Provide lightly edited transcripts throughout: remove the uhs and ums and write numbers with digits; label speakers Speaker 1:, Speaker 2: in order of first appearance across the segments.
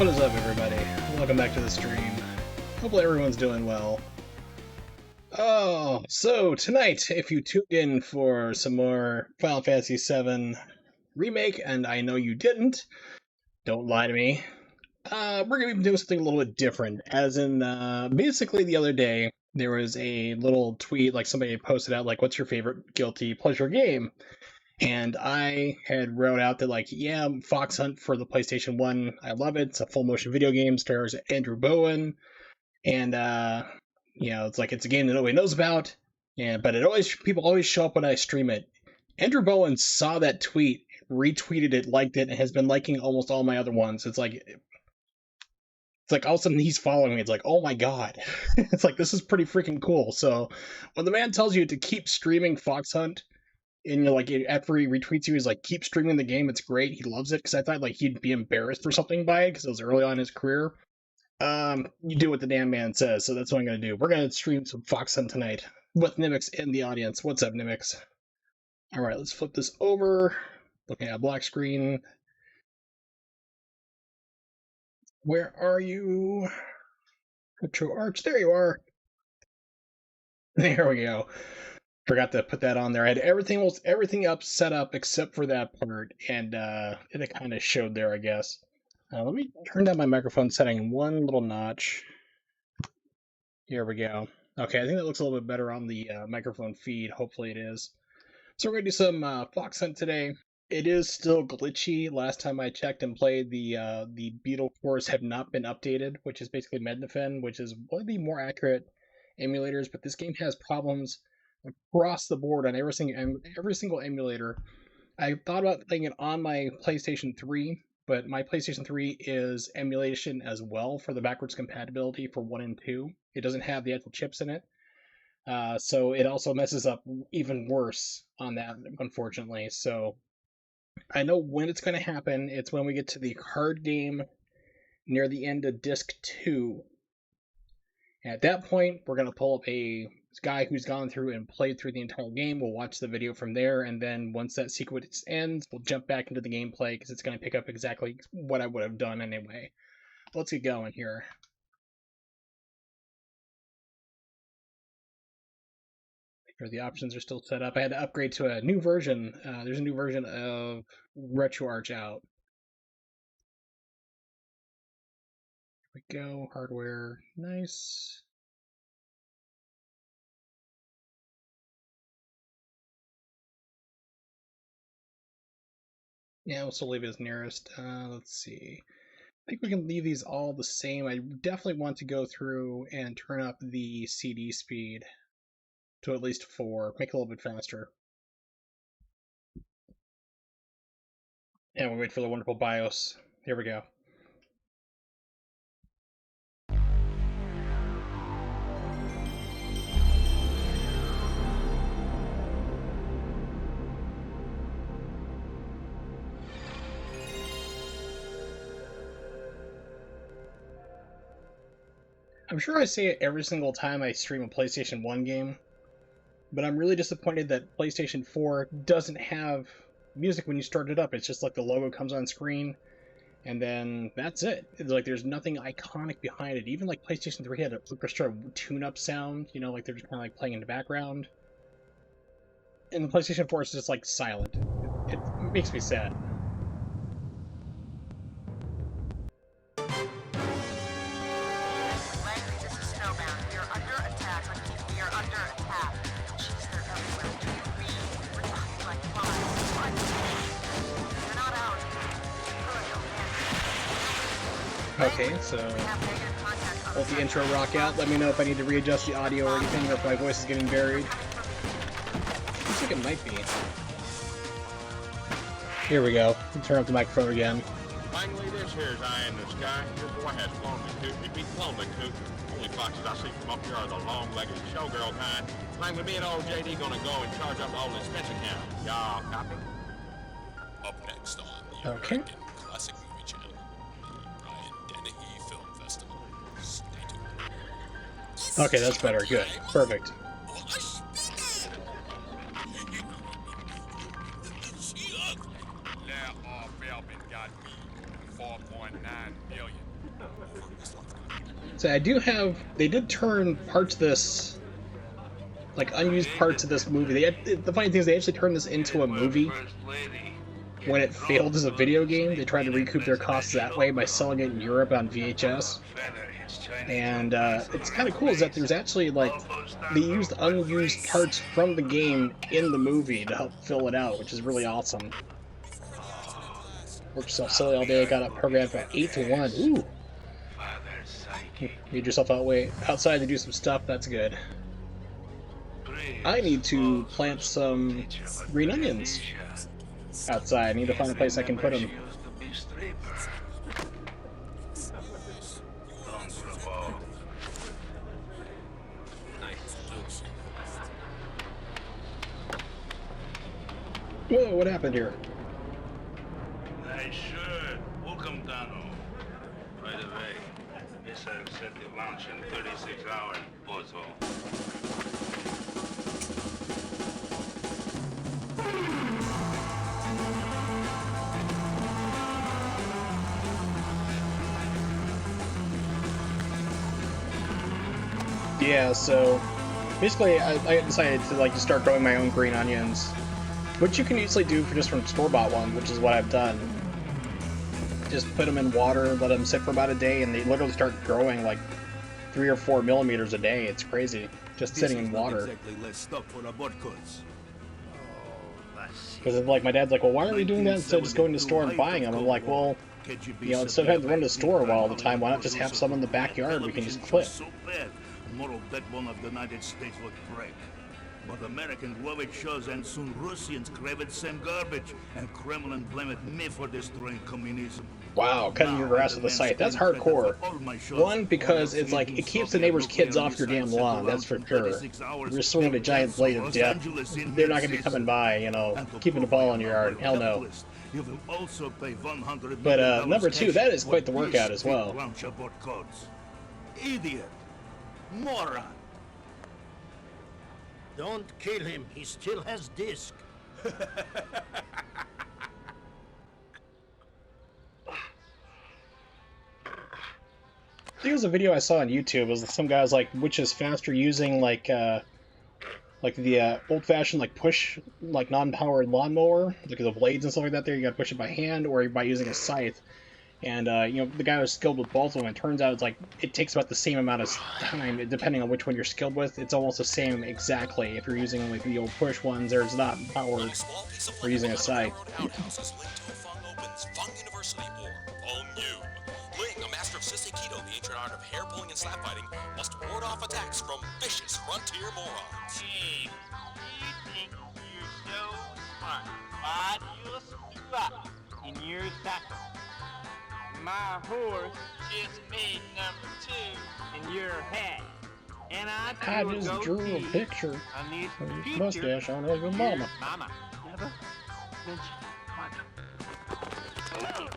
Speaker 1: What is up, everybody? Welcome back to the stream. Hopefully everyone's doing well. Oh, so tonight, if you tuned in for some more Final Fantasy VII Remake, and I know you didn't, don't lie to me, we're going to be doing something a little bit different. As in, basically the other day, there was a little tweet, like somebody posted out, like, what's your favorite guilty pleasure game? And I had wrote out that, like, yeah, Fox Hunt for the PlayStation 1, I love it. It's a full motion video game, stars Andrew Bowen, and it's like it's a game that nobody knows about, but people always show up when I stream it. Andrew Bowen saw that tweet, retweeted it, liked it, and has been liking almost all my other ones. It's like all of a sudden he's following me. It's like, oh my god. It's like, this is pretty freaking cool. So when the man tells you to keep streaming Fox Hunt, and you're like, after he retweets you, he's like, keep streaming the game, it's great, he loves it, because I thought like he'd be embarrassed or something by it, because it was early on in his career. You do what the damn man says, so that's what I'm going to do. We're going to stream some Fox Hunt tonight with Nimix in the audience. What's up, Nimix? Alright, let's flip this over. Looking at a black screen. Where are you? Retro Arch, there you are. There we go. Forgot to put that on there. I had everything up, set up, except for that part, and it kind of showed there, I guess. Let me turn down my microphone setting one little notch. Here we go. Okay, I think that looks a little bit better on the microphone feed. Hopefully it is. So we're going to do some Fox Hunt today. It is still glitchy. Last time I checked and played, the Beetle cores have not been updated, which is basically Mednafen, which is one of the more accurate emulators, but this game has problems across the board on every single emulator. I thought about playing it on my PlayStation 3, but my PlayStation 3 is emulation as well for the backwards compatibility for 1 and 2. It doesn't have the actual chips in it, so it also messes up even worse on that, unfortunately. So I know when it's going to happen. It's when we get to the card game near the end of Disc 2. At that point, we're going to pull up a guy who's gone through and played through the entire game. We'll watch the video from there, and then once that sequence ends, we'll jump back into the gameplay, because it's going to pick up exactly what I would have done anyway. Let's get going here. Here, the options are still set up. I had to upgrade to a new version. There's a new version of RetroArch out. Here we go. Hardware. Nice. Yeah, we'll still leave it as nearest. Let's see. I think we can leave these all the same. I definitely want to go through and turn up the CD speed to at least 4. Make it a little bit faster. And we'll wait for the wonderful BIOS. Here we go. I'm sure I say it every single time I stream a PlayStation 1 game, but I'm really disappointed that PlayStation 4 doesn't have music when you start it up. It's just like the logo comes on screen, and then that's it. It's like there's nothing iconic behind it. Even like PlayStation 3 had a orchestra tune-up sound, like they're just kind of like playing in the background. And the PlayStation 4 is just like silent. It makes me sad. Okay, so let the intro rock out. Let me know if I need to readjust the audio or anything, or if my voice is getting buried. Looks like it might be. Here we go. Turn up the microphone again.
Speaker 2: Langley, this here's Eye in the Sky. Your boy has flown the coop. He'd be flown the coop. Only foxes I see from up here are the long-legged showgirl kind. Langley, me and old JD gonna go and charge up the old expense account. Y'all copy?
Speaker 3: Up next on the American Classic Movie Channel, the Ryan Dennehy Film Festival. Stay tuned.
Speaker 1: Okay, that's better. Good. Perfect.
Speaker 2: That Belvin got me $4.9 billion.
Speaker 1: So I do have. They did turn parts of this, like unused parts of this movie. The funny thing is they actually turned this into a movie when it failed as a video game. They tried to recoup their costs that way by selling it in Europe on VHS. And it's kind of cool is that there's actually like they used unused parts from the game in the movie to help fill it out, which is really awesome. Worked yourself silly all day, got up programmed from 8 to 1. Ooh, made yourself outside to do some stuff. That's good. I need to plant some green onions outside. I need to find a place I can put them. Whoa, what happened here?
Speaker 4: I should. Welcome, Dano. Right away. This I'll set the launch in 36 hours, Bozo.
Speaker 1: Yeah, so basically I decided to like just start growing my own green onions, which you can easily do for just from store-bought ones, which is what I've done. Just put them in water, let them sit for about a day, and they literally start growing like 3 or 4 millimeters a day. It's crazy, just sitting in water. Because like my dad's like, well, why are we doing that instead of just going to the store and buying them? I'm like, well, instead of having to run to the store all the time, why not just have some in the backyard we can just clip?
Speaker 4: Moral backbone of the United States would break. But Americans love it shows, and soon Russians crave it same garbage, and Kremlin blame it me for destroying communism.
Speaker 1: Wow, cutting your grass with a scythe. That's hardcore. One, because it's like, it keeps the neighbor's kids off your damn lawn, that's for sure. You're swinging a giant blade of death. They're not going to be coming by, keeping the ball in your yard. Hell no. But number two, that is quite the workout as well.
Speaker 4: Idiot. Moron.
Speaker 5: Don't kill him. He still has disc.
Speaker 1: I think it was a video I saw on YouTube. It was some guys like, which is faster using like the old-fashioned like push like non-powered lawnmower, like the blades and stuff like that. There, you got to push it by hand or by using a scythe. And the guy was skilled with both of them. It turns out it's like it takes about the same amount of time, depending on which one you're skilled with. It's almost the same exactly. If you're using like the old push ones, there's not powered or using a scythe.
Speaker 3: Ling, a master of Sisekido, the ancient art of hair pulling and slap fighting, must ward off attacks from vicious frontier morons.
Speaker 6: Hey, you think you're so smart, but you'll screw up in your tackle. My horse just made number 2 in your head. And
Speaker 1: I just drew a picture
Speaker 6: on this
Speaker 1: of his
Speaker 6: picture.
Speaker 1: mustache on your mama.
Speaker 6: Mama, never mention mama.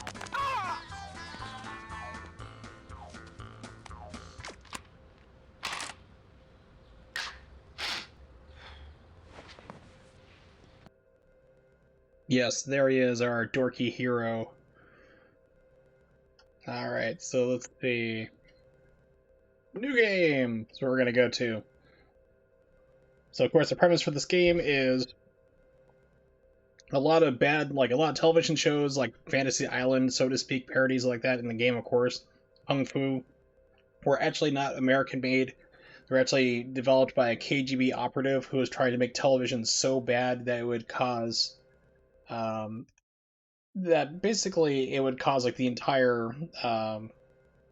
Speaker 1: Yes, there he is, our dorky hero. Alright, so let's see. New game! That's what we're gonna go to. So, of course, the premise for this game is a lot of television shows, like Fantasy Island, so to speak, parodies like that in the game, of course. Kung Fu were actually not American made. They're actually developed by a KGB operative who was trying to make television so bad that it would cause that basically it would cause like the entire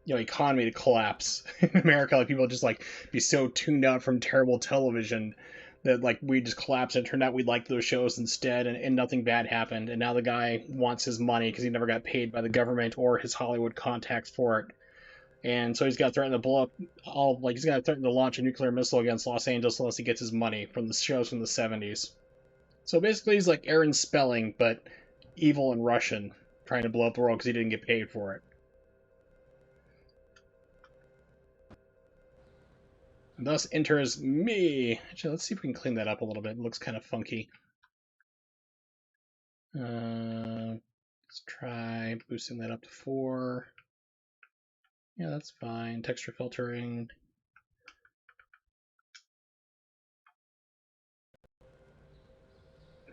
Speaker 1: economy to collapse in America. Like people would just like be so tuned out from terrible television that like we just collapsed, and it turned out we liked those shows instead, and nothing bad happened. And now the guy wants his money because he never got paid by the government or his Hollywood contacts for it. And so he's got to threaten to blow up he's got to threaten to launch a nuclear missile against Los Angeles unless he gets his money from the shows from the 70s. So basically he's like Aaron Spelling, but evil and Russian, trying to blow up the world because he didn't get paid for it. And thus enters me. Actually, let's see if we can clean that up a little bit. It looks kind of funky. Let's try boosting that up to 4. Yeah, that's fine. Texture filtering.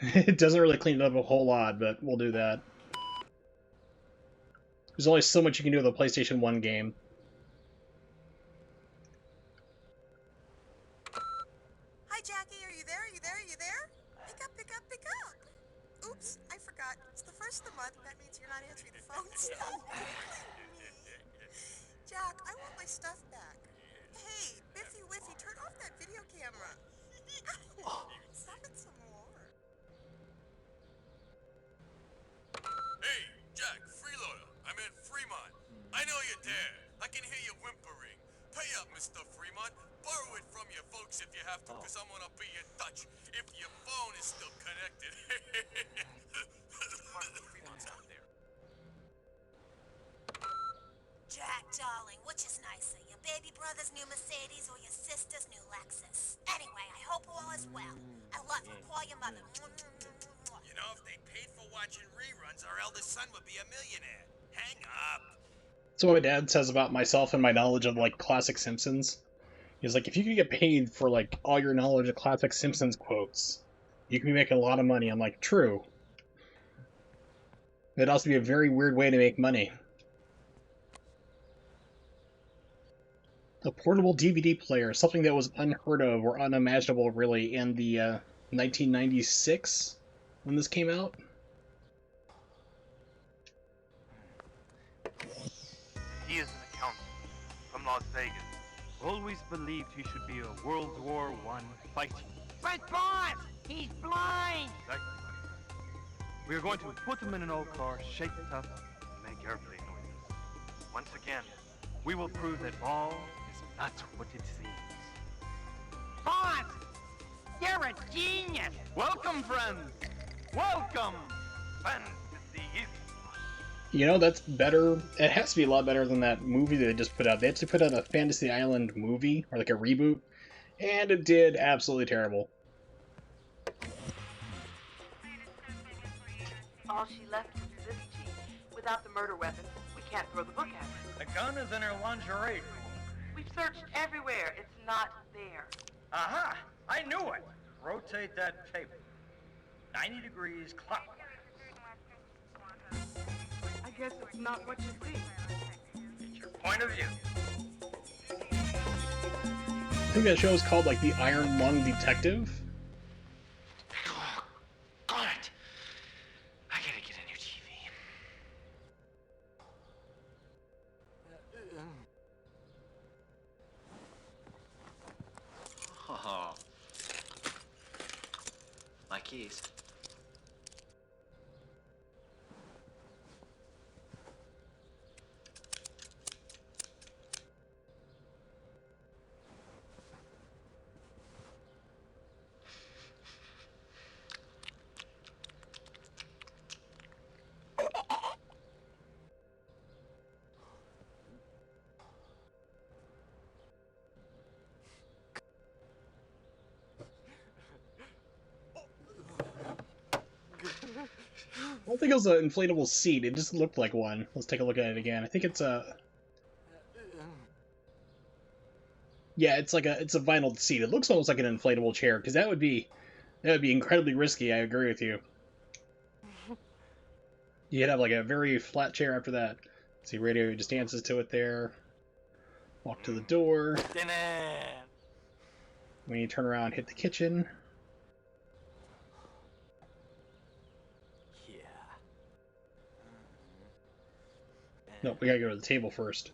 Speaker 1: It doesn't really clean it up a whole lot, but we'll do that. There's only so much you can do with a PlayStation 1 game.
Speaker 7: Hi, Jackie. Are you there? Are you there? Are you there? Pick up, pick up, pick up. Oops, I forgot. It's the first of the month. That means you're not answering the phone still. Jack, I want my stuff back. Hey, Biffy Whiffy, turn off that video camera. Stop it some more.
Speaker 3: Hey, Jack, freeloader. I'm in Fremont. I know you're there. I can hear you whimpering. Pay up, Mr. Fremont. Borrow it from your folks if you have to, because I'm gonna be in touch if your phone is still connected.
Speaker 2: Fremont's not there.
Speaker 7: Jack, darling, which is nicer, your baby brother's new Mercedes or your sister's new Lexus? Anyway, I hope all is well. I love you. Call your mother.
Speaker 3: You know, if they paid for watching reruns, our eldest son would be a millionaire. Hang up.
Speaker 1: That's what my dad says about myself and my knowledge of, like, classic Simpsons. He's like, if you could get paid for, like, all your knowledge of classic Simpsons quotes, you can be making a lot of money. I'm like, true. It'd also be a very weird way to make money. A portable DVD player, something that was unheard of or unimaginable, really, in the 1996 when this came out.
Speaker 8: He is an accountant from Las Vegas. Always believed he should be a World War I fighting.
Speaker 6: But boss, he's blind.
Speaker 8: Exactly. We are going to put him in an old car, shake it up, and make airplane noises. Once again, we will prove that all is not what it seems.
Speaker 6: Boss, you're a genius.
Speaker 8: Welcome, friends. Welcome. Fantasy.
Speaker 1: You know, that's better. It has to be a lot better than that movie that they just put out. They actually put out a Fantasy Island movie, or like a reboot, and it did absolutely terrible.
Speaker 9: All she left was this cheek. Without the murder weapon, we can't throw the book at her.
Speaker 10: The gun is in her lingerie.
Speaker 9: We've searched everywhere. It's not there.
Speaker 10: Aha! I knew it! Rotate that paper. 90 degrees clockwise.
Speaker 9: I guess it's not what you think.
Speaker 10: It's your point of view.
Speaker 1: I think that show is called, like, The Iron Lung Detective.
Speaker 8: Got it. I gotta get a new TV.
Speaker 11: Oh. My keys.
Speaker 1: I don't think it was an inflatable seat. It just looked like one. Let's take a look at it again. I think it's a... Yeah, it's like it's a vinyl seat. It looks almost like an inflatable chair, because that would be incredibly risky. I agree with you. You'd have like a very flat chair after that. See, radio just dances to it there. Walk to the door. When you turn around, hit the kitchen. No, we gotta go to the table first.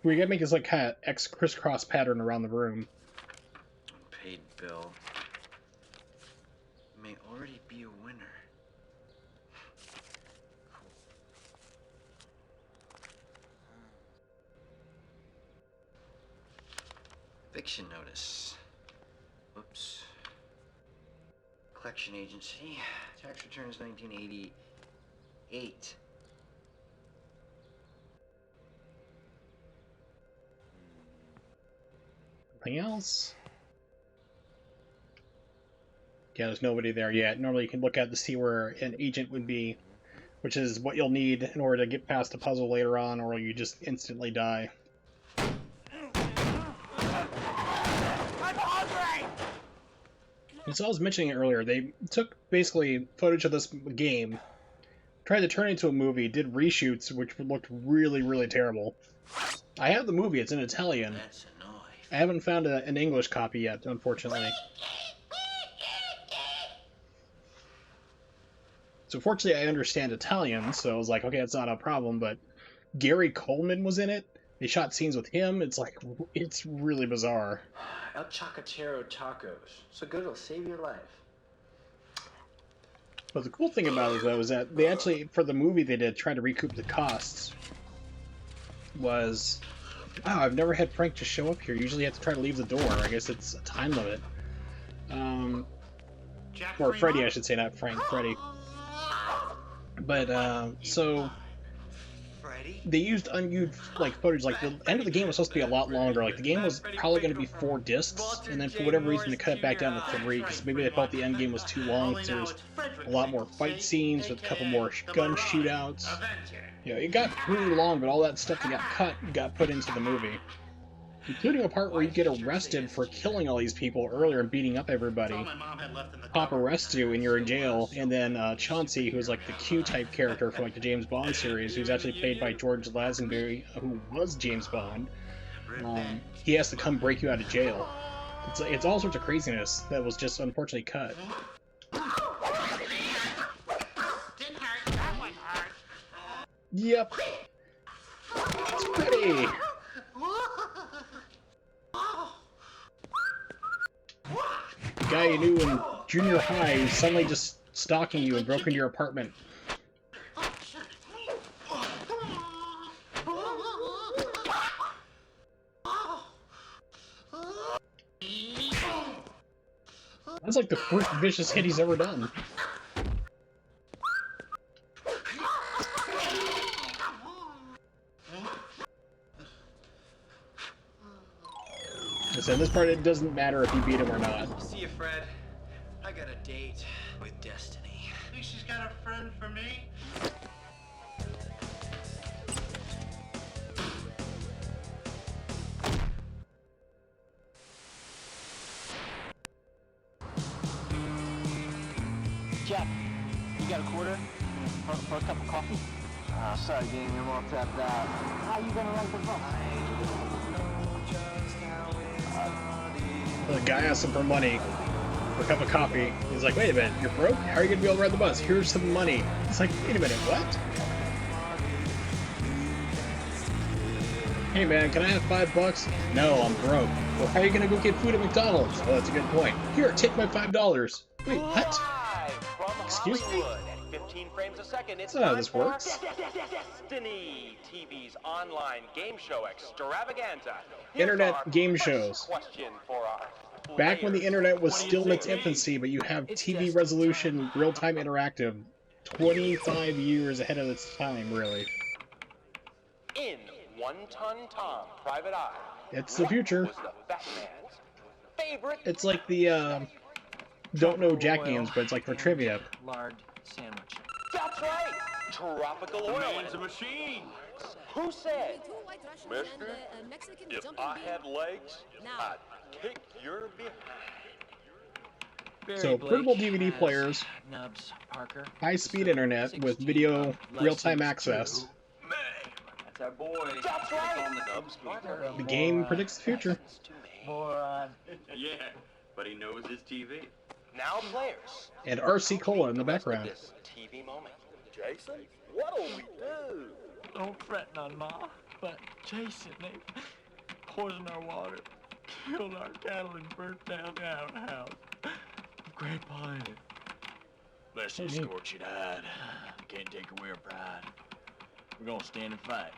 Speaker 1: We gotta make this like kind of crisscross pattern around the room.
Speaker 11: Unpaid bill. May already be a winner. Eviction notice. Oops. Collection agency. Tax returns 1988.
Speaker 1: Anything else? Yeah, there's nobody there yet. Normally you can look at to see where an agent would be which is what you'll need in order to get past the puzzle later on, or you just instantly die. As I was mentioning earlier, they took basically footage of this game, tried to turn it into a movie, did reshoots, which looked really, really terrible. I have the movie, it's in Italian.
Speaker 11: That's a knife.
Speaker 1: I haven't found an English copy yet, unfortunately. So fortunately I understand Italian, so I was like, okay, that's not a problem, but Gary Coleman was in it. They shot scenes with him. It's like, it's really bizarre.
Speaker 11: El Chocachero tacos. So good it'll save your life.
Speaker 1: But the cool thing about it, though, is that they actually, for the movie they did, try to recoup the costs. Was, wow, I've never had Frank just show up here. Usually you have to try to leave the door. I guess it's a time limit. Or Freddy, I should say, not Frank, Freddy. But, so they used unused footage. Like, the end of the game was supposed to be a lot longer. Like, the game was probably going to be 4 discs, and then for whatever reason they cut it back down to 3, because maybe they felt the end game was too long. There's a lot more fight scenes with a couple more gun shootouts. You know, it got pretty long, but all that stuff that got cut got put into the movie, including a part where you get arrested for killing all these people earlier and beating up everybody. Pop arrests you and you're in jail, and then Chauncey, who's like the Q-type character from like the James Bond series, who's actually played by George Lazenby, who was James Bond, he has to come break you out of jail. It's all sorts of craziness that was just unfortunately cut. Yep. It's pretty. The guy you knew in junior high is suddenly just stalking you and broke into your apartment. That's like the first vicious hit he's ever done. So in this part, it doesn't matter if you beat him or not.
Speaker 11: See you, Fred. I got a date with Destiny.
Speaker 5: Think she's got a friend for me?
Speaker 6: Jack, you got a quarter for a cup of coffee? Sorry, gang, I'm all tapped out. How you gonna ride the bus?
Speaker 1: The guy asks him for money for a cup of coffee. He's like, wait a minute, you're broke? How are you going to be able to ride the bus? Here's some money. It's like, wait a minute, what? Hey man, can I have $5? No, I'm broke. Well, how are you going to go get food at McDonald's? Well, that's a good point. Here, take my $5. Wait, what? Excuse me?
Speaker 12: At 15 frames a second, it's
Speaker 1: That's not how this works.
Speaker 12: Destiny TV's online game show extravaganza.
Speaker 1: Internet game shows. Back when the internet was still in its infancy, but you have TV resolution, real-time interactive, 25 years ahead of its time, really.
Speaker 12: In One Ton Tom, Private Eye.
Speaker 1: It's the future.
Speaker 12: Was the Batman's favorite?
Speaker 1: It's like the, don't know Jack games, but it's like for trivia.
Speaker 6: Lard sandwich.
Speaker 12: That's right! Tropical oil.
Speaker 4: man's a machine.
Speaker 12: Who said, Mister, if I had legs, I'd kick your behind.
Speaker 1: So, portable DVD players,
Speaker 6: Nubs, Parker.
Speaker 1: high-speed internet with video real-time access.
Speaker 11: That's our boy.
Speaker 12: That's right!
Speaker 11: On the Nubs speaker.
Speaker 1: The game predicts the future.
Speaker 6: Moron.
Speaker 11: Yeah, but he knows his TV.
Speaker 12: Now players.
Speaker 1: And RC Cola in the background.
Speaker 12: This TV moment. Jason, what'll we do?
Speaker 6: Don't fret none, Ma. But Jason, they poisoned our water, killed our cattle, and burnt down our house. Great pine.
Speaker 5: Let's just scorch it hide. Can't take away our pride. We're gonna stand and fight.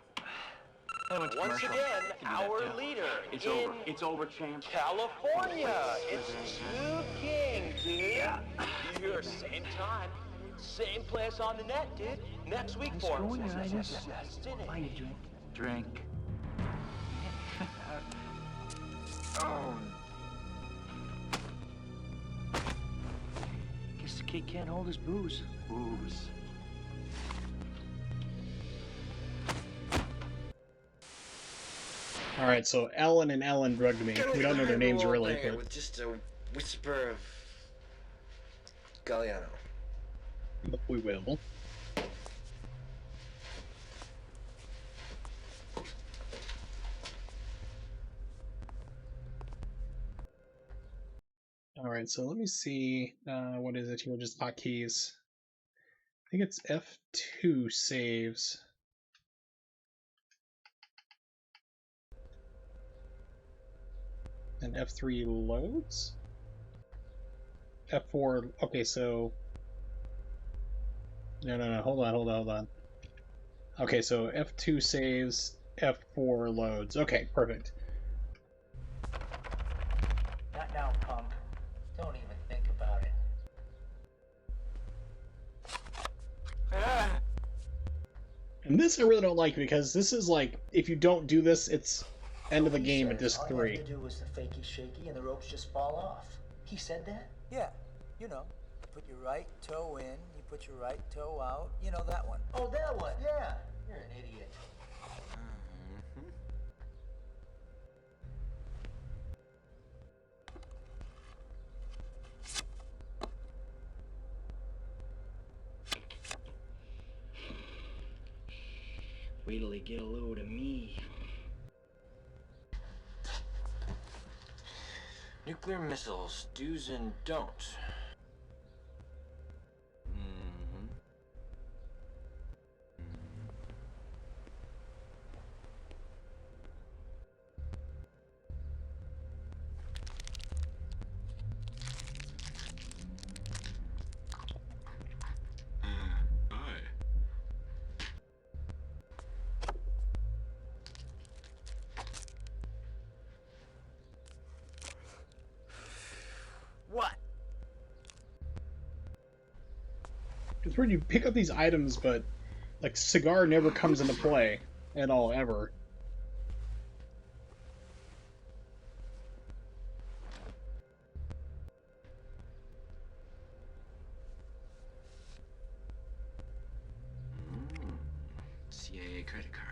Speaker 12: Once again, our leader
Speaker 11: It's over, champ.
Speaker 12: California. It's Two Kings, dude. You hear same time, same place on the net, dude. Next week for Destiny.
Speaker 6: Why you drink? Drink. Guess the kid can't hold his booze. Booze.
Speaker 1: Alright, so Ellen and Ellen drugged me. We don't know their names really, but...
Speaker 11: With just a whisper of Galliano.
Speaker 1: But we will. Alright, so let me see, what is it here, just hotkeys. I think it's F2 saves. And F3 loads? F4, okay, so... No, hold on. Okay, so F2 saves, F4 loads. Okay, perfect.
Speaker 13: Not now, punk. Don't even think about it.
Speaker 1: And this I really don't like because this is like, if you don't do this, it's end of the game at disc 3.
Speaker 13: All you have to do was the fakey shaky and the ropes just fall off. He said that?
Speaker 14: Yeah, you know. Put your right toe in, you put your right toe out. You know that one.
Speaker 13: Oh, that one, yeah. You're an idiot.
Speaker 12: Wait till they get a load of me. Nuclear missiles, do's and don'ts.
Speaker 14: What?
Speaker 1: It's weird, you pick up these items, but like cigar never comes into play at all, ever.
Speaker 11: CIA credit card.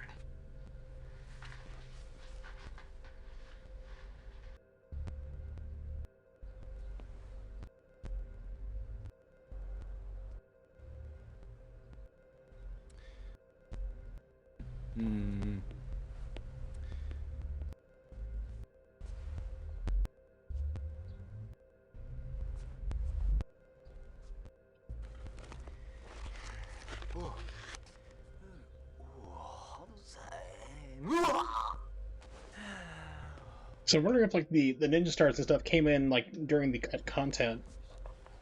Speaker 1: So I'm wondering if like the ninja stars and stuff came in like during the content.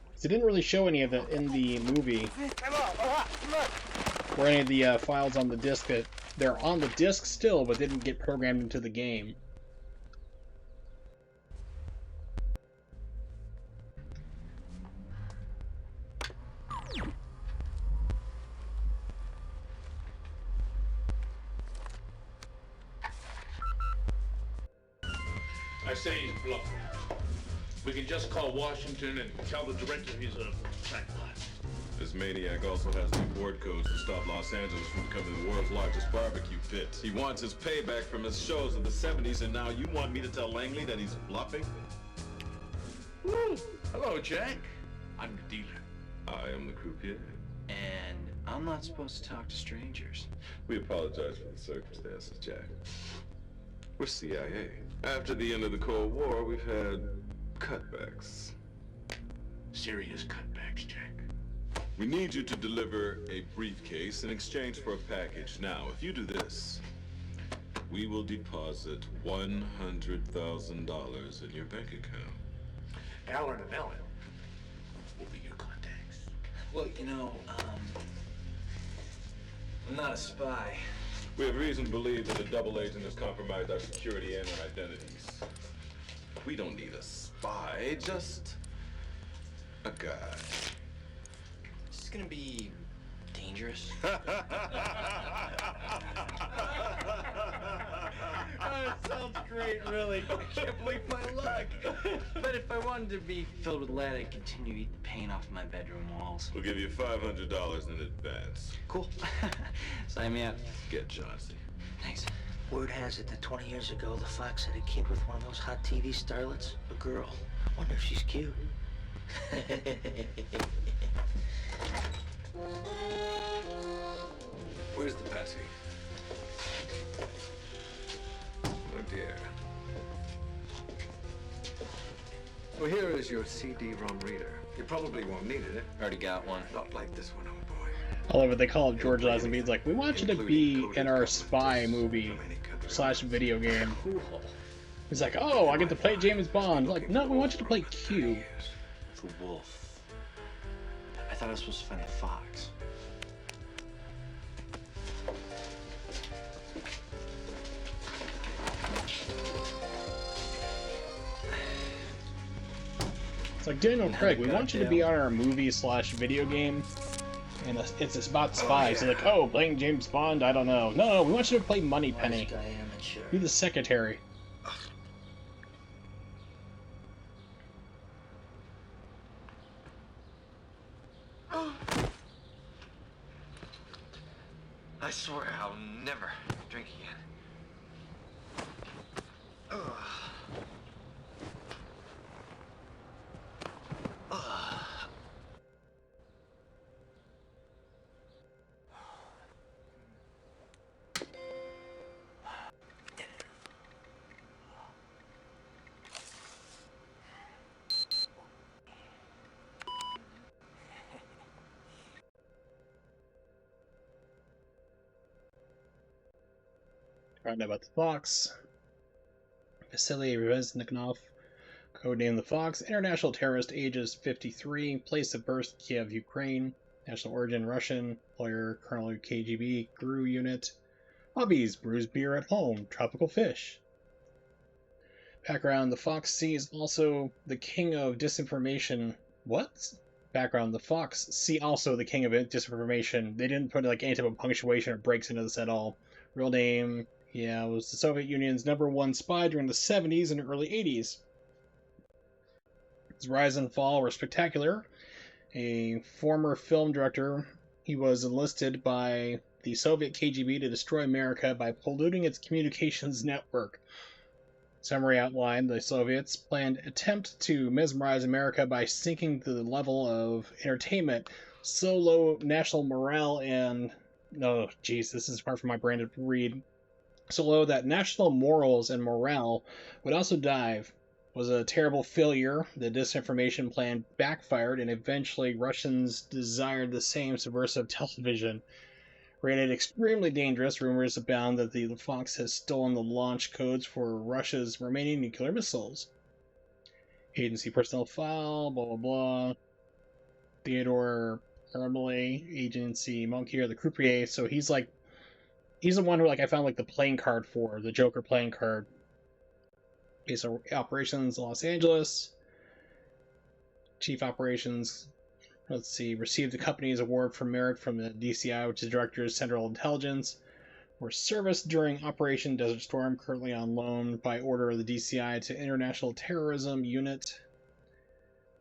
Speaker 1: Because it didn't really show any of it in the movie. Or any of the files on the disc that they're on the disc still, but didn't get programmed into the game.
Speaker 4: I say he's bluffing. We can just call Washington and tell the director he's a crackpot.
Speaker 2: This maniac also has new board codes to stop Los Angeles from becoming the world's largest barbecue pit. He wants his payback from his shows of the 70s, and now you want me to tell Langley that he's bluffing?
Speaker 4: Woo! Hello, Jack. I'm the dealer.
Speaker 2: I am the croupier.
Speaker 11: And I'm not supposed to talk to strangers.
Speaker 2: We apologize for the circumstances, Jack. We're CIA. After the end of the Cold War, we've had cutbacks.
Speaker 4: Serious cutbacks, Jack.
Speaker 2: We need you to deliver a briefcase in exchange for a package. Now, if you do this, we will deposit $100,000 in your bank account.
Speaker 4: Alan and Ellen will be your contacts.
Speaker 11: Well, you know, I'm not a spy.
Speaker 2: We have reason to believe that a double agent has compromised our security and our identities. We don't need a spy, just a guy.
Speaker 11: This is gonna be dangerous.
Speaker 12: That sounds great, really. I can't believe my luck. But if I wanted to be filled with lead, I'd continue to eat the paint off my bedroom walls.
Speaker 2: We'll give you $500 in advance.
Speaker 12: Cool. Sign me up.
Speaker 2: Get Chauncey.
Speaker 12: Thanks.
Speaker 13: Word has it that 20 years ago, the Fox had a kid with one of those hot TV starlets. A girl. Wonder if she's cute.
Speaker 3: Where's the passy? Oh dear. Well, here is your CD-ROM reader. You probably won't need it.
Speaker 11: Already got one.
Speaker 3: Not like this one, oh boy.
Speaker 1: I love it. They call it George Lazenby. It's like, we want you to be in our spy movie / video game. He's like, oh, I get to play James Bond. Like, no, we want you to play Q.
Speaker 11: The wolf. I thought I was supposed to find the fox.
Speaker 1: It's like, Daniel Craig, we want you to be on our movie / video game. And it's about spies. They're like, oh, playing James Bond? I don't know. No, we want you to play Moneypenny. Be the secretary.
Speaker 11: I swear I'll never drink again. Ugh. Ugh.
Speaker 1: Found out about the Fox. Vasily Reznikov, codename the Fox. International terrorist, ages 53. Place of birth, Kiev, Ukraine. National origin, Russian. Lawyer, Colonel KGB, GRU unit. Hobbies, brews beer at home. Tropical fish. Background, the Fox C is also the king of disinformation. What? Background, the Fox C also the king of disinformation. They didn't put like any type of punctuation or breaks into this at all. Real name, yeah, was the Soviet Union's #1 spy during the 70s and early 80s. His rise and fall were spectacular. A former film director, he was enlisted by the Soviet KGB to destroy America by polluting its communications network. Summary outline, the Soviets planned attempt to mesmerize America by sinking to the level of entertainment so low national morale and... No, geez, this is hard for my brain to read. So low that national morals and morale would also dive. Was a terrible failure. The disinformation plan backfired, and eventually Russians desired the same subversive television. Rated extremely dangerous, rumors abound that the Fox has stolen the launch codes for Russia's remaining nuclear missiles. Agency personnel file, blah blah blah. Theodore Armley, agency monkey, or the croupier. So he's the one who I found the playing card for, the Joker playing card. Okay, so operations Los Angeles. Chief operations, let's see, received the company's award for merit from the DCI, which is Director of Central Intelligence, for service during Operation Desert Storm, currently on loan by order of the DCI to International Terrorism Unit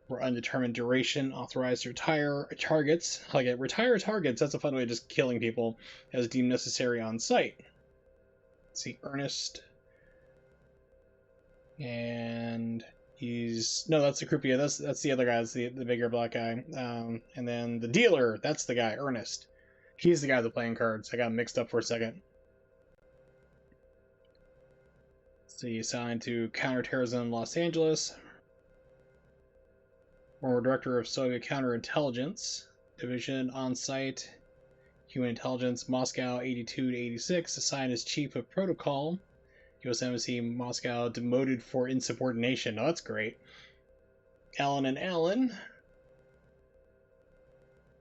Speaker 1: for undetermined duration, authorized to retire targets. Retire targets, that's a fun way of just killing people, as deemed necessary on site. Let's see, Ernest. And that's the croupier. That's the other guy. That's the bigger black guy. And then the dealer. That's the guy, Ernest. He's the guy with the playing cards. I got him mixed up for a second. So he assigned to counterterrorism, Los Angeles. Former director of Soviet counterintelligence division on site. Human intelligence, Moscow, 82 to 86. Assigned as chief of protocol. U.S. Embassy, Moscow, demoted for insubordination. Oh, that's great. Allen and Allen.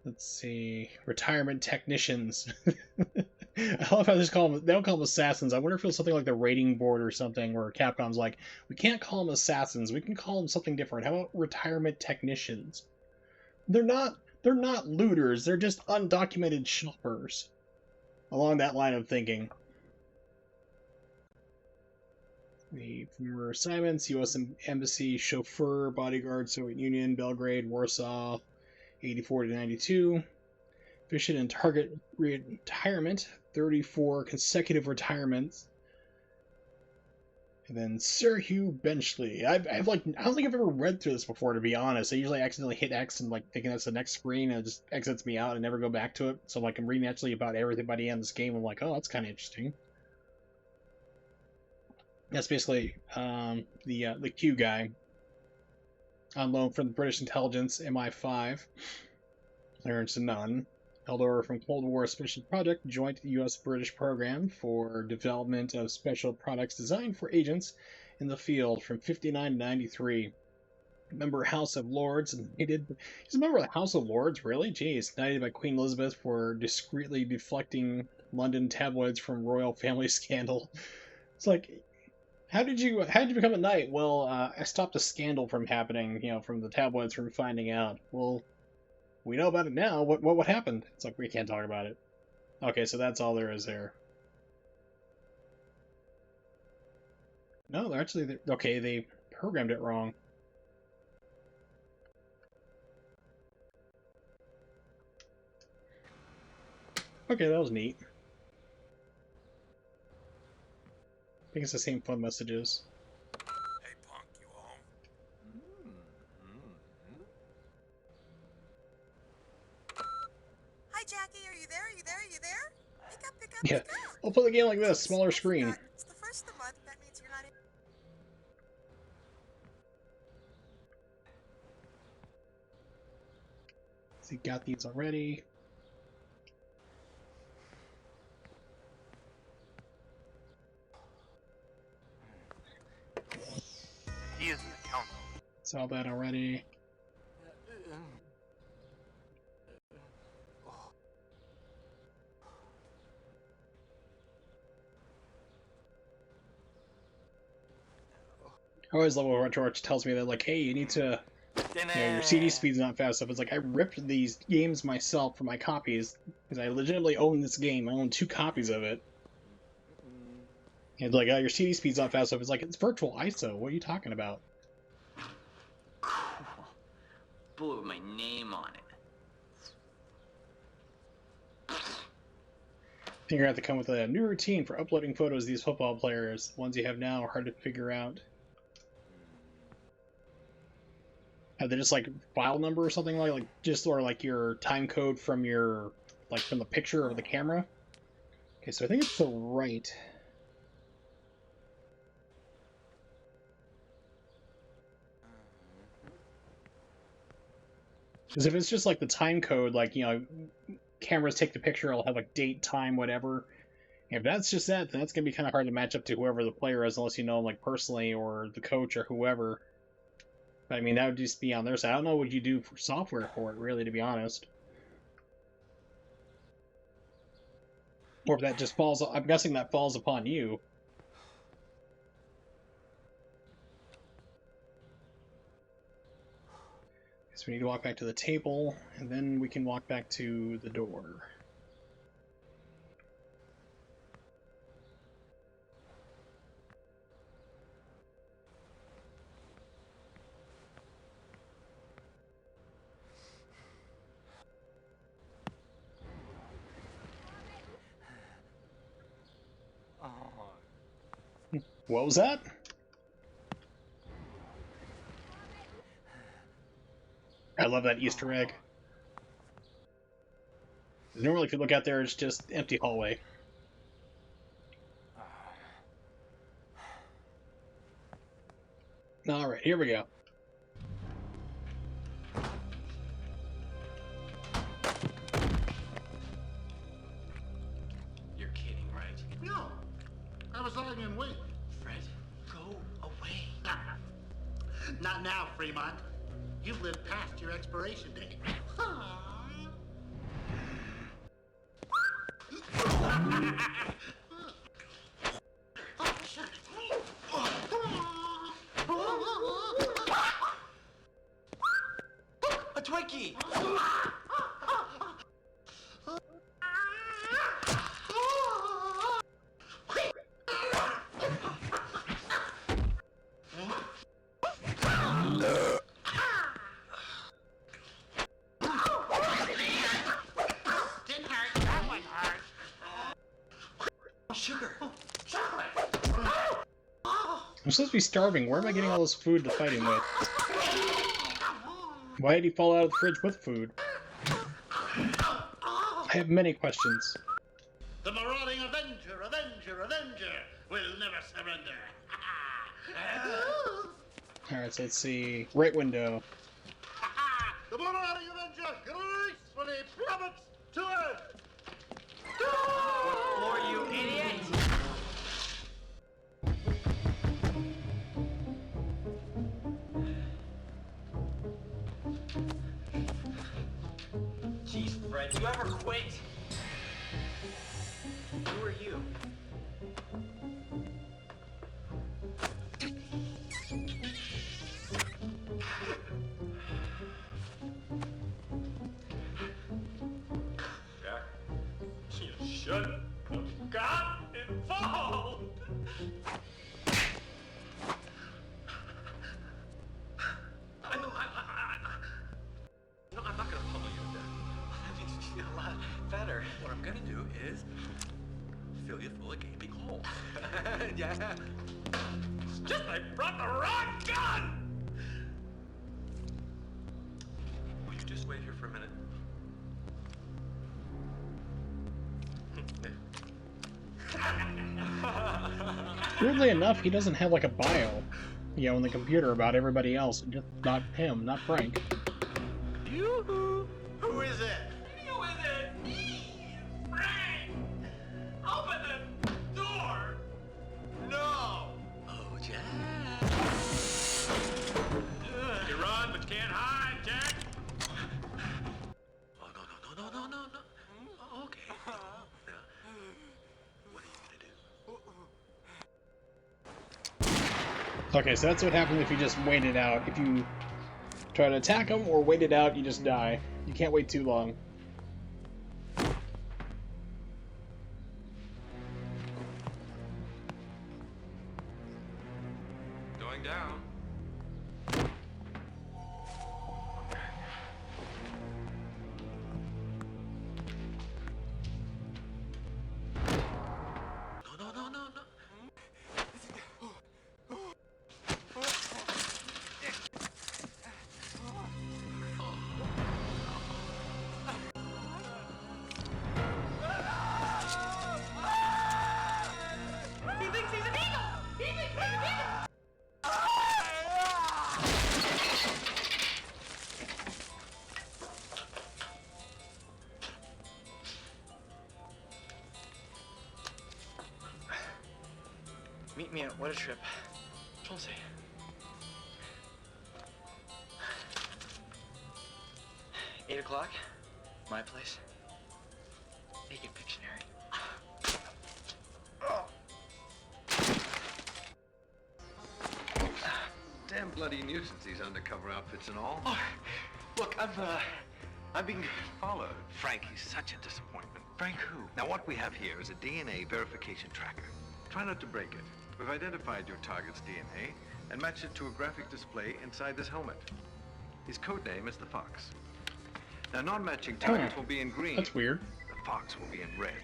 Speaker 1: Let's see. Retirement technicians. I love how they don't call them assassins. I wonder if it was something like the rating board or something, where Capcom's like, we can't call them assassins. We can call them something different. How about retirement technicians? They're not looters. They're just undocumented shoppers. Along that line of thinking. The former assignments, U.S. Embassy, chauffeur, bodyguard, Soviet Union, Belgrade, Warsaw, 84 to 92. Efficient and target retirement, 34 consecutive retirements. And then Sir Hugh Benchley. I've like I don't think I've ever read through this before, to be honest. I usually accidentally hit X and like thinking that's the next screen and it just exits me out and never go back to it. So like I'm reading actually about everybody in this game. I'm like, oh, that's kind of interesting. That's basically the Q guy on loan from the British intelligence MI5. Clearance none. Held over from Cold War Special Project, joint U.S.-British program for development of special products designed for agents in the field from 59 to 93. Member House of Lords, knighted. He's a member of the House of Lords, really? Jeez, knighted by Queen Elizabeth for discreetly deflecting London tabloids from royal family scandal. It's like, how did you become a knight? Well, I stopped a scandal from happening, from the tabloids from finding out. Well, we know about it now. What happened? It's like we can't talk about it. Okay, so that's all there is there. No, they're actually okay. They programmed it wrong. Okay, that was neat. I think it's the same phone messages.
Speaker 3: Hey, punk, you home?
Speaker 7: Hi, Jackie. Are you there? Are you there? Are you there? Pick up, pick up,
Speaker 1: Yeah,
Speaker 7: pick up.
Speaker 1: we'll play the game like this, smaller screen.
Speaker 7: It's the first of the month. That means you're not in.
Speaker 1: So you got these already.
Speaker 8: He is the council.
Speaker 1: Saw that already. I always love when George tells me that, like, hey, you need to, your CD speed's not fast enough. It's like, I ripped these games myself for my copies, because I legitimately own this game. I own 2 copies of it. And like, your CD speed's not fast enough. It's like, it's virtual ISO. What are you talking about?
Speaker 12: Bullet with my name on it.
Speaker 1: You're gonna have to come with a new routine for uploading photos of these football players. The ones you have now are hard to figure out. Are they just like file number or something like just or like your time code from your from the picture or the camera? Okay, so I think it's the right. Because if it's just like the time code, cameras take the picture, it'll have like date, time, whatever. If that's just that, then that's gonna be kind of hard to match up to whoever the player is, unless you know them like personally or the coach or whoever. But I mean, that would just be on their side. I don't know what you do for software for it, really, to be honest. Or if that just falls, I'm guessing that falls upon you. So we need to walk back to the table, and then we can walk back to the door. What was that? I love that Easter egg. Normally, if you look out there, it's just empty hallway. All right, here we go.
Speaker 12: You're kidding, right?
Speaker 15: No. I was lying in wait.
Speaker 12: Fred, go away.
Speaker 15: Not now, Fremont. You've lived past your expiration date.
Speaker 12: A Twinkie!
Speaker 1: supposed to be starving. Where am I getting all this food to fight him with? Why did he fall out of the fridge with food? I have many questions.
Speaker 15: The marauding Avenger will never surrender.
Speaker 1: Alright, so let's see. Right window.
Speaker 15: The marauding Avenger gracefully plummets to earth.
Speaker 10: What for, you idiot? Jeez, Fred, you ever quit? Who are you?
Speaker 3: Jack, you shouldn't have got involved.
Speaker 8: No, I'm not gonna pummel you to death. That makes me feel a lot better. What I'm gonna do is fill you full of gaping holes. Yeah.
Speaker 3: It's just I brought the wrong gun.
Speaker 8: Will you just wait here for a minute?
Speaker 1: Weirdly enough, he doesn't have like a bio, in the computer about everybody else. Just not him, not Frank.
Speaker 15: Yoo-hoo! Who is it?
Speaker 3: Who is it? Me, Frank. Open the door.
Speaker 15: No!
Speaker 8: Oh, Jack.
Speaker 3: You run, but you can't hide, Jack.
Speaker 8: Oh, no. Okay. Now, what are you gonna do?
Speaker 1: Okay, so that's what happens if you just wait it out. If you try to attack him or wait it out, you just die. You can't wait too long.
Speaker 8: Going down. No.
Speaker 3: He thinks he's an eagle. He thinks he's an eagle.
Speaker 11: Meet me at What a Trip. Chelsea. 8 o'clock, my place. Naked Pictionary.
Speaker 16: Damn bloody nuisance, these undercover outfits and all.
Speaker 11: Oh, look, I'm being
Speaker 16: Followed. Frank, he's such a disappointment. Frank who? Now what we have here is a DNA verification tracker. Try not to break it. We've identified your target's DNA and matched it to a graphic display inside this helmet. His code name is the Fox. Now non-matching targets will be in green.
Speaker 1: That's weird.
Speaker 16: The Fox will be in red.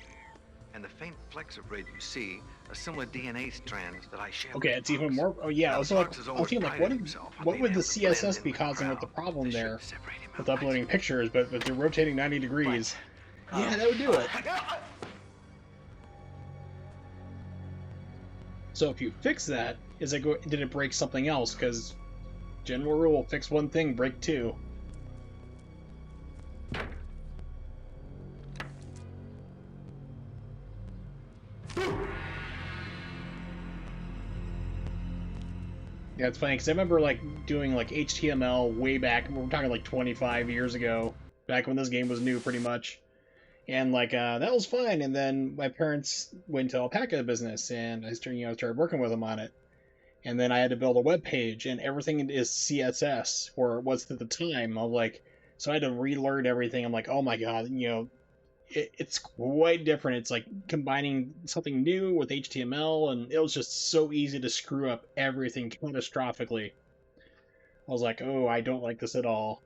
Speaker 16: And the faint flecks of red you see are similar DNA strands that I share.
Speaker 1: Okay, it's even more. Oh yeah, I was thinking like, what would the CSS be causing with the problem there with uploading pictures, but they're rotating 90 degrees? Yeah, that would do it. So if you fix that, did it break something else? Because general rule, fix one thing, break two. Yeah, it's funny because I remember like doing like HTML way back. We're talking like 25 years ago, back when this game was new, pretty much. And like that was fine. And then my parents went to alpaca business, and I started working with them on it. And then I had to build a web page, and everything is CSS, or it was at the time. I'm like, so I had to relearn everything. I'm like, oh my god, it's quite different. It's like combining something new with HTML, and it was just so easy to screw up everything catastrophically. I was like, oh, I don't like this at all.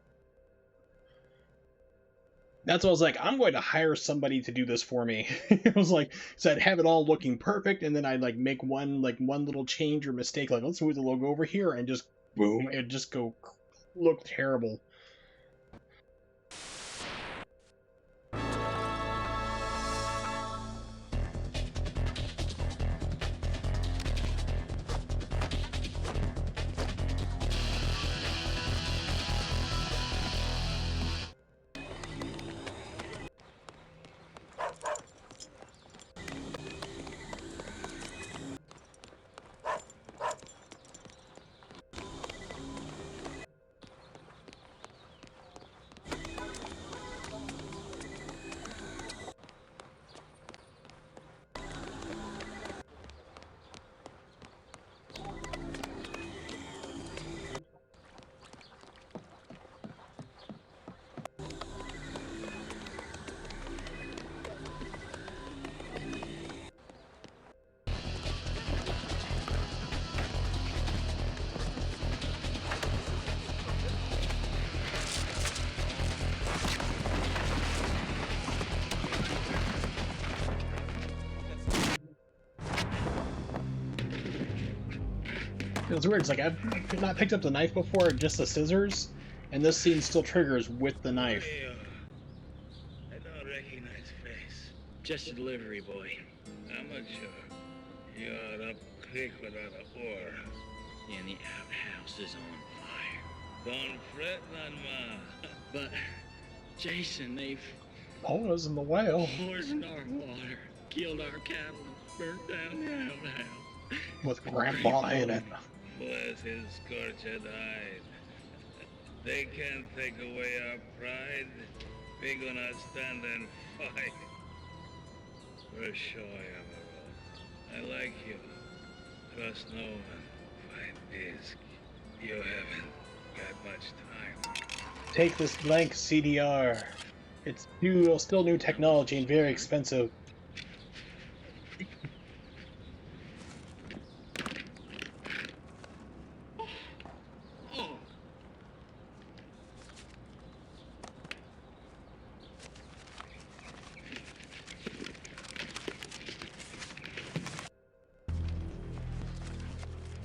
Speaker 1: That's what I was like, I'm going to hire somebody to do this for me. It was like, so I'd have it all looking perfect, and then I'd like make one little change or mistake, like let's move the logo over here, and just boom, it'd just go look terrible. It was weird. It's like I've not picked up the knife before, just the scissors, and this scene still triggers with the knife.
Speaker 4: I don't recognize face. Just a delivery boy. Amateur. You're up quick without a oar. And the outhouse is on fire. Don't fret, Lanma. But, Jason, they've
Speaker 1: Paula's in the whale.
Speaker 4: poisoned our water, killed our cattle, burnt down the outhouse.
Speaker 1: With Grandpa in it.
Speaker 4: Bless his scorched hide. They can't take away our pride. We're gonna stand and fight. For sure, Amaral. I like you. Trust no one. Find this. You haven't got much time.
Speaker 1: Take this blank CDR. It's still new technology and very expensive.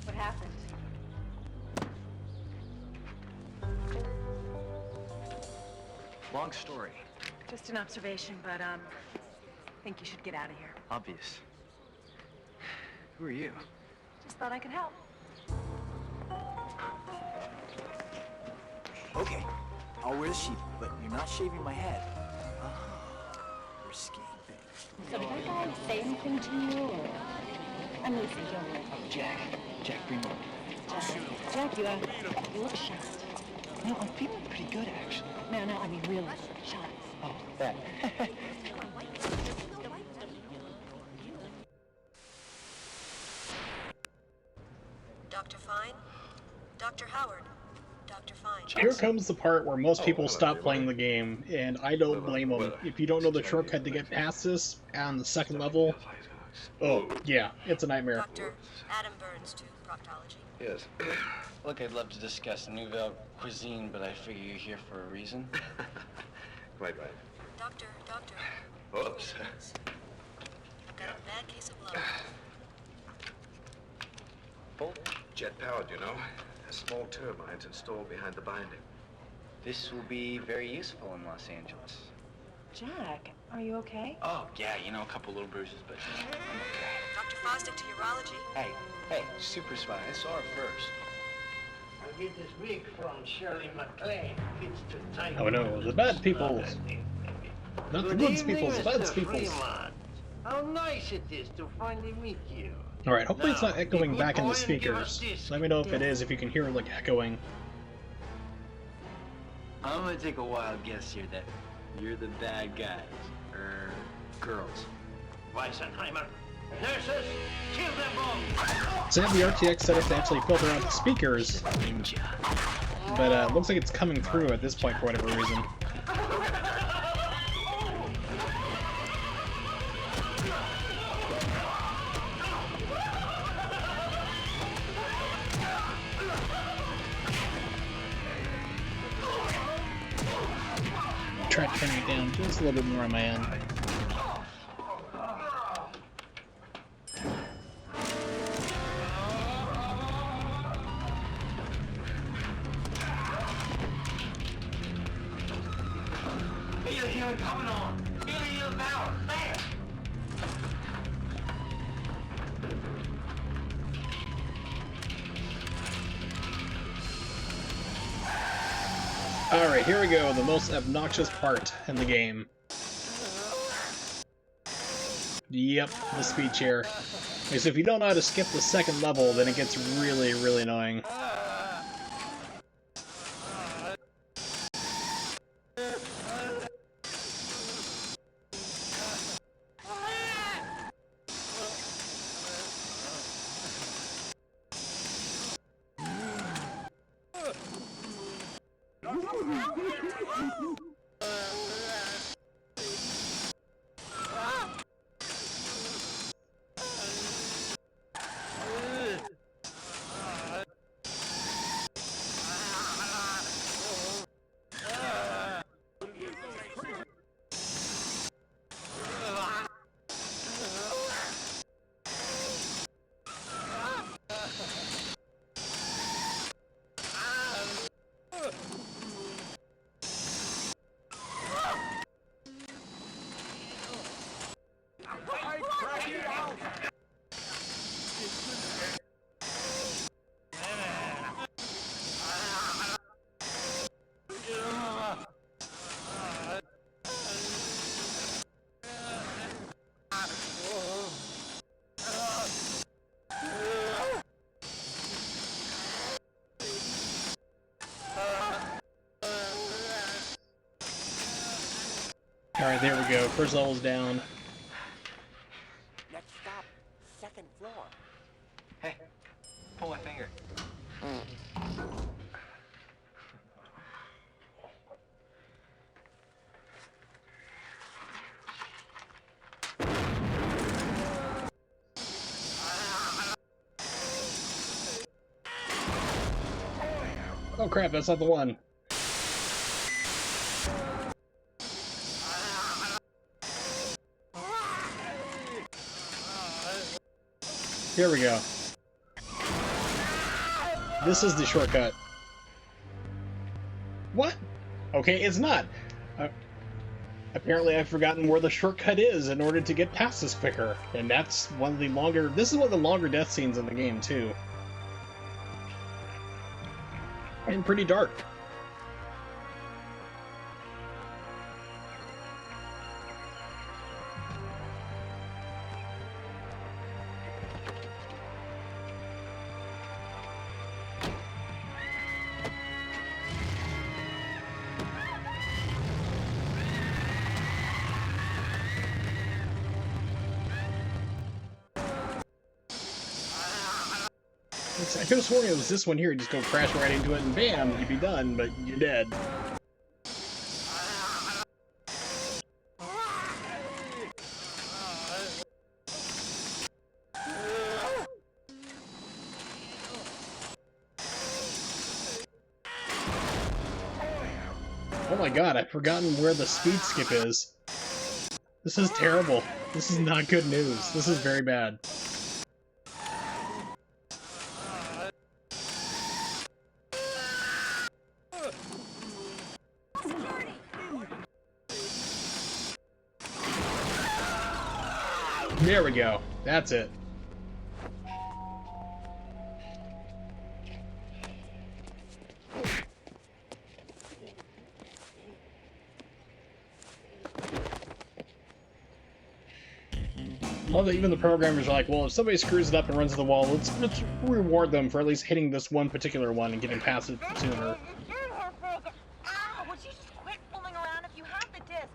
Speaker 9: What happened?
Speaker 11: Long story.
Speaker 9: Just an observation, but I think you should get out of here.
Speaker 11: Obvious. Who are you?
Speaker 9: Just thought I could help.
Speaker 14: Okay, I'll wear the sheep, but you're not shaving my head. We're escaping.
Speaker 17: So did that guy say anything to you, or... I'm Lucy, don't worry.
Speaker 11: Jack Fremont.
Speaker 17: Jack, you look shocked.
Speaker 11: No, I'm feeling pretty good, actually.
Speaker 17: No, I mean really shocked.
Speaker 11: Oh, that.
Speaker 7: Dr. Fine? Dr. Howard? Dr. Fine.
Speaker 1: Here comes the part where most people stop playing the game, and I don't blame them. If you don't know the shortcut to get past this on the second level, oh, yeah, it's a nightmare.
Speaker 7: Dr. Adam Burns to proctology.
Speaker 11: Yes. Look, I'd love to discuss Nouvelle cuisine, but I figure you're here for a reason.
Speaker 16: Quite right.
Speaker 7: Doctor.
Speaker 16: Oops.
Speaker 7: I've got a bad case of love.
Speaker 16: Jet powered, you know. Has small turbines installed behind the binding.
Speaker 11: This will be very useful in Los Angeles.
Speaker 9: Jack, are you okay?
Speaker 11: Oh, yeah, you know, a couple little bruises, but I'm okay.
Speaker 7: Dr. Fosdick to urology.
Speaker 11: Hey, super spy, I saw her first.
Speaker 15: I get this wig from Shirley MacLaine. Fits too tight.
Speaker 1: Oh no, the bad peoples. Not the good peoples, the bad
Speaker 15: Mr.
Speaker 1: peoples.
Speaker 15: Fremont. How nice it is to finally meet you.
Speaker 1: Alright, hopefully it's not
Speaker 15: Now,
Speaker 1: echoing
Speaker 15: you
Speaker 1: back in
Speaker 15: go
Speaker 1: the
Speaker 15: and give us
Speaker 1: speakers.
Speaker 15: this.
Speaker 1: Let me know if it is, if you can hear like echoing.
Speaker 11: I'm gonna take a wild guess here that you're the bad guys, or girls.
Speaker 15: Weisenheimer. Nurses, kill them all.
Speaker 1: So I have the RTX set up to actually filter out the speakers, but looks like it's coming through at this point for whatever reason. try turning it down just a little bit more on my end.
Speaker 12: Feel the healing coming on. Feel the healing power. There.
Speaker 1: Alright, here we go, the most obnoxious part in the game. Yep, the speed chair. Because if you don't know how to skip the second level, then it gets really, really annoying. Alright, there we go. First level's down.
Speaker 12: Next stop, second floor.
Speaker 11: Hey, pull my finger.
Speaker 1: Oh crap, that's not the one. Here we go. This is the shortcut. What? Okay, it's not. Apparently I've forgotten where the shortcut is in order to get past this quicker. And that's one of the longer... This is one of the longer death scenes in the game, too. And pretty dark. I could have sworn it was this one here. You just go crash right into it and bam, you'd be done, but you're dead. Oh my god, I've forgotten where the speed skip is. This is terrible. This is not good news. This is very bad. There we go. That's it. Well, even the programmers are like, well, if somebody screws it up and runs to the wall, let's reward them for at least hitting this one particular one and getting past it sooner.
Speaker 9: Would you just quit fooling around if you have the disc?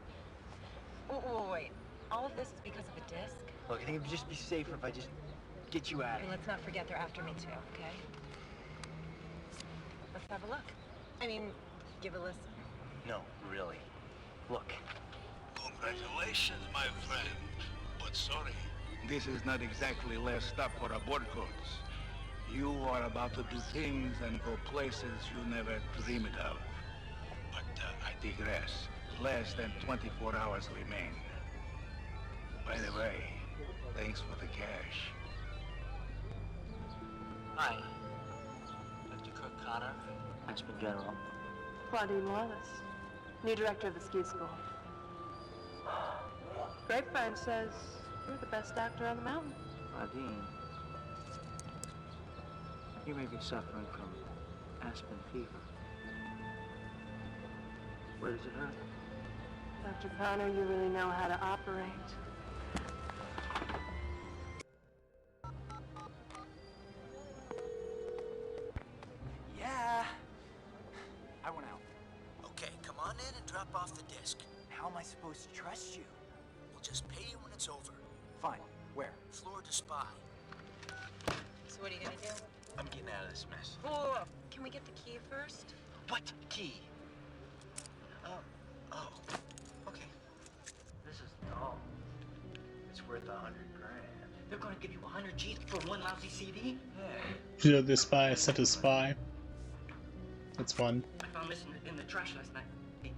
Speaker 9: Wait. All of this is because of the disc?
Speaker 11: Look, I think it'd just be safer if I just get you out of
Speaker 9: Okay,
Speaker 11: here.
Speaker 9: let's not forget they're after me too, okay? Let's have a look. I mean, give a listen.
Speaker 11: No, really. Look.
Speaker 18: Congratulations, my friend. But sorry, this is not exactly last stop for abort codes. You are about to do things and go places you never dreamed of. But I digress. less than 24 hours remain. By the way, thanks for the cash.
Speaker 13: Hi. Mr. Cook Connor, Henchman General.
Speaker 9: Claudine Wallace, new director of the ski school. Grapevine says you're the best actor on the mountain.
Speaker 13: Claudine, you may be suffering from aspen fever. Where does it hurt?
Speaker 9: Dr. Connor, you really know how to operate.
Speaker 14: Yeah. I went out.
Speaker 13: Okay, come on in and drop off the disc.
Speaker 14: How am I supposed to trust you?
Speaker 13: We'll just pay you when it's over.
Speaker 14: Fine. Where?
Speaker 13: Florida Spy.
Speaker 9: So what are you gonna do?
Speaker 13: I'm getting out of this mess.
Speaker 9: Oh, can we get the key first?
Speaker 13: What key? Oh. Okay. This is dull. It's worth 100 grand. They're gonna give you 100 G's for one lousy CD?
Speaker 1: Yeah. The spy, set to spy. That's fun.
Speaker 13: I found this in the trash last night. Hey,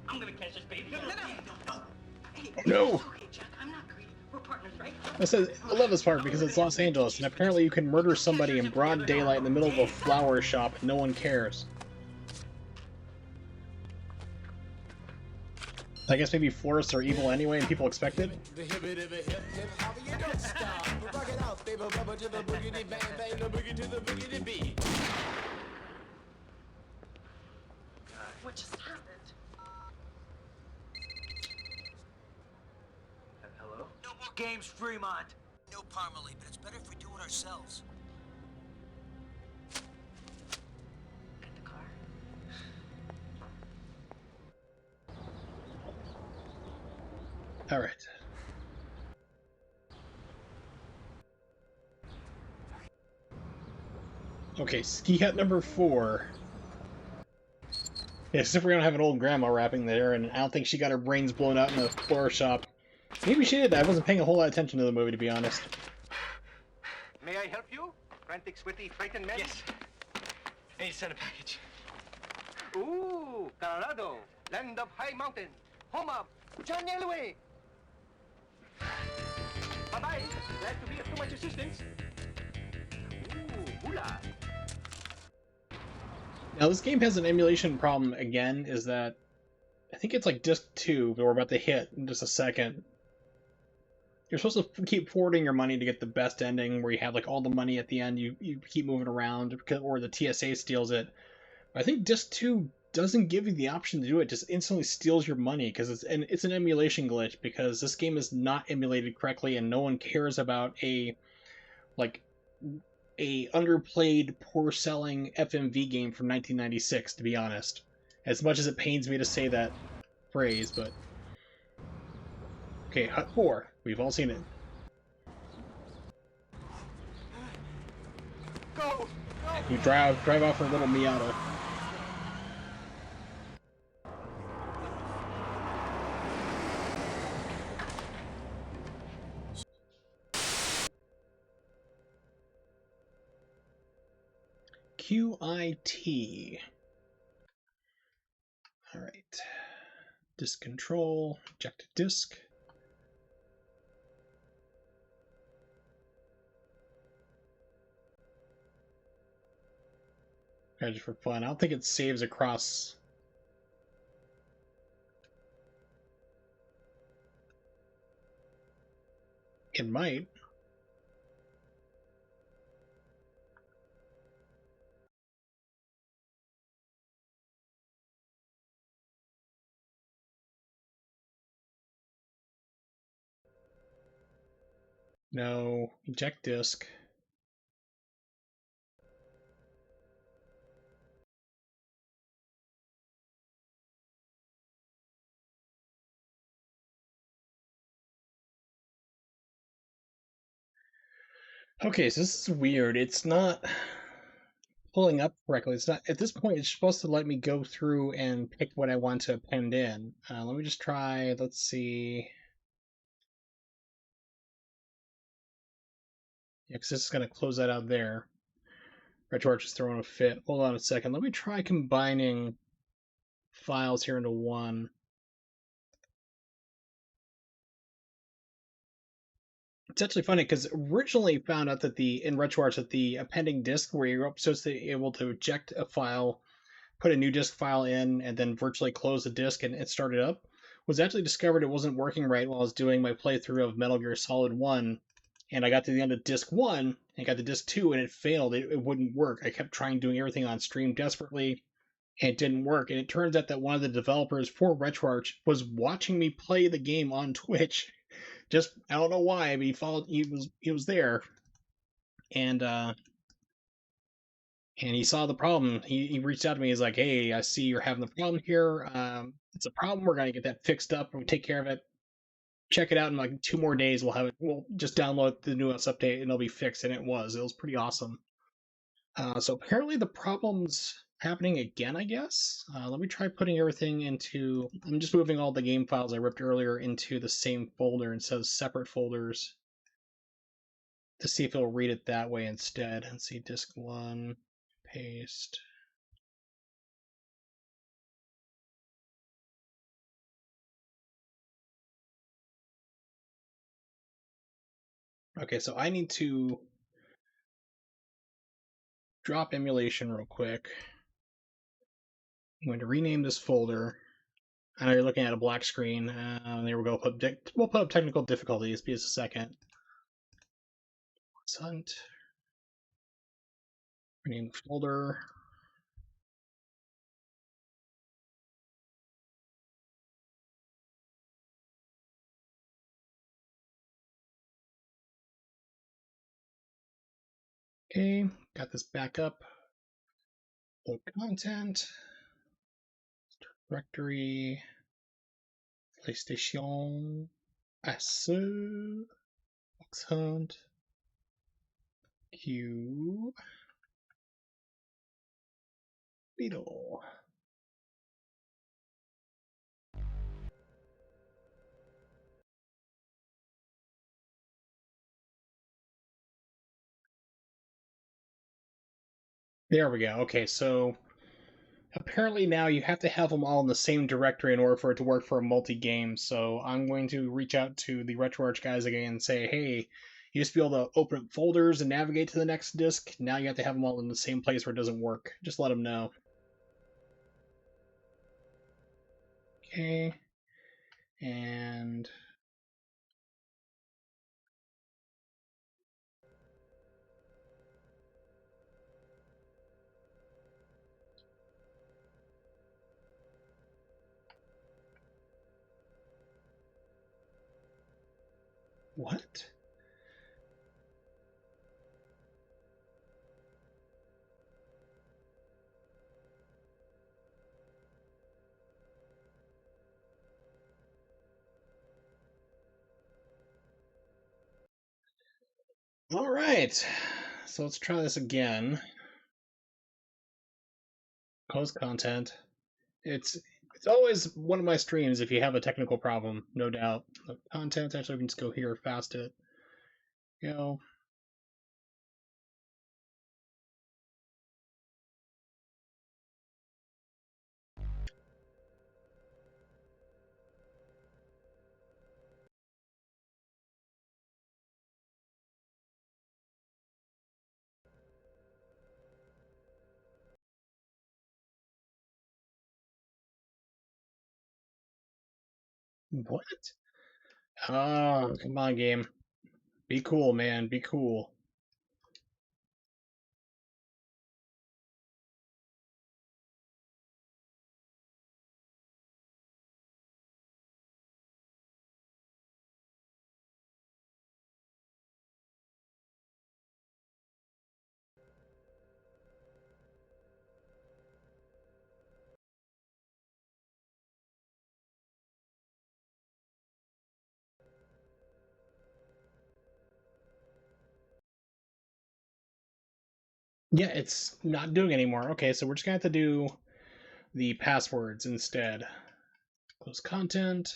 Speaker 13: I'm gonna catch this baby. No. Hey,
Speaker 1: No.
Speaker 13: It's okay, Jack. I'm not greedy. We're partners, right?
Speaker 1: I love this part because it's Los Angeles, and apparently you can murder somebody in broad daylight in the middle of a flower shop and no one cares. I guess maybe florists are evil anyway and people expect it?
Speaker 13: What just happened? Hello? No more games, Fremont. No Parmalee, but it's better if we do it ourselves. Get the car.
Speaker 1: Alright. Okay, ski hat number 4. Yeah, except we're gonna have an old grandma rapping there, and I don't think she got her brains blown out in a flower shop. Maybe she did. I wasn't paying a whole lot of attention to the movie, to be honest.
Speaker 8: May I help you? Frantic, sweaty, frightened men?
Speaker 13: Yes. I need to send a package.
Speaker 8: Ooh, Colorado, land of high mountain, home of John Elway. Bye-bye. Glad to be of too much assistance. Ooh, hula.
Speaker 1: Now, this game has an emulation problem again, is that I think it's like disc 2 that we're about to hit in just a second. You're supposed to keep forwarding your money to get the best ending, where you have like all the money at the end, you keep moving around, or the TSA steals it. I think disc 2 doesn't give you the option to do it, just instantly steals your money, because it's an emulation glitch, because this game is not emulated correctly, and no one cares about a underplayed, poor-selling FMV game from 1996, to be honest. As much as it pains me to say that phrase, but... Okay, Hut 4. We've all seen it.
Speaker 8: Go!
Speaker 1: You drive off her little Miata. QIT. Alright. Disk control, eject disk. Just for fun. I don't think it saves across. It might. No, eject disk. Okay, so this is weird. It's not pulling up correctly. It's not, at this point, it's supposed to let me go through and pick what I want to append in. Let me just try, let's see. Yeah, because this is going to close that out there. RetroArch is throwing a fit. Hold on a second. Let me try combining files here into one. It's actually funny because originally found out that in RetroArch that the appending disk where you're supposed to be able to eject a file, put a new disk file in, and then virtually close the disk and it started up, was actually discovered it wasn't working right while I was doing my playthrough of Metal Gear Solid 1. And I got to the end of disc 1 and got to disc 2 and it failed. It wouldn't work. I kept trying doing everything on stream desperately and it didn't work. And it turns out that one of the developers for RetroArch was watching me play the game on Twitch. Just I don't know why, but he was there, and and he saw the problem. He reached out to me. He's like, "Hey, I see you're having the problem here. It's a problem. We're gonna get that fixed up. We'll take care of it. Check it out in like 2 more days. We'll have it. We'll just download the newest update and it'll be fixed." And it was. It was pretty awesome. So apparently the problem's happening again. I guess. Let me try putting everything into. I'm just moving all the game files I ripped earlier into the same folder instead of separate folders, to see if it'll read it that way instead. And see disk 1, paste. Okay, so I need to drop emulation real quick. I'm going to rename this folder. I know you're looking at a black screen. There we go. We'll put up technical difficulties. Be just a second. Let's hunt. Rename the folder. Okay, got this back up. Load content. Directory. PlayStation. Asso. Box hunt. Q. Beetle. There we go. Okay, so apparently now you have to have them all in the same directory in order for it to work for a multi-game. So I'm going to reach out to the RetroArch guys again and say, hey, you used to be able to open up folders and navigate to the next disk. Now you have to have them all in the same place where it doesn't work. Just let them know. Okay. And what? All right. So let's try this again. Close content. It's always one of my streams if you have a technical problem, no doubt. The content, actually, we can just go here, fast it. You know, what? Oh, come on, game. Be cool, man. Be cool. Yeah, it's not doing anymore. Okay, so we're just gonna have to do the passwords instead. Close content.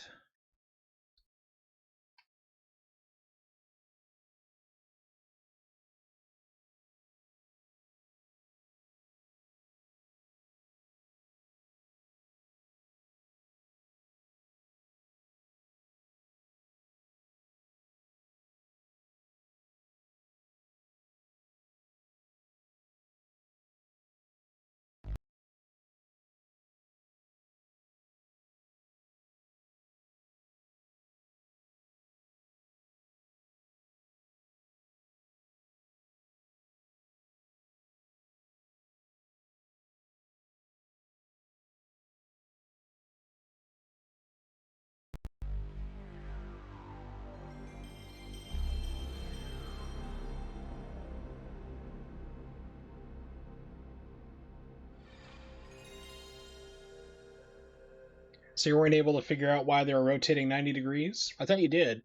Speaker 1: So you weren't able to figure out why they were rotating 90 degrees? I thought you did.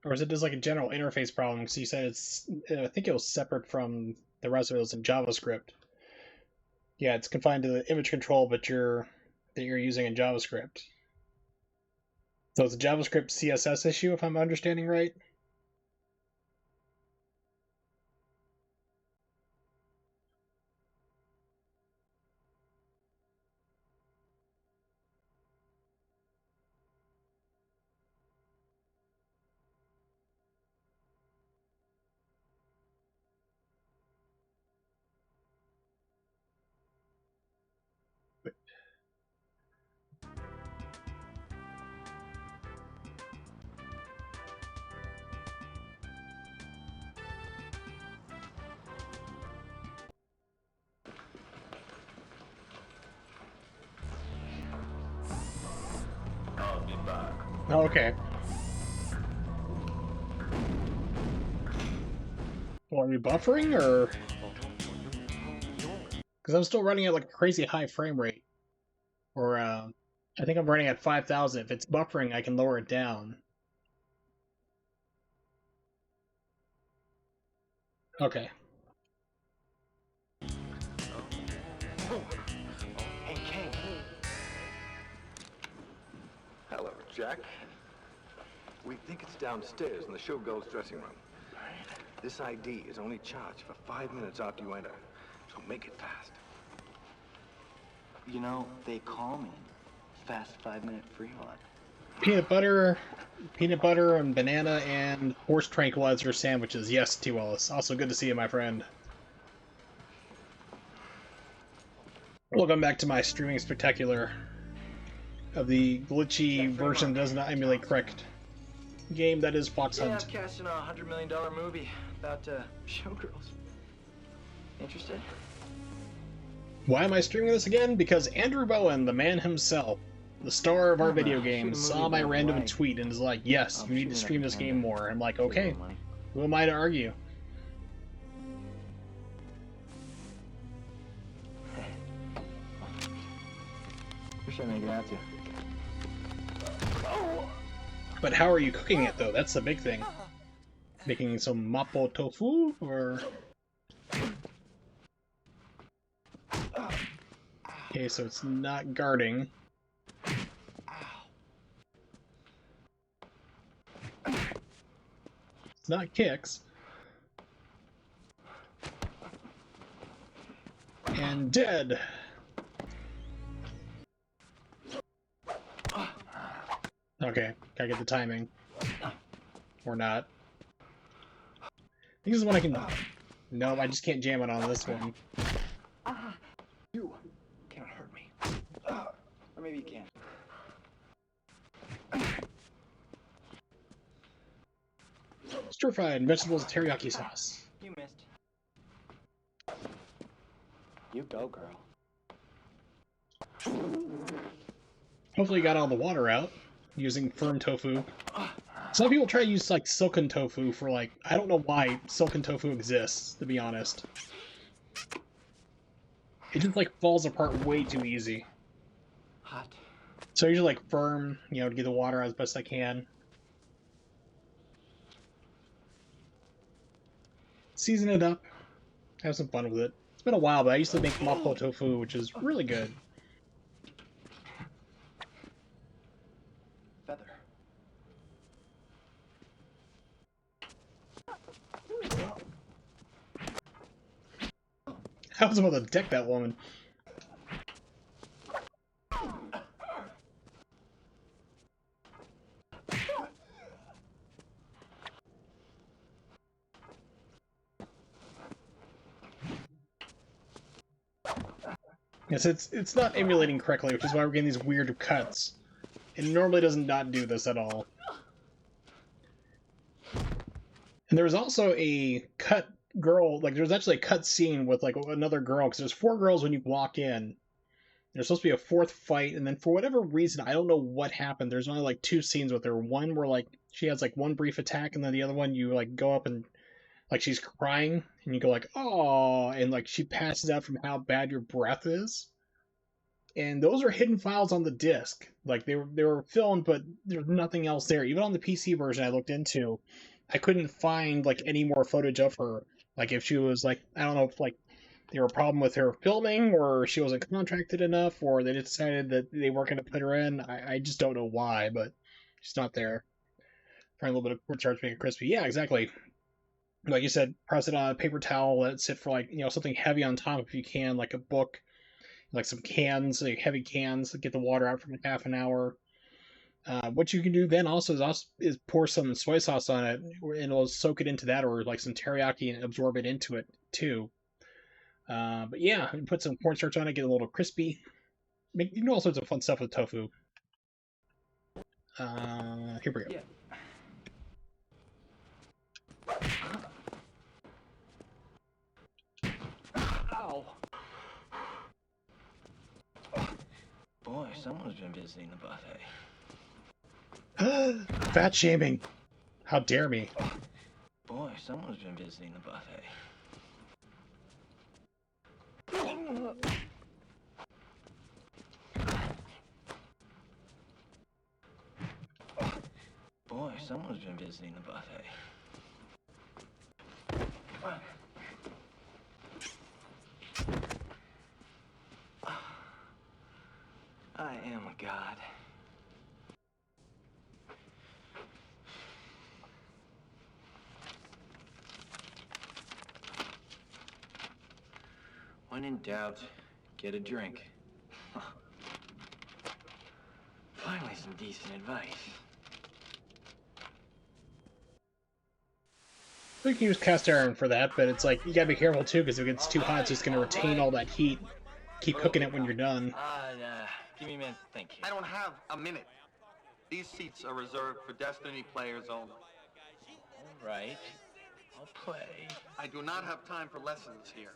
Speaker 1: Or is it just like a general interface problem? Because you said it's, I think it was separate from the rest of it was in JavaScript. Yeah, it's confined to the image control, but that you're using in JavaScript. So it's a JavaScript CSS issue, if I'm understanding right.
Speaker 5: I'll be back.
Speaker 1: Oh, okay. Well, are we buffering, or? Because I'm still running at like a crazy high frame rate. Or, I think I'm running at 5,000. If it's buffering, I can lower it down. Okay.
Speaker 16: Hey, Kane. Hello, Jack. We think it's downstairs in the showgirl's dressing room. This ID is only charged for 5 minutes after you enter, so make it fast.
Speaker 11: You know, they call me Fast 5-Minute Fremont.
Speaker 1: Peanut butter and banana and horse tranquilizer sandwiches. Yes, T. Wallace. Also good to see you, my friend. Welcome back to my streaming spectacular of the glitchy version that does not emulate correct game that is Fox
Speaker 11: Yeah,
Speaker 1: Hunt.
Speaker 11: I'm casting a $100 million movie about showgirls. Interested?
Speaker 1: Why am I streaming this again? Because Andrew Bowen, the man himself, the star of our video game, saw my random tweet and is like, yes, you need to stream this game more. I'm like, okay, who am I to argue?
Speaker 11: Wish I made it out to.
Speaker 1: But how are you cooking it, though? That's the big thing. Making some mapo tofu, or... Okay, so it's not guarding. It's not kicks. And dead. Okay, gotta get the timing. Or not. I think this is one I can... No, I just can't jam it on this one.
Speaker 11: You can't hurt me. Or maybe you can.
Speaker 1: Stir-fried vegetables teriyaki sauce.
Speaker 11: You missed. You go, girl.
Speaker 1: Hopefully you got all the water out using firm tofu. Some people try to use like silken tofu for like, I don't know why silken tofu exists, to be honest. It just like falls apart way too easy.
Speaker 11: Hot.
Speaker 1: So I usually like firm, you know, to get the water out as best I can. Season it up. Have some fun with it. It's been a while, but I used to make mapo tofu, which is really good.
Speaker 11: Feather.
Speaker 1: I was about to deck that woman. Yes, it's not emulating correctly, which is why we're getting these weird cuts. It normally does not do this at all. And there was also a cut girl, like there was actually a cut scene with like another girl, because there's 4 girls when you walk in. There's supposed to be a 4th fight, and then for whatever reason, I don't know what happened, there's only like 2 scenes with her. One where like She has like one brief attack, and then the other one you like go up and like she's crying, and you go like, oh, and like she passes out from how bad your breath is. And those are hidden files on the disc. Like they were filmed, but there's nothing else there. Even on the PC version I looked into, I couldn't find like any more footage of her. Like if she was like, I don't know if like there were a problem with her filming, or she wasn't contracted enough, or they decided that they weren't going to put her in. I just don't know why, but she's not there. Trying a little bit of cornstarch to make it crispy. Yeah, exactly. Like you said, press it on a paper towel, let it sit for like something heavy on top if you can, like a book, like some cans, like heavy cans, get the water out for half an hour. What you can do then is pour some soy sauce on it, and it'll soak it into that, or like some teriyaki and absorb it into it too. But yeah, put some cornstarch on it, get a little crispy. You can do all sorts of fun stuff with tofu. Here we go.
Speaker 13: Yeah. Ow.
Speaker 11: Boy, someone's been visiting the buffet.
Speaker 1: Fat shaming. How dare me.
Speaker 11: Boy, someone's been visiting the buffet. Boy, someone's been visiting the buffet. I am a god. When in doubt, get a drink. Finally, some decent advice.
Speaker 1: We can use cast iron for that, but it's like you gotta be careful too, because if it gets too hot, it's just gonna retain all that heat. Keep cooking it when you're done.
Speaker 11: Give me a minute to think here.
Speaker 19: I don't have a minute. These seats are reserved for Destiny players only.
Speaker 11: All right, I'll play.
Speaker 19: I do not have time for lessons here.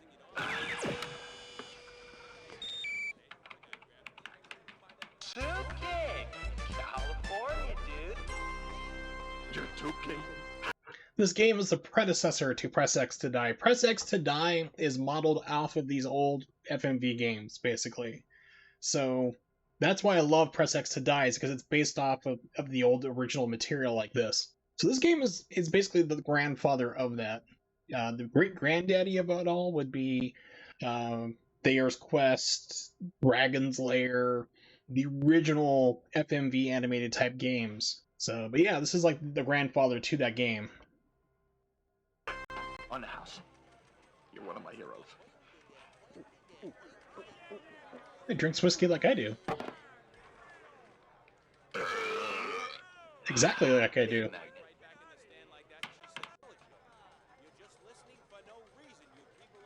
Speaker 12: Two King, California, dude.
Speaker 19: You're too king.
Speaker 1: This game is the predecessor to Press X to Die. Press X to Die is modeled off of these old FMV games, basically. So that's why I love Press X to Die, is because it's based off of the old original material like this. So this game is basically the grandfather of that. The great granddaddy of it all would be Thayer's Quest, Dragon's Lair, the original FMV animated type games. So, but yeah, this is like the grandfather to that game.
Speaker 19: On the house. You're one of my heroes.
Speaker 1: He drinks whiskey like I do. Exactly like I do.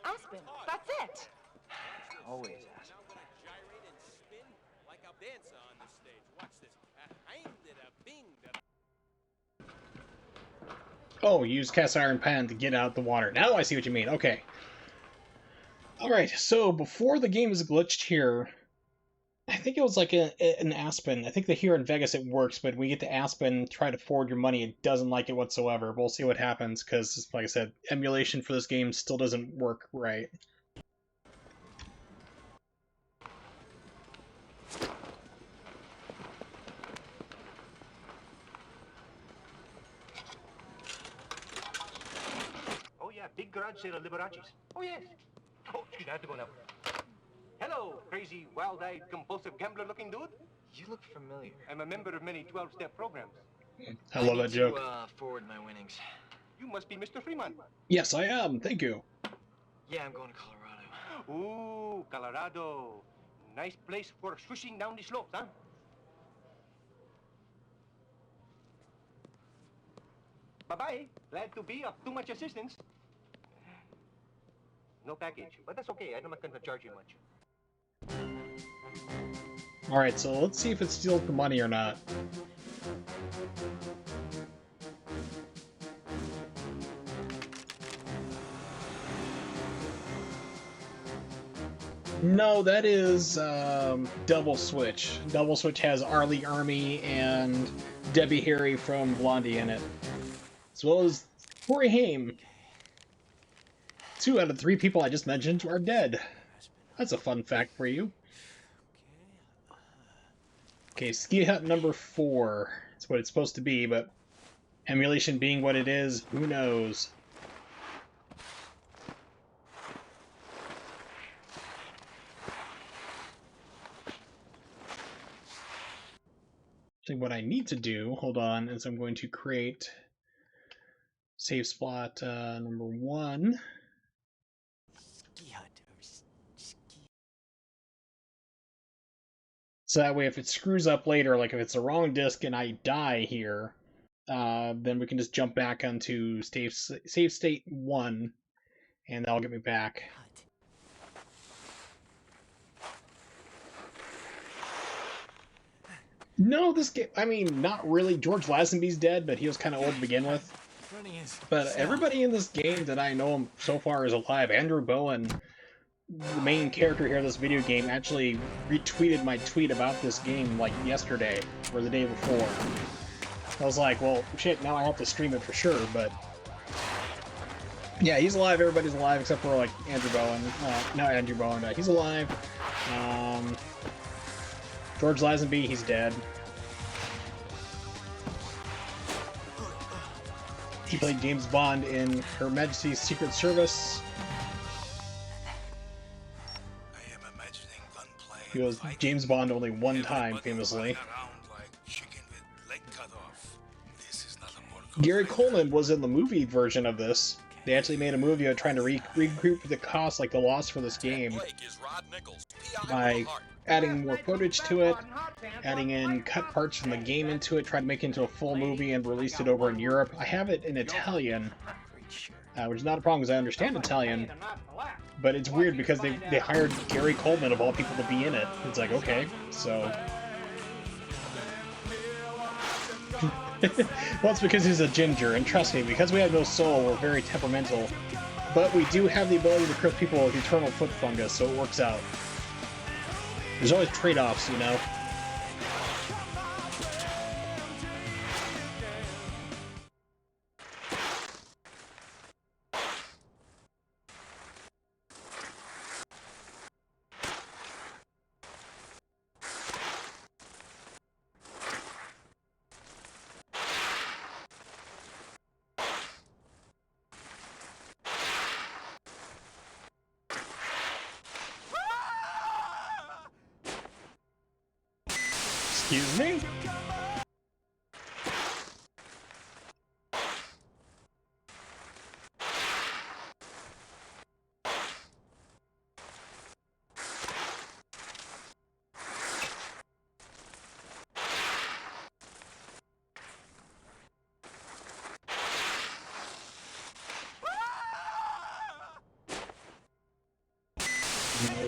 Speaker 9: Aspen, that's it.
Speaker 11: Always Aspen.
Speaker 1: Oh, use cast iron pan to get out the water. Now I see what you mean. Okay. Alright, so before the game is glitched here, I think it was like an Aspen. I think that here in Vegas it works, but when we get to Aspen, try to forward your money, it doesn't like it whatsoever. We'll see what happens, because, like I said, emulation for this game still doesn't work right.
Speaker 8: Oh, yeah, big garage sale of Liberace's. Oh, yes. Oh, shoot, I have to go now. Hello, crazy, wild-eyed, compulsive gambler-looking dude.
Speaker 11: You look familiar.
Speaker 8: I'm a member of many 12-step programs.
Speaker 1: I love that joke.
Speaker 11: Forward my winnings.
Speaker 8: You must be Mr. Fremont.
Speaker 1: Yes, I am. Thank you.
Speaker 11: Yeah, I'm going to Colorado.
Speaker 8: Ooh, Colorado. Nice place for swishing down the slopes, huh? Bye-bye. Glad to be of too much assistance. No package, but that's okay. I'm not going to charge you much.
Speaker 1: Alright, so let's see if it steals the money or not. No, that is Double Switch. Double Switch has Arlie Army and Debbie Harry from Blondie in it, as well as Corey Haim. 2 out of 3 people I just mentioned are dead. That's a fun fact for you. Okay, Ski Hut number 4. That's what it's supposed to be, but emulation being what it is, who knows? Actually, what I need to do, hold on, is I'm going to create save spot number 1. So that way, if it screws up later, like if it's the wrong disk and I die here, then we can just jump back onto save state 1, and that'll get me back. No, this game, I mean, not really. George Lazenby's dead, but he was kind of old to begin with. But everybody in this game that I know so far is alive. Andrew Bowen, the main character here in this video game, actually retweeted my tweet about this game like yesterday or the day before. I was like, well, shit, now I have to stream it for sure, but yeah, he's alive, everybody's alive except for like Andrew Bowen. Not Andrew Bowen, he's alive. George Lazenby, he's dead. He played James Bond in Her Majesty's Secret Service. He was James Bond only one time, famously. Gary Coleman was in the movie version of this. They actually made a movie trying to recoup the cost, like the loss for this game, by adding more footage to it, adding in cut parts from the game into it, tried to make it into a full movie, and released it over in Europe. I have it in Italian, which is not a problem because I understand Italian, but it's weird because they hired Gary Coleman, of all people, to be in it. It's like, okay, so... Well, it's because he's a ginger, and trust me, because we have no soul, we're very temperamental. But we do have the ability to crush people with eternal foot fungus, so it works out. There's always trade-offs, you know? Excuse me?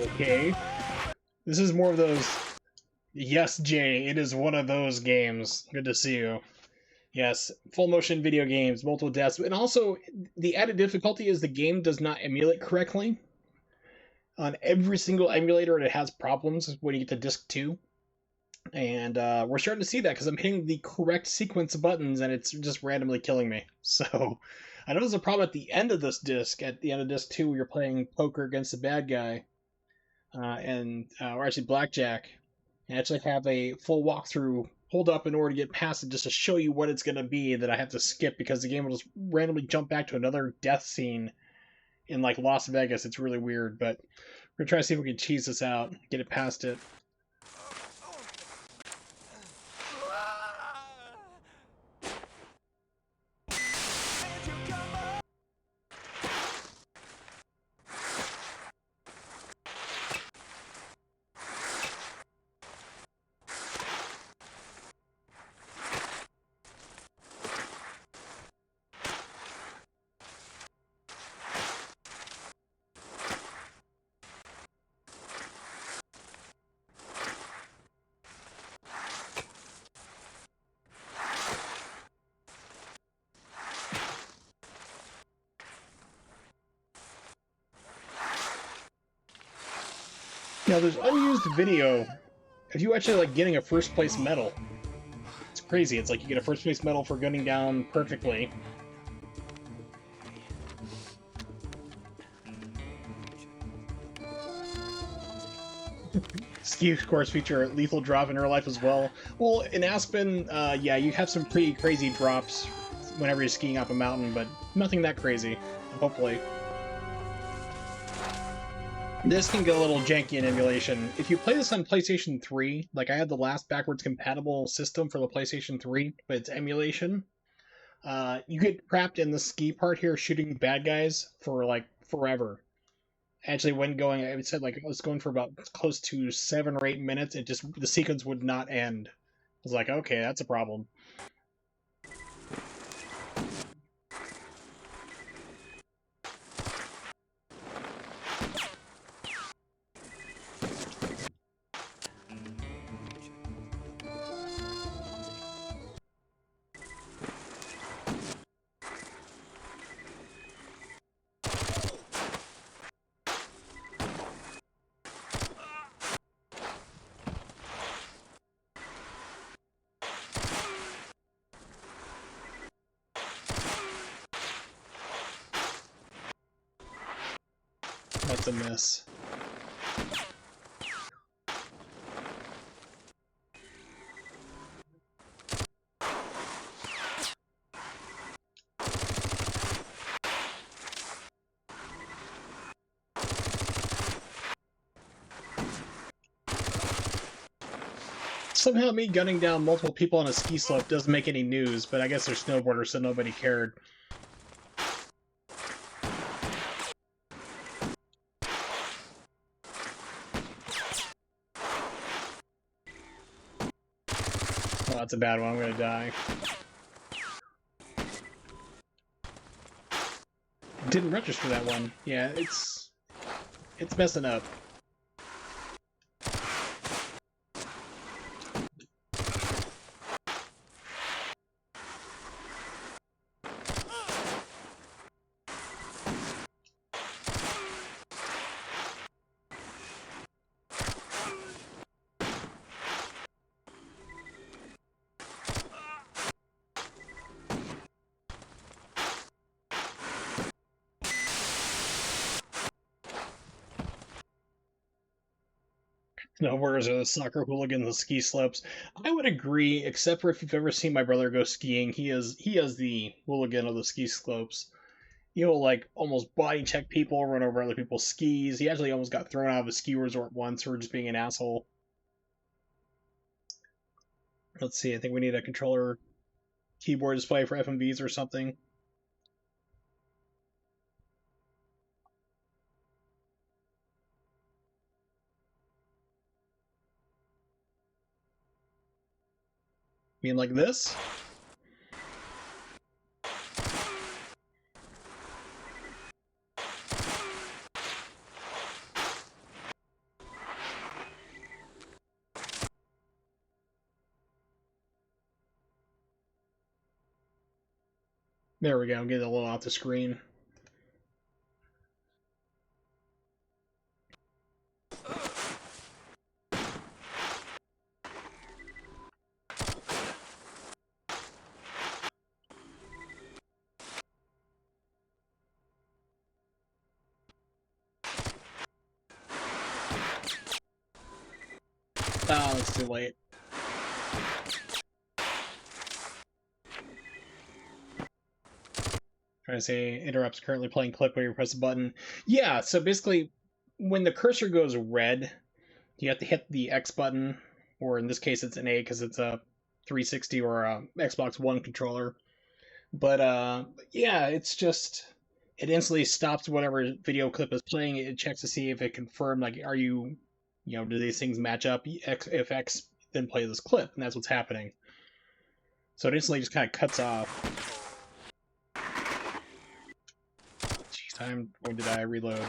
Speaker 1: Okay. This is more of those... Yes, Jay, it is one of those games. Good to see you. Yes, full motion video games, multiple deaths, and also the added difficulty is the game does not emulate correctly. On every single emulator, it has problems when you get to disc 2. And we're starting to see that because I'm hitting the correct sequence of buttons and it's just randomly killing me. So I know there's a problem at the end of this disc. At the end of disc 2, you're playing poker against the bad guy, or actually blackjack. And actually have a full walkthrough pulled up in order to get past it just to show you what it's going to be that I have to skip because the game will just randomly jump back to another death scene in like Las Vegas. It's really weird, but we're going to try to see if we can cheese this out, get it past it. Now, there's unused video of you actually like getting a first place medal. It's crazy. It's like you get a first place medal for gunning down perfectly. Ski course feature lethal drop in real life as well. Well, in Aspen, yeah, you have some pretty crazy drops whenever you're skiing up a mountain, but nothing that crazy, hopefully. This can get a little janky in emulation. If you play this on PlayStation 3, like I had the last backwards compatible system for the PlayStation 3, but it's emulation, you get trapped in the ski part here shooting bad guys for like forever. Actually, when going, I said like I was going for about close to 7 or 8 minutes. It just the sequence would not end. I was like, okay, that's a problem. That's a miss. Somehow me gunning down multiple people on a ski slope doesn't make any news, but I guess they're snowboarders, so nobody cared. Oh, that's a bad one. I'm gonna die. Didn't register that one. Yeah, it's messing up. Snowboarders are the soccer hooligans, the ski slopes. I would agree, except for if you've ever seen my brother go skiing, he is the hooligan of the ski slopes. He'll like almost body check people, run over other people's skis. He actually almost got thrown out of a ski resort once for just being an asshole. Let's see, I think we need a controller keyboard display for FMVs or something. Mean like this? There we go, get it a little off the screen. Oh, it's too late. Trying to say interrupts currently playing clip when you press the button. Yeah, so basically when the cursor goes red, you have to hit the X button, or in this case it's an A because it's a 360 or a Xbox One controller. But yeah, it's just it instantly stops whatever video clip is playing. It checks to see if it confirmed like are you do these things match up? If X then play this clip, and that's what's happening. So it instantly just kind of cuts off. Time when did I reload?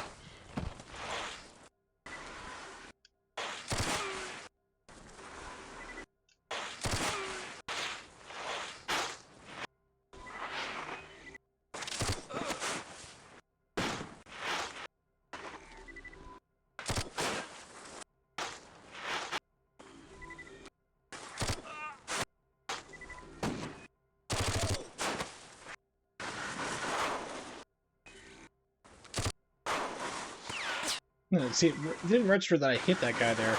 Speaker 1: No, see, it didn't register that I hit that guy there.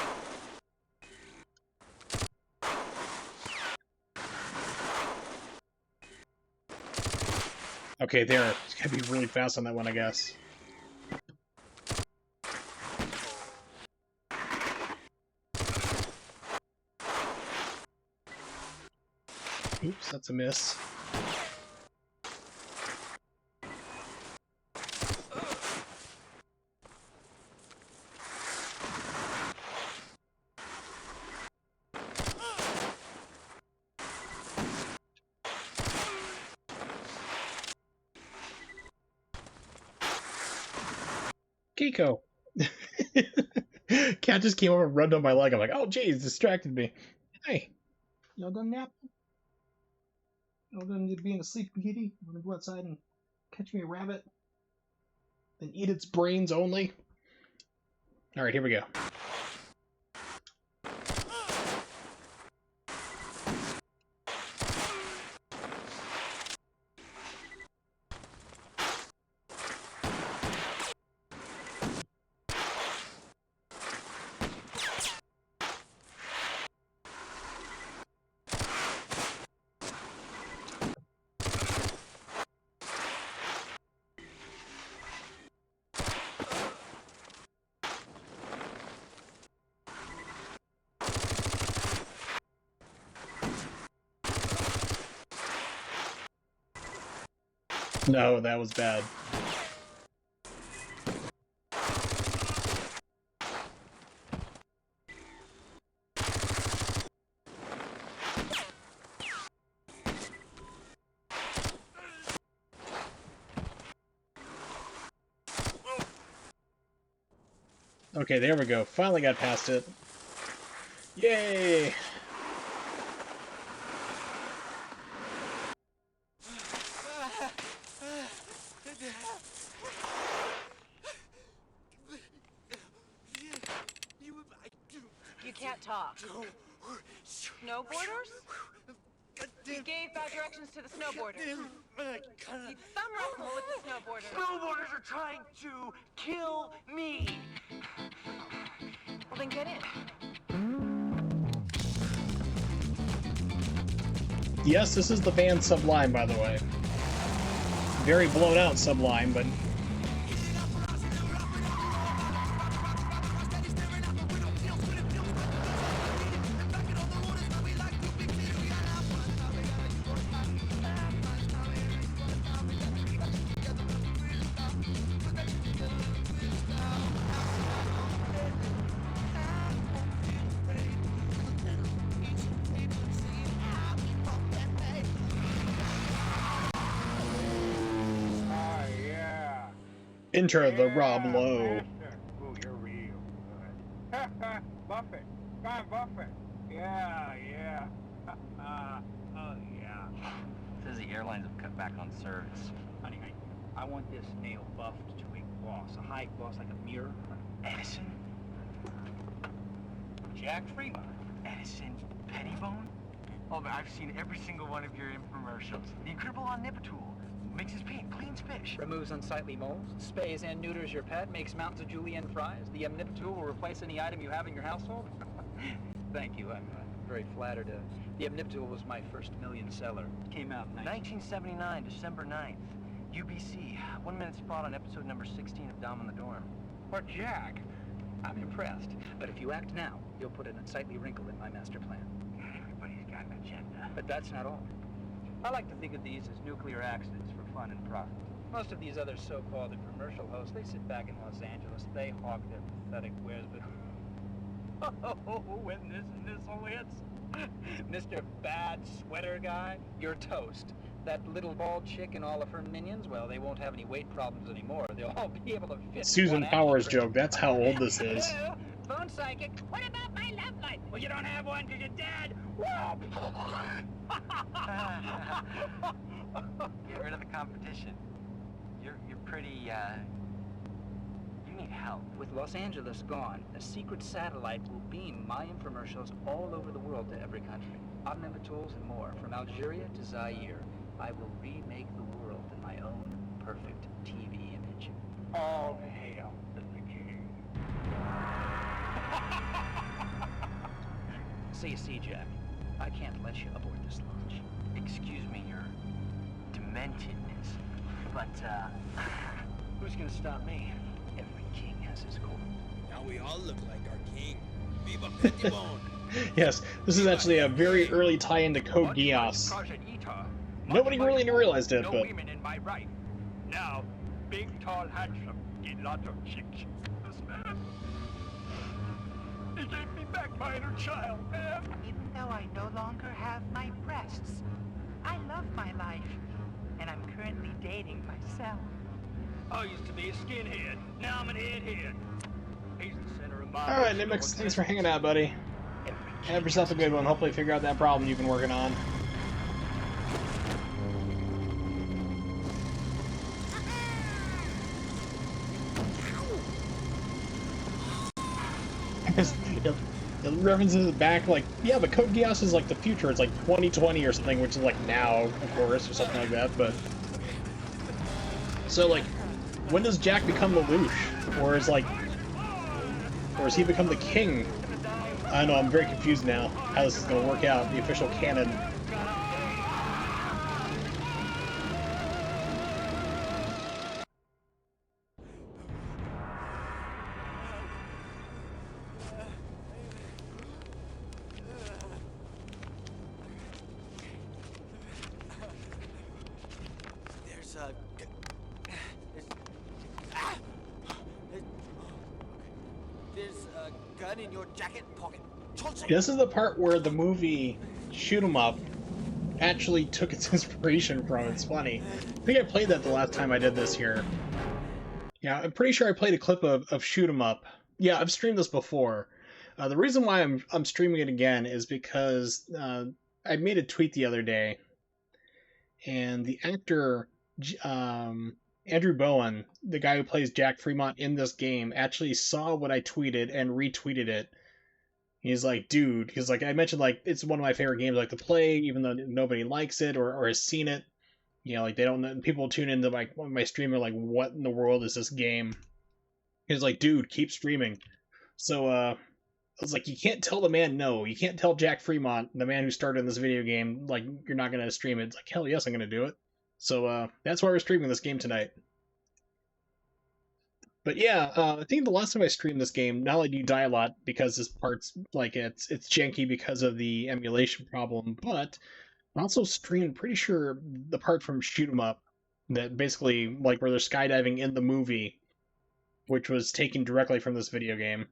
Speaker 1: Okay, there. It's gotta be really fast on that one, I guess. Oops, that's a miss. Keiko! Cat just came over and rubbed on my leg. I'm like, oh, geez, distracted me. Hey, y'all done napping? Y'all done being a sleeping kitty? Want to go outside and catch me a rabbit? And eat its brains only? Alright, here we go. No, that was bad. Okay, there we go. Finally got past it. Yay!
Speaker 9: You can't talk. Snowboarders? You gave bad directions to the snowboarders. You thumb wrestle with the snowboarders.
Speaker 12: Snowboarders are trying to kill me.
Speaker 9: Well, then get in.
Speaker 1: Yes, this is the band Sublime, by the way. Very blown out Sublime, but... Enter the Rob Lowe.
Speaker 6: Ooh, you're real good. Buffett. Fine, Buffett. Yeah, yeah. Oh, yeah.
Speaker 13: Says the airlines have cut back on service.
Speaker 10: Honey, I want this nail buffed to a gloss, a high gloss like a mirror.
Speaker 13: Edison?
Speaker 10: Jack Fremont.
Speaker 13: Edison Pettibone? Oh, but I've seen every single one of your infomercials. The incredible Omnipitool. Mixes paint, cleans fish.
Speaker 10: Removes unsightly moles, spays and neuters your pet, makes mountains of julienne fries. The Omnipitool will replace any item you have in your household. Thank you, I'm very flattered. The Omnipitool was my first million seller. Came out in
Speaker 13: 1979, December 9th. UBC, 1 minute spot on episode number 16 of Dom in the Dorm.
Speaker 10: But Jack, I'm impressed. But if you act now, you'll put an unsightly wrinkle in my master plan.
Speaker 13: Everybody's got an agenda.
Speaker 10: But that's not all. I like to think of these as nuclear accidents for fun and profit. Most of these other so-called commercial hosts, they sit back in Los Angeles, they hawk their pathetic wares, but when this missile hits, Mr. Bad Sweater Guy, you're toast. That little bald chick and all of her minions, well, they won't have any weight problems anymore. They'll all be able to fit
Speaker 1: Susan
Speaker 10: one
Speaker 1: Powers
Speaker 10: action
Speaker 1: joke, that's how old this is.
Speaker 10: Hello, phone psychic. What about my love life? Well, you don't have one because you're dead. Whoa!
Speaker 13: Get rid of the competition. You're pretty, you need help.
Speaker 10: With Los Angeles gone, a secret satellite will beam my infomercials all over the world to every country. Omnimitools and more, from Algeria to Zaire. I will remake the world in my own perfect TV image.
Speaker 6: All hail to the king.
Speaker 10: So you see, Jack, I can't let you aboard this launch.
Speaker 13: Excuse me, your dementedness. But,
Speaker 10: Who's gonna stop me?
Speaker 13: every king has his court.
Speaker 18: Now we all look like our king. Viva Pettibone!
Speaker 1: Yes, this is actually a very early tie-in to Code Geass.
Speaker 8: Project Etar.
Speaker 1: Nobody really realized it,
Speaker 8: No
Speaker 1: but
Speaker 8: women in my right. Now, big, tall, handsome, get lots of chicks. This man, he gave me back my inner child, man.
Speaker 20: Even though I no longer have my breasts, I love my life, and I'm currently dating myself.
Speaker 8: I used to be a skinhead. Now I'm an head. He's the center of my...
Speaker 1: alright, Nimix, thanks for hanging out, buddy. Have yourself a good one. Hopefully figure out that problem you've been working on. It references it back like, yeah, but Code Geass is like the future. It's like 2020 or something, which is like now, of course, or something like that, but... So, like, when does Jack become the Lelouch? Or has he become the king? I don't know, I'm very confused now how this is going to work out, the official canon.
Speaker 12: There's a gun in your jacket pocket.
Speaker 1: This is the part where the movie Shoot 'Em Up actually took its inspiration from. It's funny. I think I played that the last time I did this here. Yeah, I'm pretty sure I played a clip of Shoot 'Em Up. Yeah, I've streamed this before. The reason why I'm streaming it again is because I made a tweet the other day, and the actor Andrew Bowen, the guy who plays Jack Fremont in this game, actually saw what I tweeted and retweeted it. He's like, dude, because like I mentioned, like it's one of my favorite games like to play, even though nobody likes it or has seen it. You know, like they don't. People tune into my stream are like, what in the world is this game? He's like, dude, keep streaming. So I was like, you can't tell the man no. You can't tell Jack Fremont, the man who started this video game, like you're not gonna stream it. It's like, hell yes, I'm gonna do it. So that's why we're streaming this game tonight. But yeah, I think the last time I streamed this game, not only do you die a lot because this part's like it's janky because of the emulation problem, but I also streamed, pretty sure, the part from Shoot 'Em Up that basically like where they're skydiving in the movie, which was taken directly from this video game.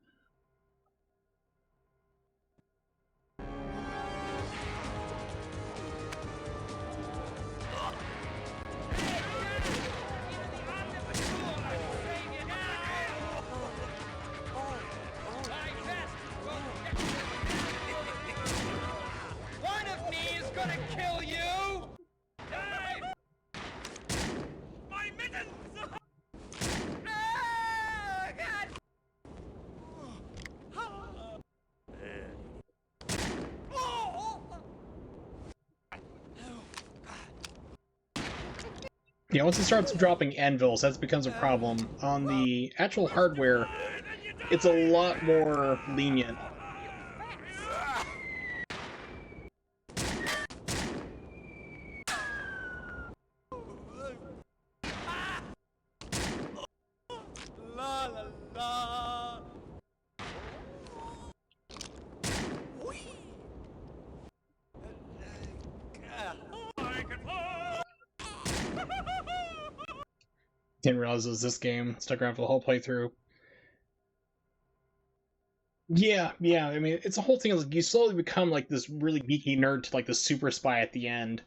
Speaker 12: One of me is gonna kill you! My mittens! Ah, God!
Speaker 1: Yeah, once it starts dropping anvils, that becomes a problem. On the actual hardware, it's a lot more lenient.
Speaker 12: La la la!
Speaker 1: Didn't realize it was this game. Stuck around for the whole playthrough. Yeah, I mean, it's a whole thing. Like you slowly become like this really geeky nerd to like the super spy at the end.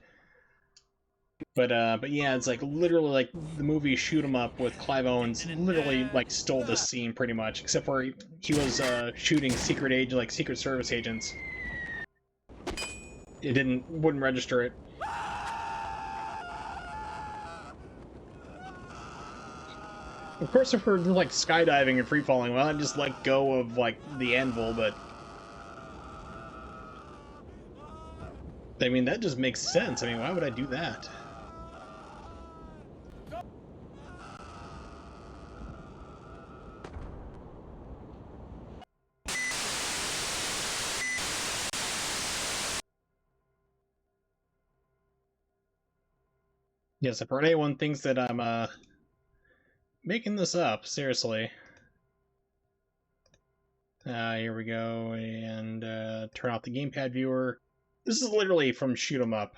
Speaker 1: But yeah, it's like literally like the movie Shoot 'Em Up with Clive Owens literally like stole this scene pretty much, except for he was shooting Secret Service agents. It wouldn't register it. Of course, if we're like skydiving and free falling, well, I'd just let go of like the anvil, but I mean that just makes sense. I mean, why would I do that? Yes, if anyone thinks that I'm making this up, seriously. Here we go, and turn off the gamepad viewer. This is literally from Shoot 'em Up.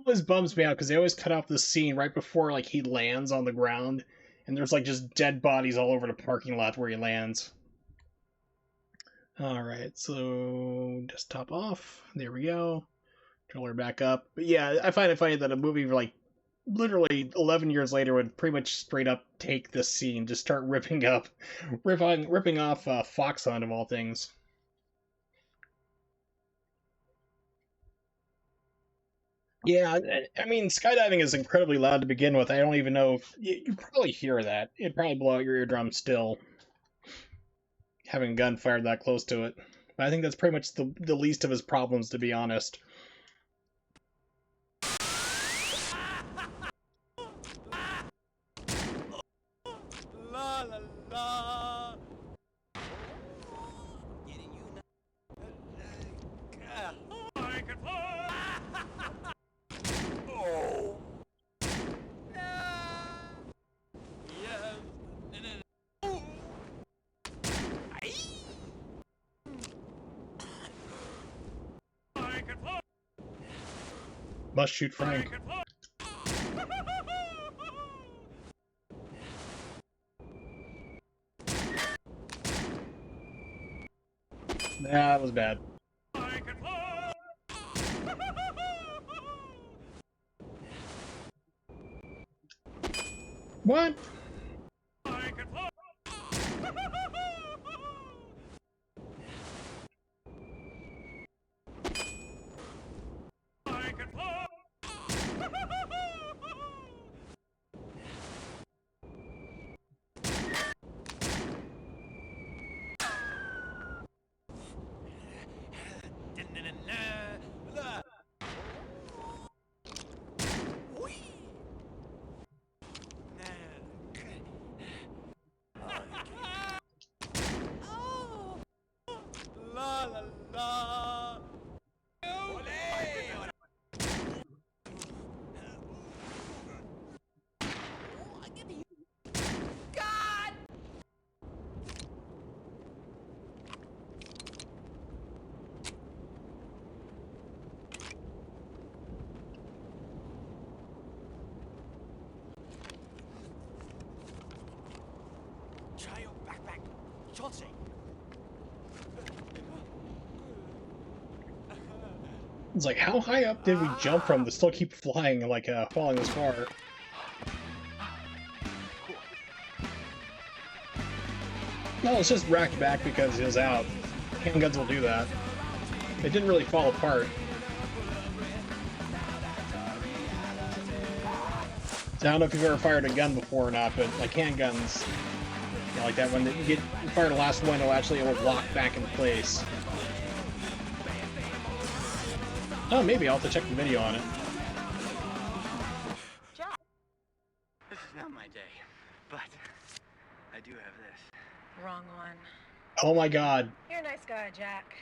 Speaker 1: Always bums me out because they always cut off the scene right before like he lands on the ground, and there's like just dead bodies all over the parking lot where he lands. All right, so desktop off. There we go. Controller back up. But yeah, I find it funny that a movie like literally 11 years later would pretty much straight up take this scene, just start ripping off Fox Hunt of all things. Yeah, I mean, skydiving is incredibly loud to begin with. I don't even know if you probably hear that. It'd probably blow out your eardrum still, having a gun fired that close to it. But I think that's pretty much the least of his problems, to be honest.
Speaker 12: La la la. I can fly. Oh. Yes. I can fly.
Speaker 1: Must shoot Frank. Nah, that was bad. What?
Speaker 12: La la la. God! Try your backpack, Chauncey.
Speaker 1: It's like, how high up did we jump from to still keep flying, like, falling this far? No, it's just racked back because it was out. Handguns will do that. It didn't really fall apart. So I don't know if you've ever fired a gun before or not, but like handguns, you know, like that one, you fire the last one, it will lock back in place. Oh, maybe I'll have to check the video on it.
Speaker 13: Jack. This is not my day, but I do have this.
Speaker 9: Wrong one.
Speaker 1: Oh my god.
Speaker 9: You're a nice guy, Jack.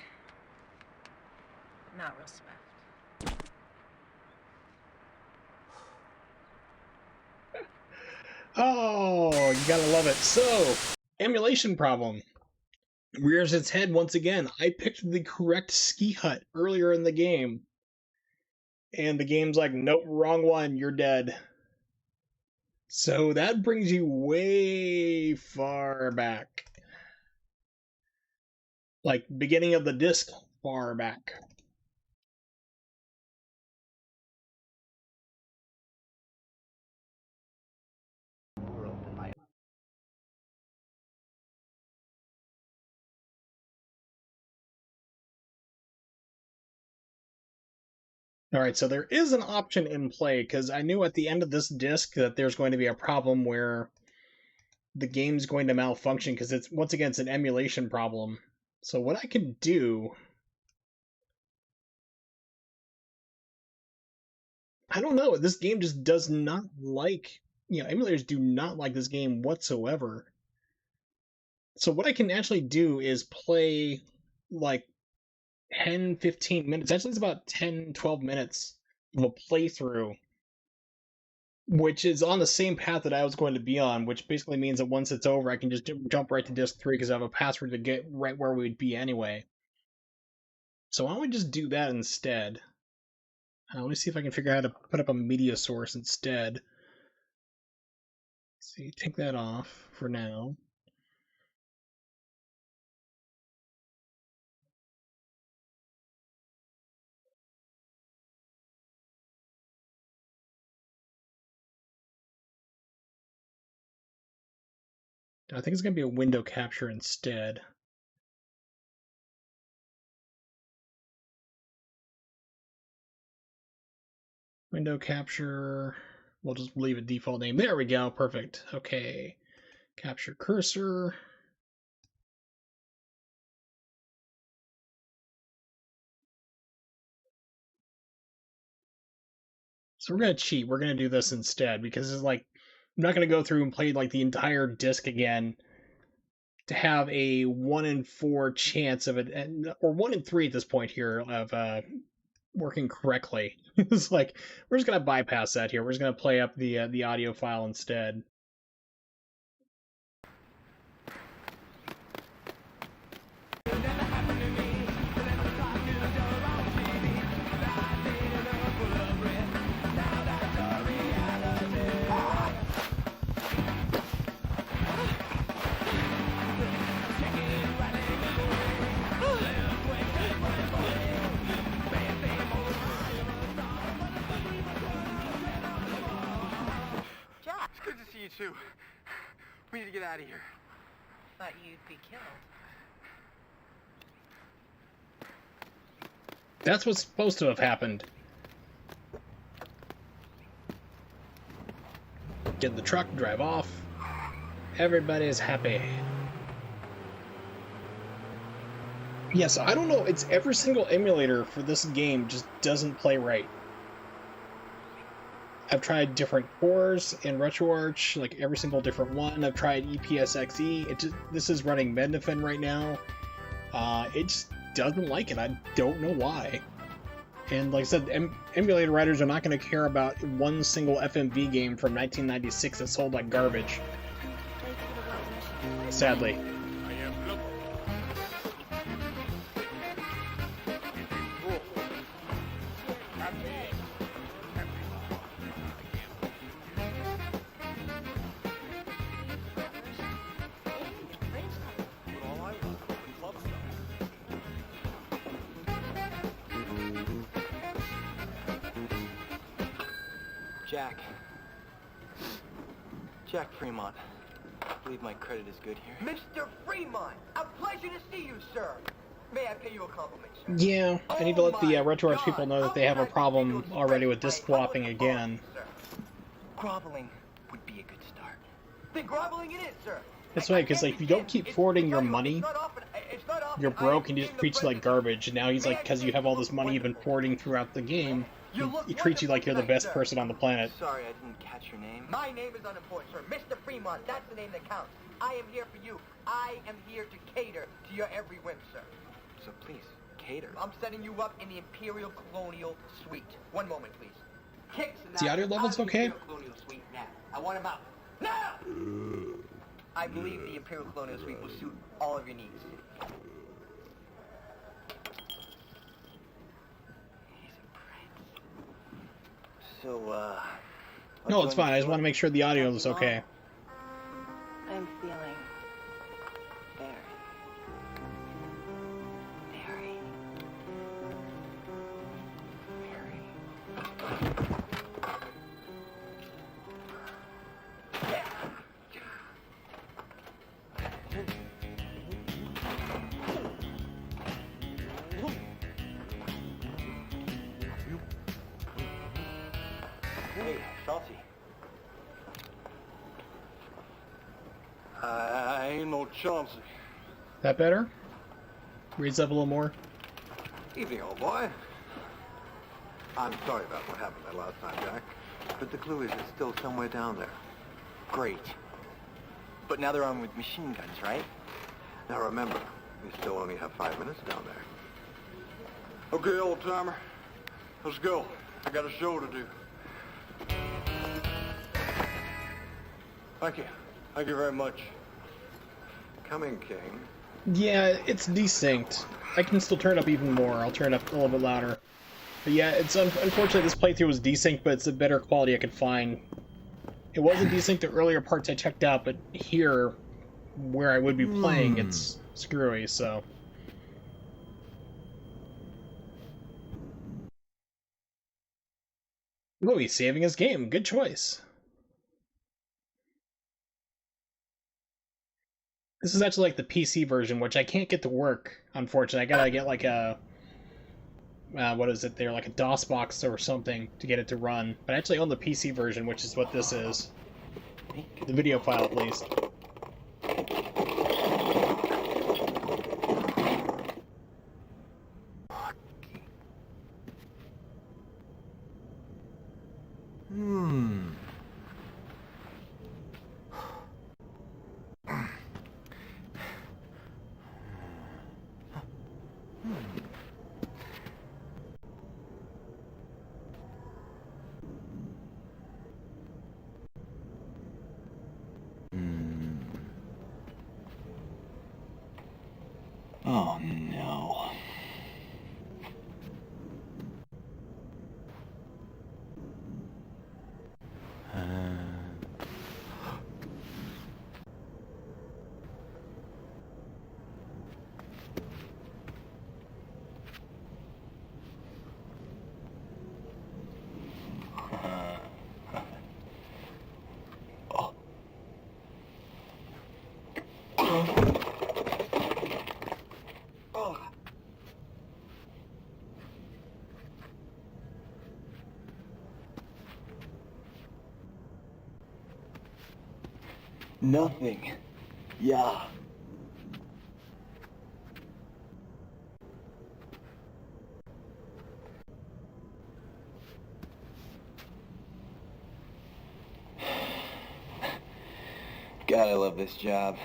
Speaker 9: Not real swift.
Speaker 1: Oh, you gotta love it. So, emulation problem. Rears its head once again. I picked the correct ski hut earlier in the game. And the game's like, nope, wrong one, you're dead. So that brings you way far back. Like, beginning of the disc, far back. Alright, so there is an option in play, because I knew at the end of this disc that there's going to be a problem where the game's going to malfunction, because it's, once again, it's an emulation problem. So what I can do... I don't know, this game just does not like... emulators do not like this game whatsoever. So what I can actually do is play, like, 10, 15 minutes. Actually, it's about 10, 12 minutes of a playthrough, which is on the same path that I was going to be on, which basically means that once it's over, I can just jump right to disc 3 because I have a password to get right where we'd be anyway. So why don't we just do that instead? Let me see if I can figure out how to put up a media source instead. Let's see, take that off for now. I think it's going to be a window capture instead. Window capture, we'll just leave a default name. There we go, perfect. Okay, capture cursor. So we're going to cheat. We're going to do this instead because it's like, I'm not going to go through and play like the entire disc again to have a 1 in 4 chance of it, or 1 in 3 at this point here, of working correctly. It's like, we're just going to bypass that here. We're just going to play up the audio file instead.
Speaker 8: You too. We need to get out of here.
Speaker 9: Thought you'd be killed.
Speaker 1: That's what's supposed to have happened. Get in the truck, drive off. Everybody's happy. Yeah, so I don't know, it's every single emulator for this game just doesn't play right. I've tried different cores in RetroArch, like every single different one. I've tried EPSXE. This is running Mednafen right now. It just doesn't like it. I don't know why. And like I said, emulator writers are not going to care about one single FMV game from 1996 that sold like garbage. Sadly.
Speaker 21: Jack Fremont. I believe my credit is good here.
Speaker 22: Mr. Fremont! A pleasure to see you, sir. May I pay you a compliment, sir?
Speaker 1: Yeah, I need to let the RetroArch people know that they have a problem already with disc swapping again.
Speaker 22: Groveling would be a good start. Then groveling it is, sir.
Speaker 1: That's right, because like if you don't keep forwarding your money, you're broke and you just treat you like garbage. And now he's like, because you have all this money you've been forwarding throughout the game, he treats you like you're the best person on the planet.
Speaker 22: Sorry, I didn't catch your name. My name is unimportant, sir. Mr. Fremont, that's the name that counts. I am here for you. I am here to cater to your every whim, sir.
Speaker 21: So please, cater.
Speaker 22: I'm setting you up in the Imperial Colonial Suite. One moment, please. Kick
Speaker 1: Is the audio levels okay?
Speaker 22: Imperial Colonial Suite now. I want him out. Now! I believe the Imperial Colonial Suite will suit all of your needs.
Speaker 21: So,
Speaker 1: No, it's fine. I just want to make sure the audio is okay.
Speaker 17: I'm feeling very,
Speaker 22: Hey, Chauncey.
Speaker 2: I ain't no Chauncey.
Speaker 1: That better? Raise up a little more.
Speaker 2: Evening, old boy. I'm sorry about what happened that last time, Jack. But the clue is it's still somewhere down there.
Speaker 22: Great. But now they're armed with machine guns, right?
Speaker 2: Now remember, we still only have 5 minutes down there. Okay, old timer. Let's go. I got a show to do. Thank you. Thank you very much. Coming, King.
Speaker 1: Yeah, it's desynced. I can still turn it up even more. I'll turn it up a little bit louder. But yeah, it's unfortunately this playthrough was desynced, but it's a better quality I could find. It wasn't desynced the earlier parts I checked out, but here, where I would be playing, it's screwy, so... Oh, he's saving his game. Good choice. This is actually like the PC version, which I can't get to work, unfortunately. I gotta get like a... what is it there? Like a DOS box or something to get it to run. But I actually own the PC version, which is what this is. The video file, at least.
Speaker 22: Oh, no. Nothing. Yeah. God, I love this job.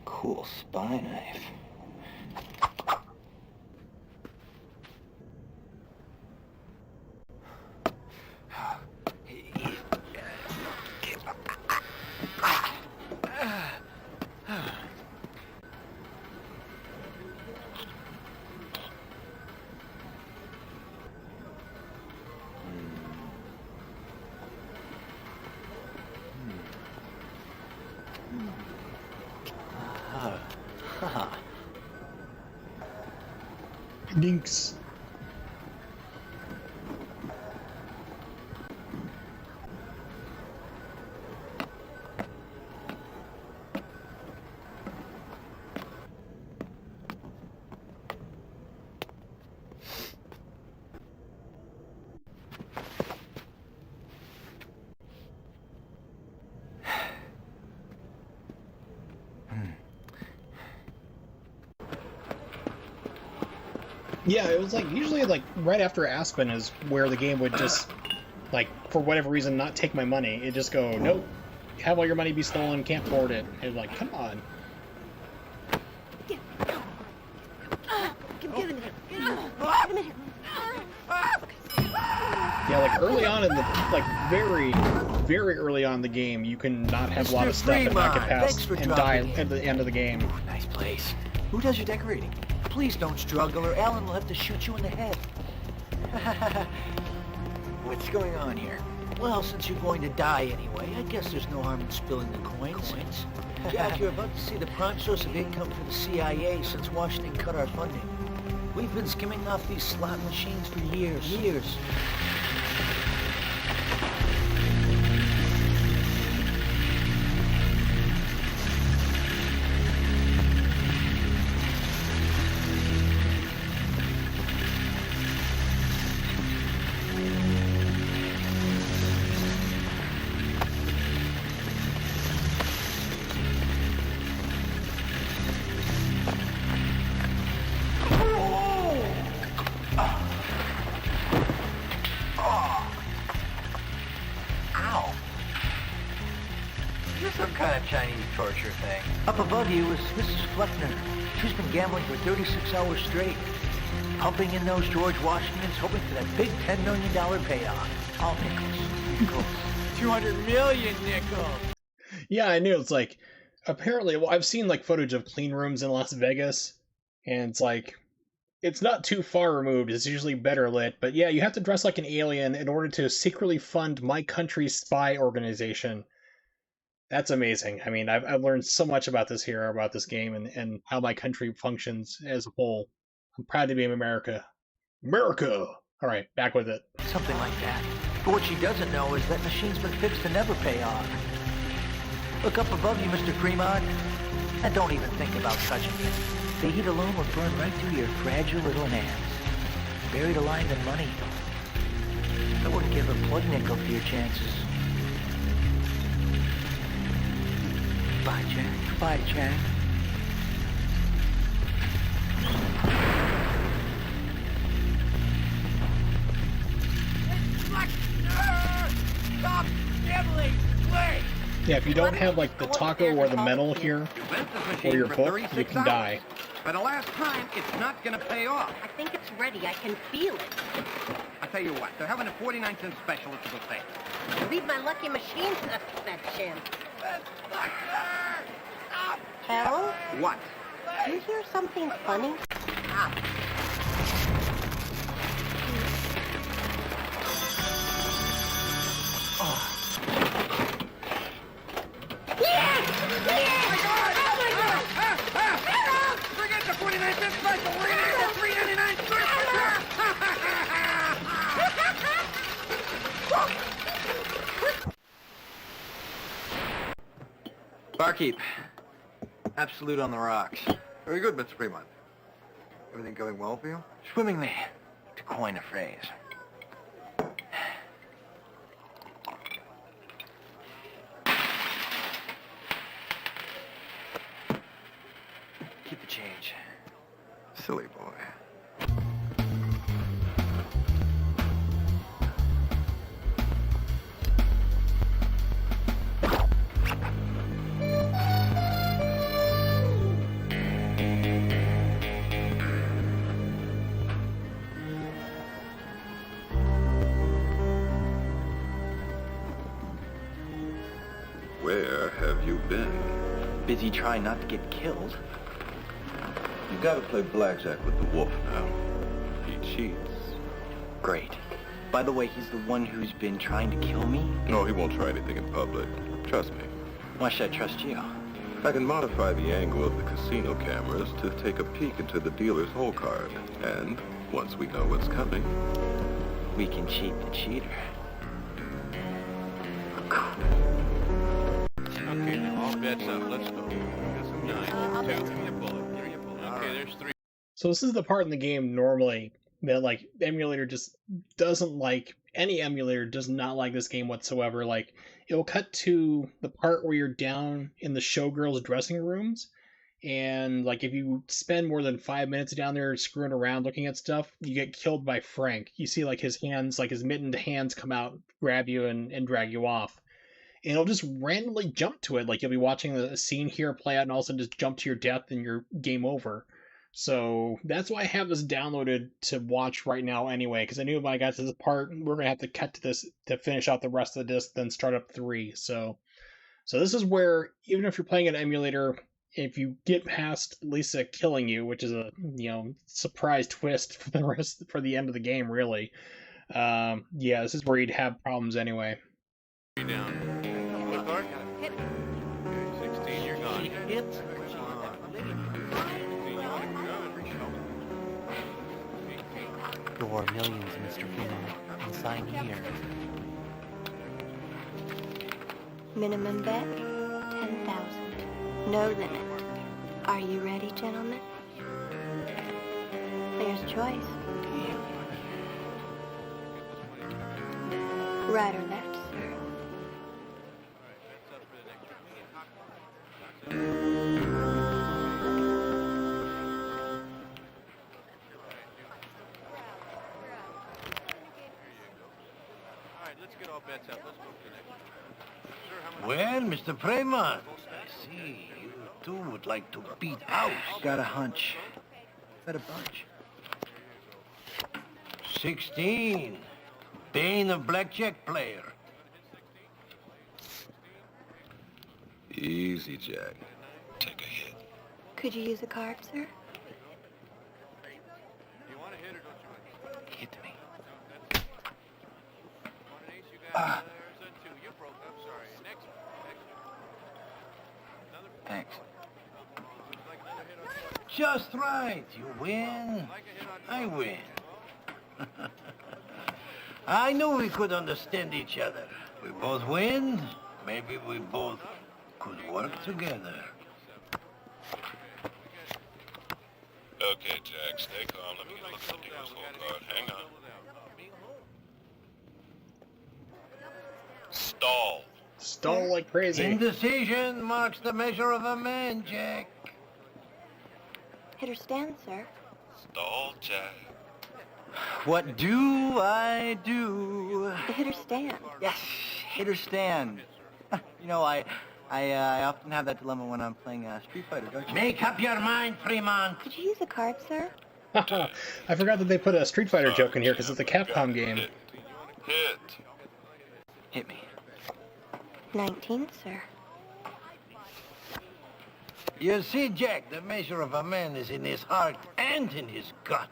Speaker 22: Cool spy knife.
Speaker 1: Dinks. Yeah, it was like usually like right after Aspen is where the game would just like for whatever reason not take my money. It just go, nope, have all your money be stolen, can't afford it. And like, come on. Yeah, like early on in the very early on in the game, you can not have a lot of stuff and not get past and die at the end of the game.
Speaker 14: Ooh, nice place. Who does your decorating? Please don't struggle, or Alan will have to shoot you in the head. What's going on here? Well, since you're going to die anyway, I guess there's no harm in spilling the coins. Jack, you're about to see the prime source of income for the CIA since Washington cut our funding. We've been skimming off these slot machines for years. Up above you is Mrs. Fleckner. She's been gambling for 36 hours straight. Pumping in those George Washingtons, hoping for that big $10 million payoff. All nickels. 200 million nickels.
Speaker 1: Yeah, I knew. It's like, apparently, well, I've seen like footage of clean rooms in Las Vegas, and it's like, it's not too far removed. It's usually better lit, but yeah, you have to dress like an alien in order to secretly fund my country's spy organization. That's amazing. I mean, I've learned so much about this here, about this game, and how my country functions as a whole. I'm proud to be in America. America! All right, back with it.
Speaker 14: Something like that. But what she doesn't know is that machine's been fixed to never pay off. Look up above you, Mr. Fremont, and don't even think about touching it. The heat alone will burn right through your fragile little hands. Buried alive in money. I wouldn't give a plug nickel for your chances. Goodbye, Jack. Goodbye, Jack.
Speaker 15: Stop nibbling! Wait!
Speaker 1: Yeah, if you don't have like the taco or the metal here, or your book, you can die.
Speaker 2: For the last time, it's not gonna pay off.
Speaker 17: I think it's ready. I can feel it.
Speaker 2: I tell you what, they're having a 49-cent special at the buffet.
Speaker 17: Leave my lucky machines up to that chimp. Hell?
Speaker 2: What?
Speaker 17: Do you hear something funny?
Speaker 2: Forget the 49-cent special! We're gonna get the 3.99
Speaker 22: Barkeep. Absolute on the rocks.
Speaker 2: Very good, Mr. Fremont. Everything going well for you?
Speaker 22: Swimmingly, to coin a phrase. Keep the change.
Speaker 2: Silly boy.
Speaker 22: Where have you been? Busy trying not to get killed.
Speaker 2: You gotta play blackjack with the wolf now. He cheats.
Speaker 22: Great. By the way, he's the one who's been trying to kill me?
Speaker 2: No, he won't try anything in public. Trust me.
Speaker 22: Why should I trust you?
Speaker 2: I can modify the angle of the casino cameras to take a peek into the dealer's hole card. And once we know what's coming,
Speaker 22: we can cheat the cheater.
Speaker 18: Okay, now all bets up. Let's go. Got some nine. Give me a bullet. Give me a bullet. Okay, there's three.
Speaker 1: So this is the part in the game normally that like the emulator just doesn't like. Any emulator does not like this game whatsoever. Like it will cut to the part where you're down in the showgirls' dressing rooms, and like if you spend more than 5 minutes down there screwing around looking at stuff, you get killed by Frank. You see like his hands, like his mittened hands come out, grab you, and drag you off. And it'll just randomly jump to it. Like you'll be watching a scene here play out and all of a sudden just jump to your death and you're game over. So that's why I have this downloaded to watch right now anyway, because I knew if I got to this part, we're going to have to cut to this to finish out the rest of the disc, then start up 3. So this is where, even if you're playing an emulator, if you get past Lisa killing you, which is a surprise twist for the end of the game, really. Yeah, this is where you'd have problems anyway.
Speaker 18: Down. 16, you're gone.
Speaker 14: There are millions, Mr. Freeman, and sign here.
Speaker 17: Minimum bet, 10,000. No limit. Are you ready, gentlemen? There's choice. Right or left, sir?
Speaker 18: Let's get all bets up. Let's go for the next one.
Speaker 15: Well, Mr. Fremont, I see you two would like to beat house.
Speaker 10: Got a hunch. Bet a bunch.
Speaker 15: 16. Bane of blackjack player.
Speaker 18: Easy, Jack. Take a hit.
Speaker 17: Could you use a card, sir?
Speaker 15: Hit me.
Speaker 10: Thanks.
Speaker 15: Just right. You win, I win. I knew we could understand each other. We both win. Maybe we both could work together.
Speaker 18: Okay, Jack, stay calm. Let me look at the dealer's scorecard. Hang on. Stall.
Speaker 1: Stall like crazy.
Speaker 15: Indecision marks the measure of a man, Jack.
Speaker 17: Hit or stand, sir?
Speaker 18: Stall, Jack.
Speaker 10: What do I do?
Speaker 17: Hit or stand.
Speaker 10: Yes, hit or stand. You know, I often have that dilemma when I'm playing Street Fighter, don't you?
Speaker 15: Make up your mind, Fremont.
Speaker 17: Could you use a card, sir?
Speaker 1: I forgot that they put a Street Fighter joke in here because it's a Capcom game.
Speaker 18: Hit.
Speaker 10: Hit me.
Speaker 17: 19, sir.
Speaker 15: You see, Jack, the measure of a man is in his heart and in his gut.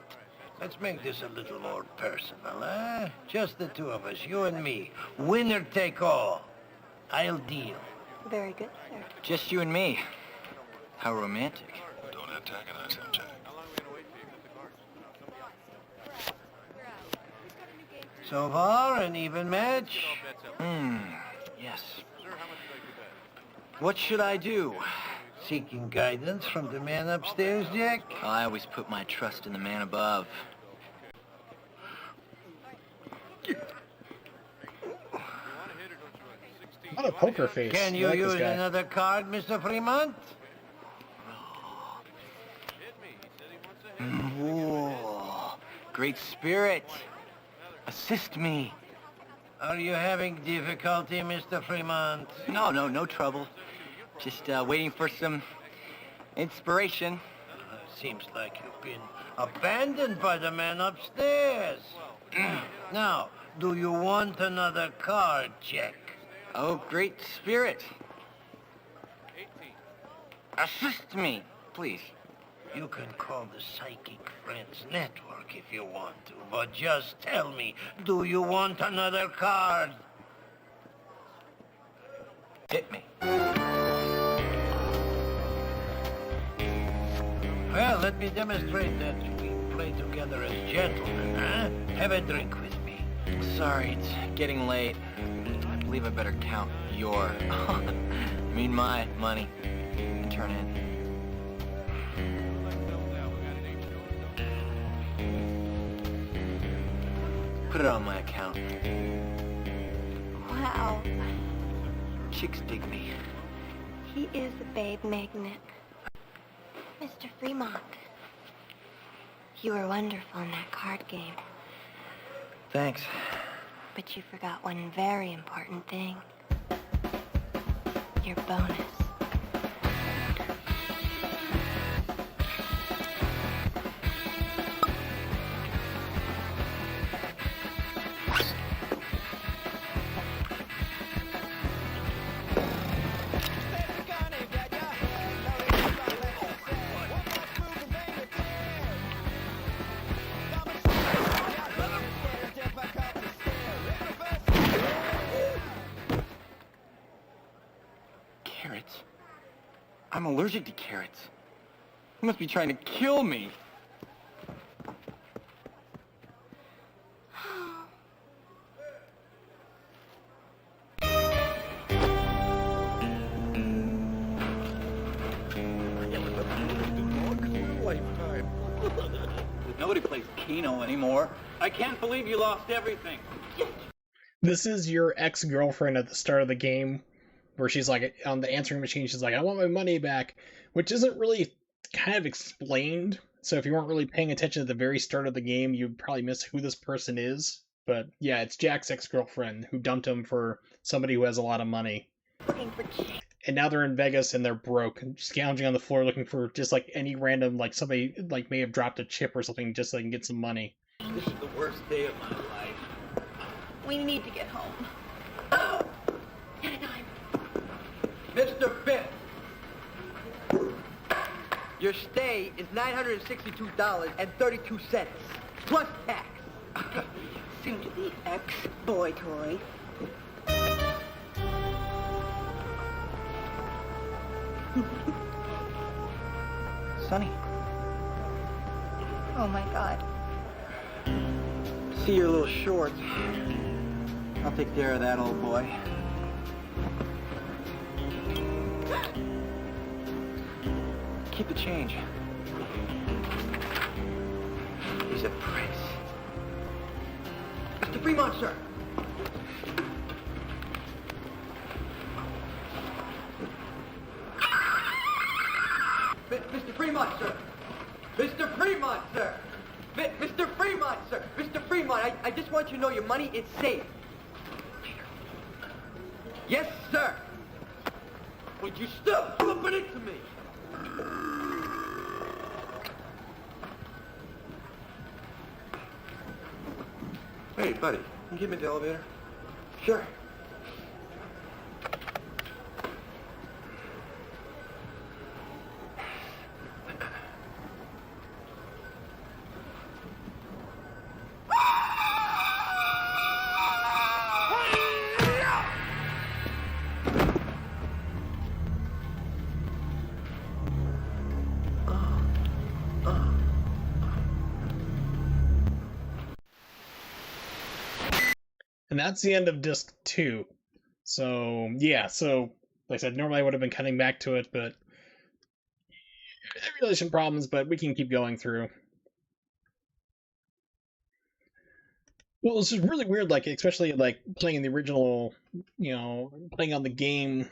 Speaker 15: Let's make this a little more personal, eh? Just the two of us, you and me. Winner take all. I'll deal.
Speaker 17: Very good, sir.
Speaker 10: Just you and me. How romantic.
Speaker 18: Don't antagonize him, Jack.
Speaker 15: So far, an even match?
Speaker 10: Yes. What should I do?
Speaker 15: Seeking guidance from the man upstairs, Jack?
Speaker 10: I always put my trust in the man above.
Speaker 1: What a poker face.
Speaker 15: Can you use another card, Mr. Fremont?
Speaker 10: Whoa. Great spirit. Assist me.
Speaker 15: Are you having difficulty, Mr. Fremont?
Speaker 10: No trouble. Just waiting for some inspiration.
Speaker 15: Seems like you've been abandoned by the man upstairs. Now, do you want another card, Jack?
Speaker 10: Oh, great spirit. Assist me, please.
Speaker 15: You can call the Psychic Friends Network if you want to, but just tell me, do you want another card?
Speaker 10: Hit me.
Speaker 15: Well, let me demonstrate that we play together as gentlemen, huh? Have a drink with me.
Speaker 10: Sorry, it's getting late. I believe I better count your, my money and turn in. Put it on my account.
Speaker 17: Wow.
Speaker 10: Chicks dig me.
Speaker 17: He is a babe magnet.
Speaker 7: Mr. Fremont, you were wonderful in that card game.
Speaker 22: Thanks.
Speaker 7: But you forgot one very important thing. Your bonus.
Speaker 22: Carrots? I'm allergic to carrots. You must be trying to kill me. Nobody plays Keno anymore. I can't believe you lost everything.
Speaker 1: This is your ex-girlfriend at the start of the game, where she's like on the answering machine, she's like, I want my money back, which isn't really kind of explained. So if you weren't really paying attention at the very start of the game, you'd probably miss who this person is. But yeah, it's Jack's ex-girlfriend who dumped him for somebody who has a lot of money. And now they're in Vegas and they're broke, scounging on the floor looking for just like any random, like somebody like may have dropped a chip or something just so they can get some money.
Speaker 22: This is the worst day of my life.
Speaker 20: We need to get home.
Speaker 22: Mr. Finn, your stay is $962.32 plus tax.
Speaker 20: Soon to be ex-boy toy.
Speaker 22: Sonny,
Speaker 20: Oh my God.
Speaker 22: see your little shorts. I'll take care of that, old boy. Keep the change. He's a prince. Mr. Fremont, sir. Mr. Fremont, sir. Mr. Fremont, sir. Mr. Fremont, sir. Mr. Fremont, I just want you to know your money is safe. Yes, sir. Would you stop bumping into me? Hey, buddy, can you give me the elevator? Sure.
Speaker 1: And that's the end of disc 2. So, yeah, so, like I said, normally I would have been cutting back to it, but emulation problems, but we can keep going through. Well, this is really weird, like, especially, like, playing the original, playing on the game,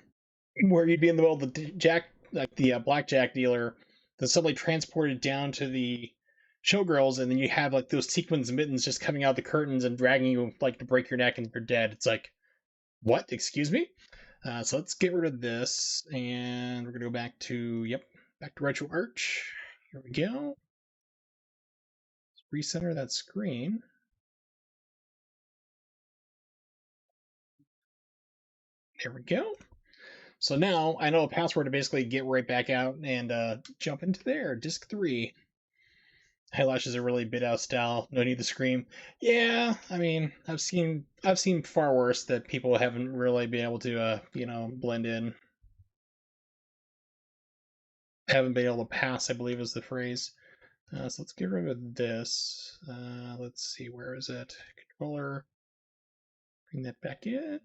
Speaker 1: where you'd be in the middle of the blackjack dealer, then suddenly transported down to the showgirls, and then you have like those sequins mittens just coming out the curtains and dragging you like to break your neck and you're dead. It's like, what? Excuse me? So let's get rid of this, and we're gonna go back to back to Retro Arch. Here we go. Let's recenter that screen. There we go. So now I know a password to basically get right back out and jump into there. Disc 3. Eyelashes are really bit out style. No need to scream. Yeah, I mean, I've seen far worse that people haven't really been able to blend in. Haven't been able to pass, I believe is the phrase. So let's get rid of this. Let's see, where is it? Controller. Bring that back in.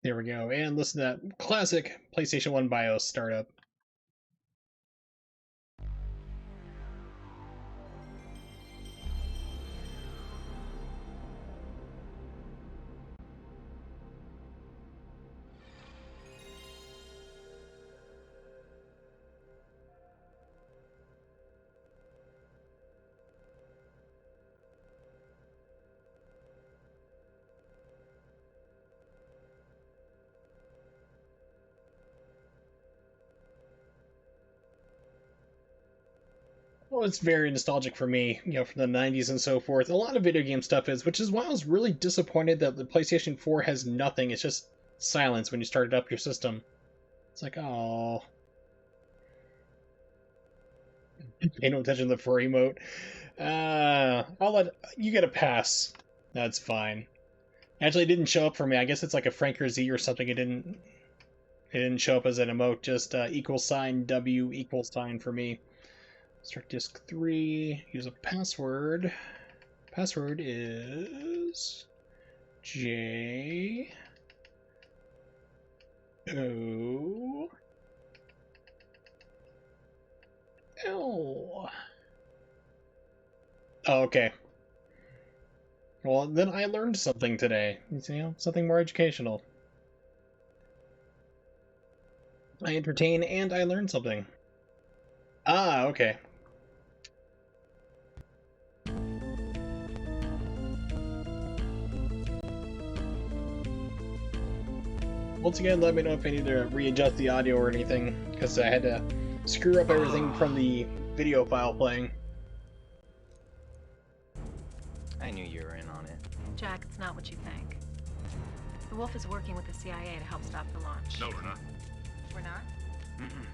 Speaker 1: There we go. And listen to that classic PlayStation 1 BIOS startup. Well, it's very nostalgic for me, you know, from the 90s and so forth. A lot of video game stuff is, which is why I was really disappointed that the PlayStation 4 has nothing. It's just silence when you start up your system. It's like, oh. Pay no attention to the fur emote. I'll let you get a pass. That's fine. Actually, it didn't show up for me. I guess it's like a Franker Z or something. It didn't show up as an emote. Just $W = for me. Start disk 3. Use a password. Password is J O L. Oh, okay. Well, then I learned something today. You know, something more educational. I entertain and I learned something. Ah, okay. Once again, let me know if I need to readjust the audio or anything, because I had to screw up everything from the video file playing.
Speaker 11: I knew you were in on it.
Speaker 9: Jack, it's not what you think. The Wolf is working with the CIA to help stop the launch.
Speaker 18: No, we're not.
Speaker 9: We're not?
Speaker 18: Mm-mm.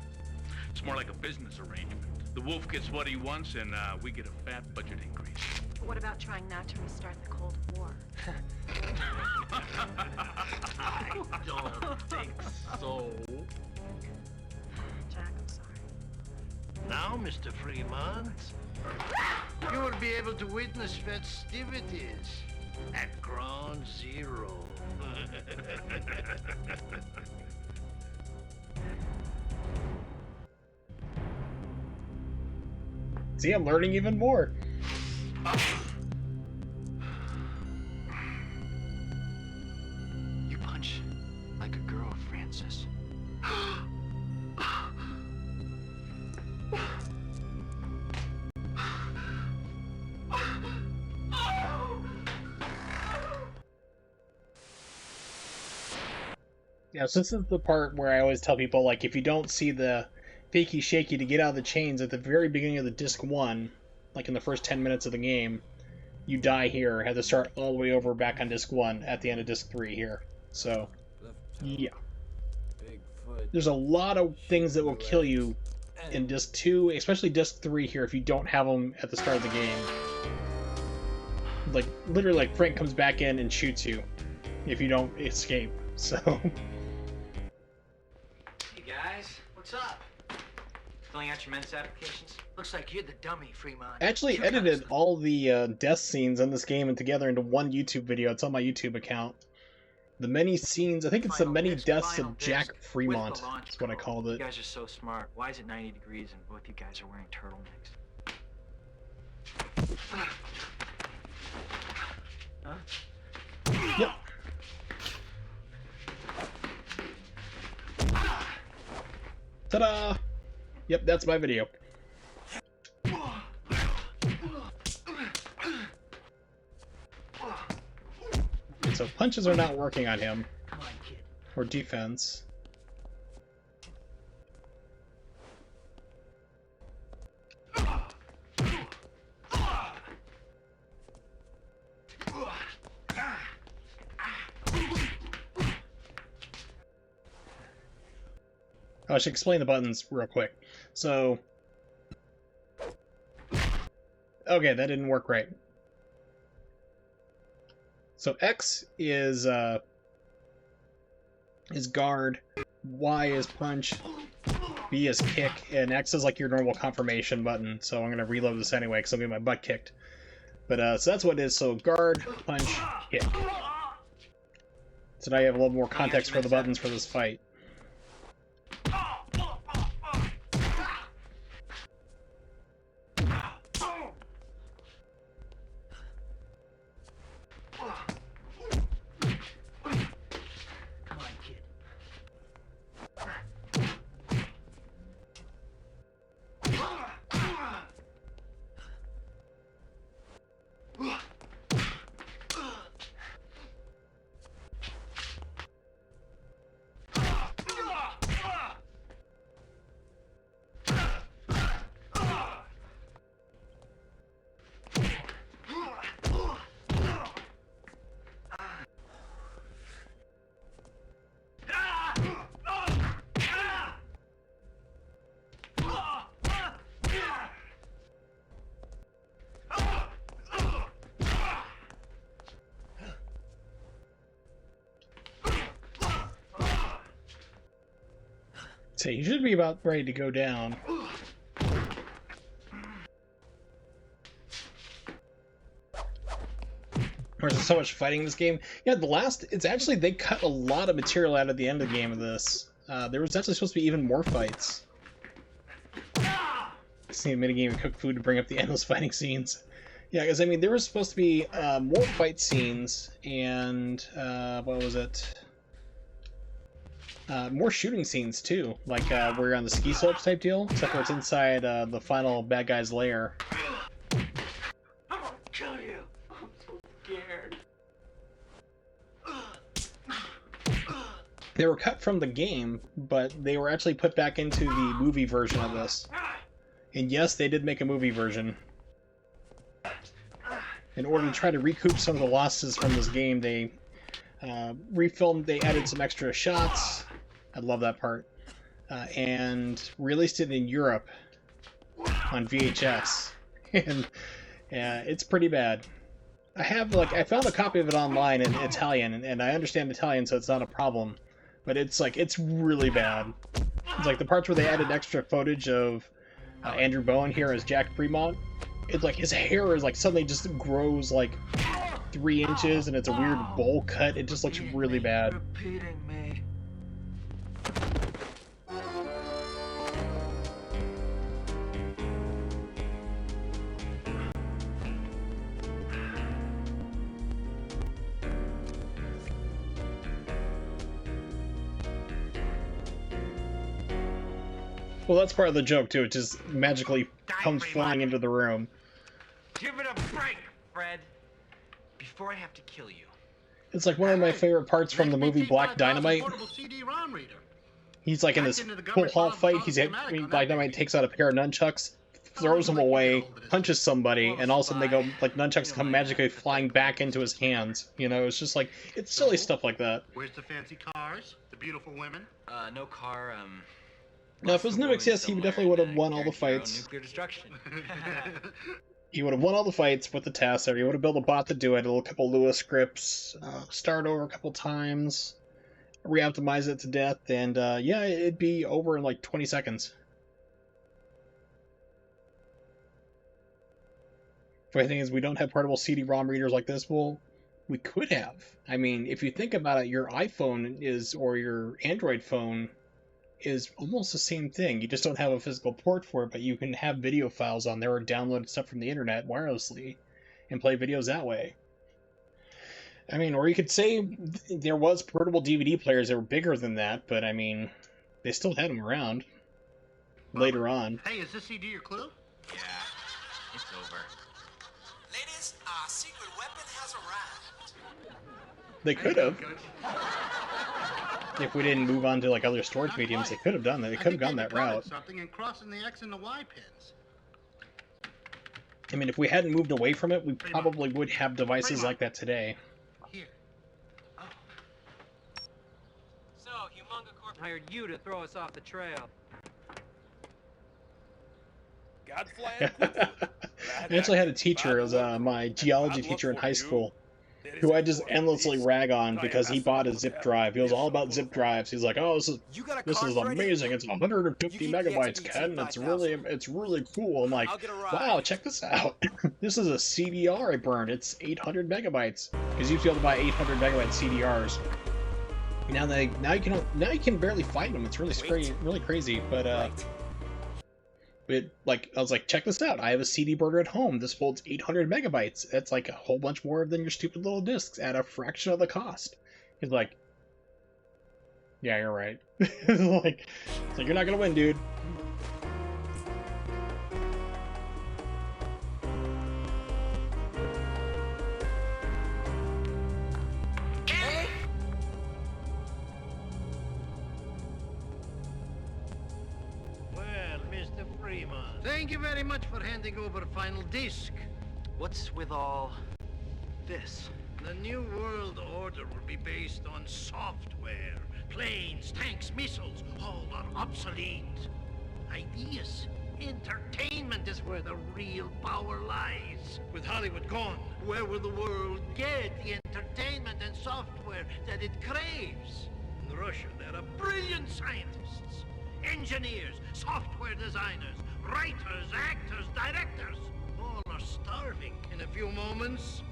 Speaker 18: It's more like a business arrangement. The Wolf gets what he wants, and we get a fat budget increase.
Speaker 9: But what about trying not to restart the Cold War?
Speaker 11: I don't think so.
Speaker 9: Jack, I'm sorry.
Speaker 15: Now, Mr. Fremont, you will be able to witness festivities at Ground Zero.
Speaker 1: See, I'm learning even more.
Speaker 11: You punch like a girl, Francis.
Speaker 1: Yeah, so this is the part where I always tell people, like, if you don't see the fakey shaky to get out of the chains at the very beginning of the disc 1, like in the first 10 minutes of the game, you die here, have to start all the way over back on disc 1 at the end of disc 3 here. So, yeah. There's a lot of things that will kill you in disc 2, especially disc 3 here, if you don't have them at the start of the game. Like, literally, like, Frank comes back in and shoots you if you don't escape, so...
Speaker 13: Hey guys, what's up? Filling out your men's applications? Looks like you're the dummy, Fremont.
Speaker 1: I actually edited all the death scenes in this game and together into one YouTube video. It's on my YouTube account. The many scenes, I think it's the many deaths of Jack Fremont. That's what I called it.
Speaker 13: You guys are so smart. Why is it 90 degrees and both you guys are wearing turtlenecks? Huh?
Speaker 1: Yep. Ta-da! Yep, that's my video. So punches are not working on him.
Speaker 13: Come on, kid.
Speaker 1: Or defense. Oh, I should explain the buttons real quick. So... Okay, that didn't work right. So X is guard, Y is punch, B is kick, and X is like your normal confirmation button. So I'm gonna reload this anyway because I'm getting my butt kicked. But so that's what it is. So guard, punch, kick. So now you have a little more context for the buttons for this fight. So you should be about ready to go down. There's so much fighting in this game. Yeah, it's actually, they cut a lot of material out of the end of the game of this. There was actually supposed to be even more fights. See a minigame and cook food to bring up the endless fighting scenes. Yeah, because I mean, there was supposed to be more fight scenes and, what was it? More shooting scenes too, like where you're on the ski slopes type deal, except for it's inside the final bad guy's lair.
Speaker 13: I'm gonna kill you. I'm so scared.
Speaker 1: They were cut from the game, but they were actually put back into the movie version of this. And yes, they did make a movie version. In order to try to recoup some of the losses from this game, they refilmed, they added some extra shots. I love that part. And released it in Europe on VHS. And it's pretty bad. I found a copy of it online in Italian, and I understand Italian, so it's not a problem. But it's really bad. It's like the parts where they added extra footage of Andrew Bowen here as Jack Fremont. It's like his hair is like suddenly just grows like 3 inches, and it's a weird bowl cut. It just looks really bad.
Speaker 13: Repeating me.
Speaker 1: Well, that's part of the joke too. It just magically comes flying into the room.
Speaker 8: Give it a break, Fred. Before I have to kill you.
Speaker 1: It's like one of my favorite parts from the movie Black Dynamite. He's like in this full hall fight. Black Dynamite takes out a pair of nunchucks, throws them away, punches somebody, and all of a sudden they go, like, nunchucks come magically flying back into his hands. You know, it's just like, it's silly stuff like that.
Speaker 3: Where's the fancy cars? The beautiful women?
Speaker 11: No car,
Speaker 1: Now, if it was Nimix, yes, he definitely would have won all the fights.
Speaker 11: Nuclear destruction.
Speaker 1: He would have won all the fights with the task there. He would have built a bot to do it, a little couple Lewis scripts, start over a couple times, re-optimize it to death, and yeah, it'd be over in like 20 seconds. The funny thing is, we don't have portable CD-ROM readers like this. Well, we could have. I mean, if you think about it, your iPhone or your Android phone is almost the same thing. You just don't have a physical port for it, but you can have video files on there or download stuff from the internet wirelessly and play videos that way. I mean, or you could say there was portable DVD players that were bigger than that, but I mean, they still had them around later on.
Speaker 3: Hey, is this CD your clue?
Speaker 11: Yeah, it's over.
Speaker 12: Ladies, our secret weapon has arrived.
Speaker 1: They could have. If we didn't move on to like other storage mediums, they could have done that. They could have gone that route.
Speaker 3: Something and crossing the X and the Y pins.
Speaker 1: I mean, if we hadn't moved away from it, we probably would have devices like that today.
Speaker 3: Here.
Speaker 10: Oh. So, Humonga Corp hired you to throw us off the trail.
Speaker 1: I actually had a teacher, it was my geology teacher in high school, who I just endlessly rag on because he bought a zip drive. He was all about zip drives. He's like, "Oh, this is amazing. It's 150 megabytes, Ken. It's really cool." I'm like, "Wow, check this out. This is a CDR I burned. It's 800 megabytes." Because you used to be able to buy 800 megabyte CDRs. Now you can barely fight him. It's really crazy. But like I was like, check this out. I have a CD burner at home. This holds 800 megabytes. That's like a whole bunch more than your stupid little discs at a fraction of the cost. He's like, yeah, you're right. Like, it's like you're not gonna win, dude.
Speaker 3: Well, Mr. Freeman, thank you very much for handing over final disc.
Speaker 8: What's with all this?
Speaker 3: The new world order will be based on software. Planes, tanks, missiles, all are obsolete. Ideas, entertainment is where the real power lies. With Hollywood gone, where will the world get the entertainment and software that it craves? In Russia, there are brilliant scientists, engineers, software designers, writers, actors, directors. All are starving. In a few moments,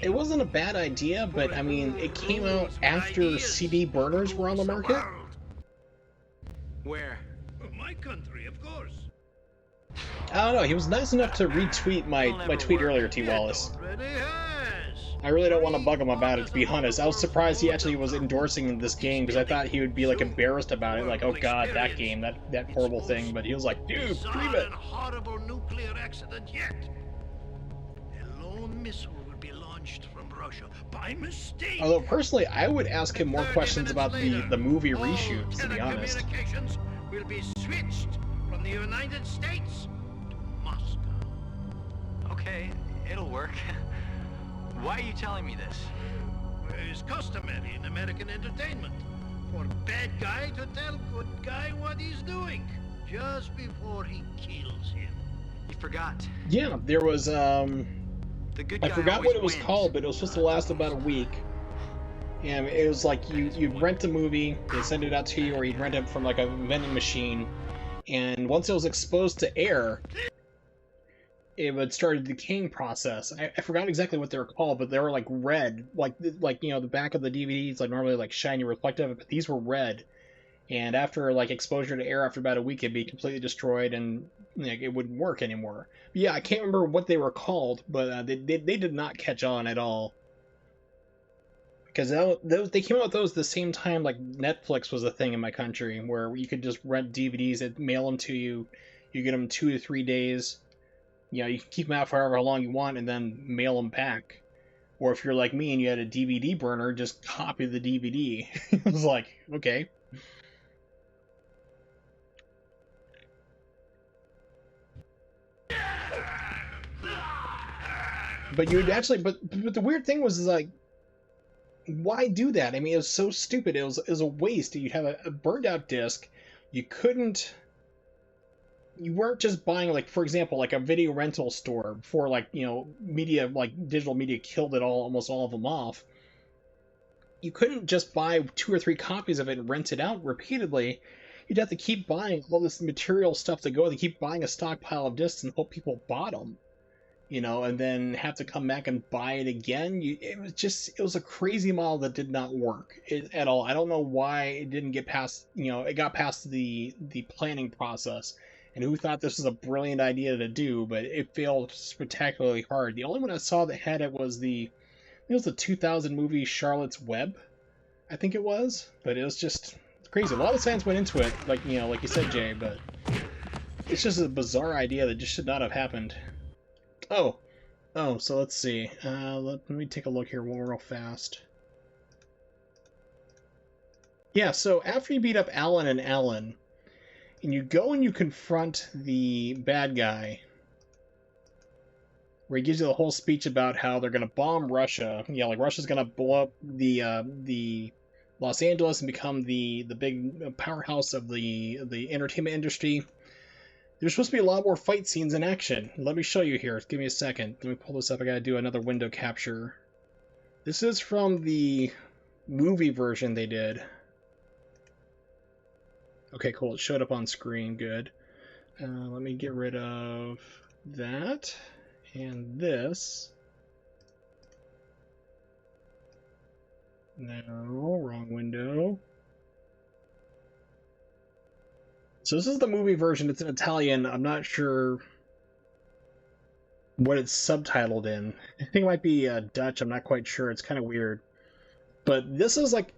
Speaker 1: It wasn't a bad idea, but I mean, it came out after CD burners were on the market.
Speaker 8: Where?
Speaker 3: My country, of course.
Speaker 1: I don't know. He was nice enough to retweet my tweet earlier, T. Wallace. I really don't want to bug him about it, to be honest. I was surprised he actually was endorsing this game because I thought he would be like embarrassed about it, like, oh god, that game, that horrible thing. But he was like, dude, stream it.
Speaker 3: Horrible nuclear accident yet. A lone missile will be launched from Russia by mistake.
Speaker 1: Although personally, I would ask him more questions about the movie reshoots, to be honest.
Speaker 3: Communications will be switched from the United States to Moscow.
Speaker 8: Okay, it'll work. Why are you telling me this?
Speaker 3: It's customary in American entertainment for bad guy to tell good guy what he's doing just before he kills him.
Speaker 8: You forgot.
Speaker 1: Yeah, there was
Speaker 8: The good guy
Speaker 1: I forgot what it was
Speaker 8: wins.
Speaker 1: called, but it was supposed to last about a week. And it was like you'd rent a movie, they send it out to you, or you'd rent it from like a vending machine, and once it was exposed to air, it would start a decaying process. I forgot exactly what they were called, but they were like red, like you know, the back of the DVDs like normally like shiny reflective, but these were red. And after like exposure to air, after about a week, it'd be completely destroyed and like it wouldn't work anymore. But yeah, I can't remember what they were called, but they did not catch on at all. Because they came out with those the same time like Netflix was a thing in my country, where you could just rent DVDs and mail them to you. You get them 2 to 3 days. You know, you can keep them out for however long you want and then mail them back. Or if you're like me and you had a DVD burner, just copy the DVD. It was like, okay. But you would actually, but the weird thing was like, why do that? I mean, it was so stupid. It was a waste. You'd have a burned out disc. You weren't just buying, like, for example, like a video rental store before, like, you know, media, like digital media killed it all, almost all of them off. You couldn't just buy 2 or 3 copies of it and rent it out repeatedly. You'd have to keep buying all this material stuff to go. They keep buying a stockpile of discs and hope people bought them. You know, and then have to come back and buy it again. It was a crazy model that did not work at all. I don't know why it didn't get past, you know, it got past the planning process, and who thought this was a brilliant idea to do, but it failed spectacularly hard. The only one I saw that had it was the 2000 movie Charlotte's Web, I think it was, but it was just crazy. A lot of science went into it, like, you know, like you said, Jay, but it's just a bizarre idea that just should not have happened. Oh, so let's see. Let me take a look here real fast. Yeah, so after you beat up Alan and Alan, and you go and you confront the bad guy, where he gives you the whole speech about how they're gonna bomb Russia. Yeah, like Russia's gonna blow up the Los Angeles and become the big powerhouse of the entertainment industry. There's supposed to be a lot more fight scenes in action. Let me show you here. Give me a second. Let me pull this up. I gotta do another window capture. This is from the movie version they did. Okay, cool. It showed up on screen. Good. Let me get rid of that and this. No, wrong window. So this is the movie version. It's in Italian. I'm not sure what it's subtitled in. I think it might be Dutch. I'm not quite sure. It's kind of weird. But this is like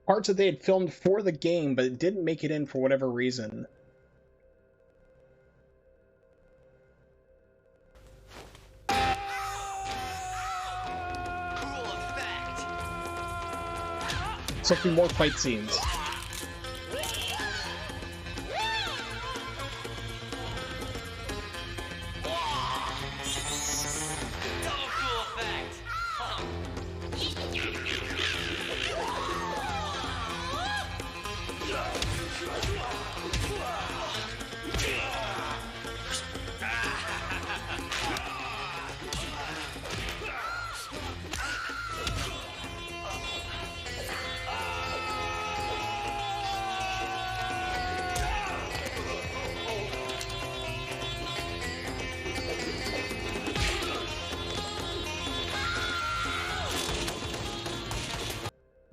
Speaker 1: parts that they had filmed for the game, but it didn't make it in for whatever reason. So there'll be more fight scenes.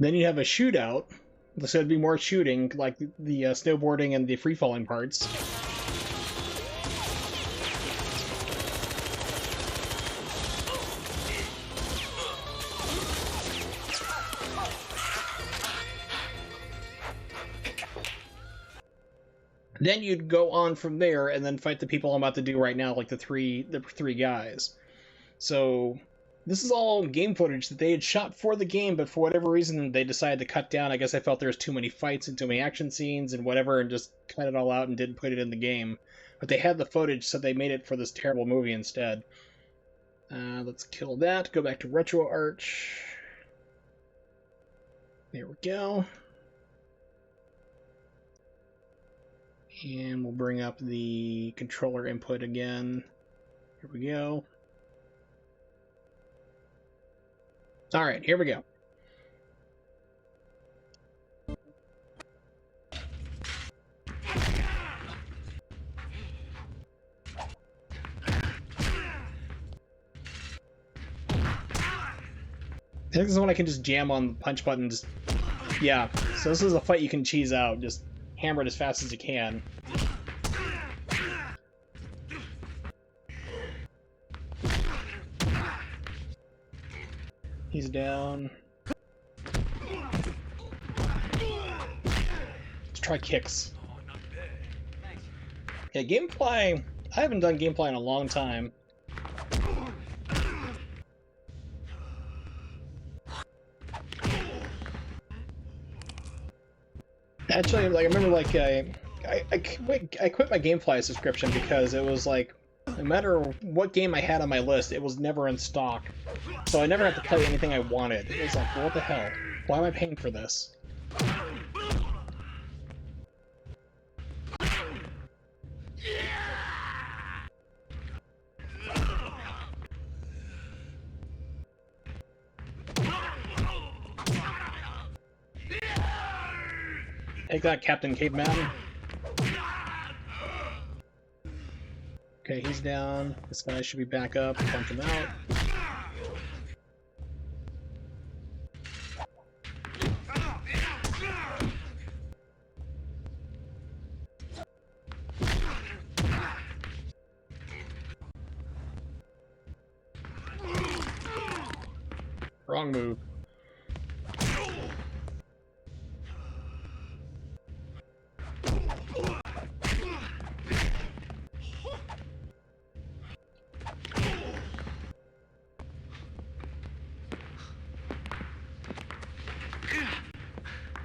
Speaker 1: Then you have a shootout. So there'd be more shooting, like the snowboarding and the free-falling parts. Then you'd go on from there and then fight the people I'm about to do right now, like the three guys. So this is all game footage that they had shot for the game, but for whatever reason they decided to cut down. I guess I felt there was too many fights and too many action scenes and whatever, and just cut it all out and didn't put it in the game. But they had the footage, so they made it for this terrible movie instead. Let's kill that. Go back to RetroArch. There we go. And we'll bring up the controller input again. Here we go. Alright, here we go. I think this is when I can just jam on the punch button. Just, yeah, so this is a fight you can cheese out. Just hammer it as fast as you can. He's down. Let's try kicks. Yeah, gameplay. I haven't done gameplay in a long time. Actually, like I remember, like I quit my GameFly subscription because it was like, no matter what game I had on my list, it was never in stock, so I never had to play anything I wanted. It was like, well, what the hell? Why am I paying for this? Take that, Captain Caveman. Okay, he's down. This guy should be back up. Punch him out. Wrong move.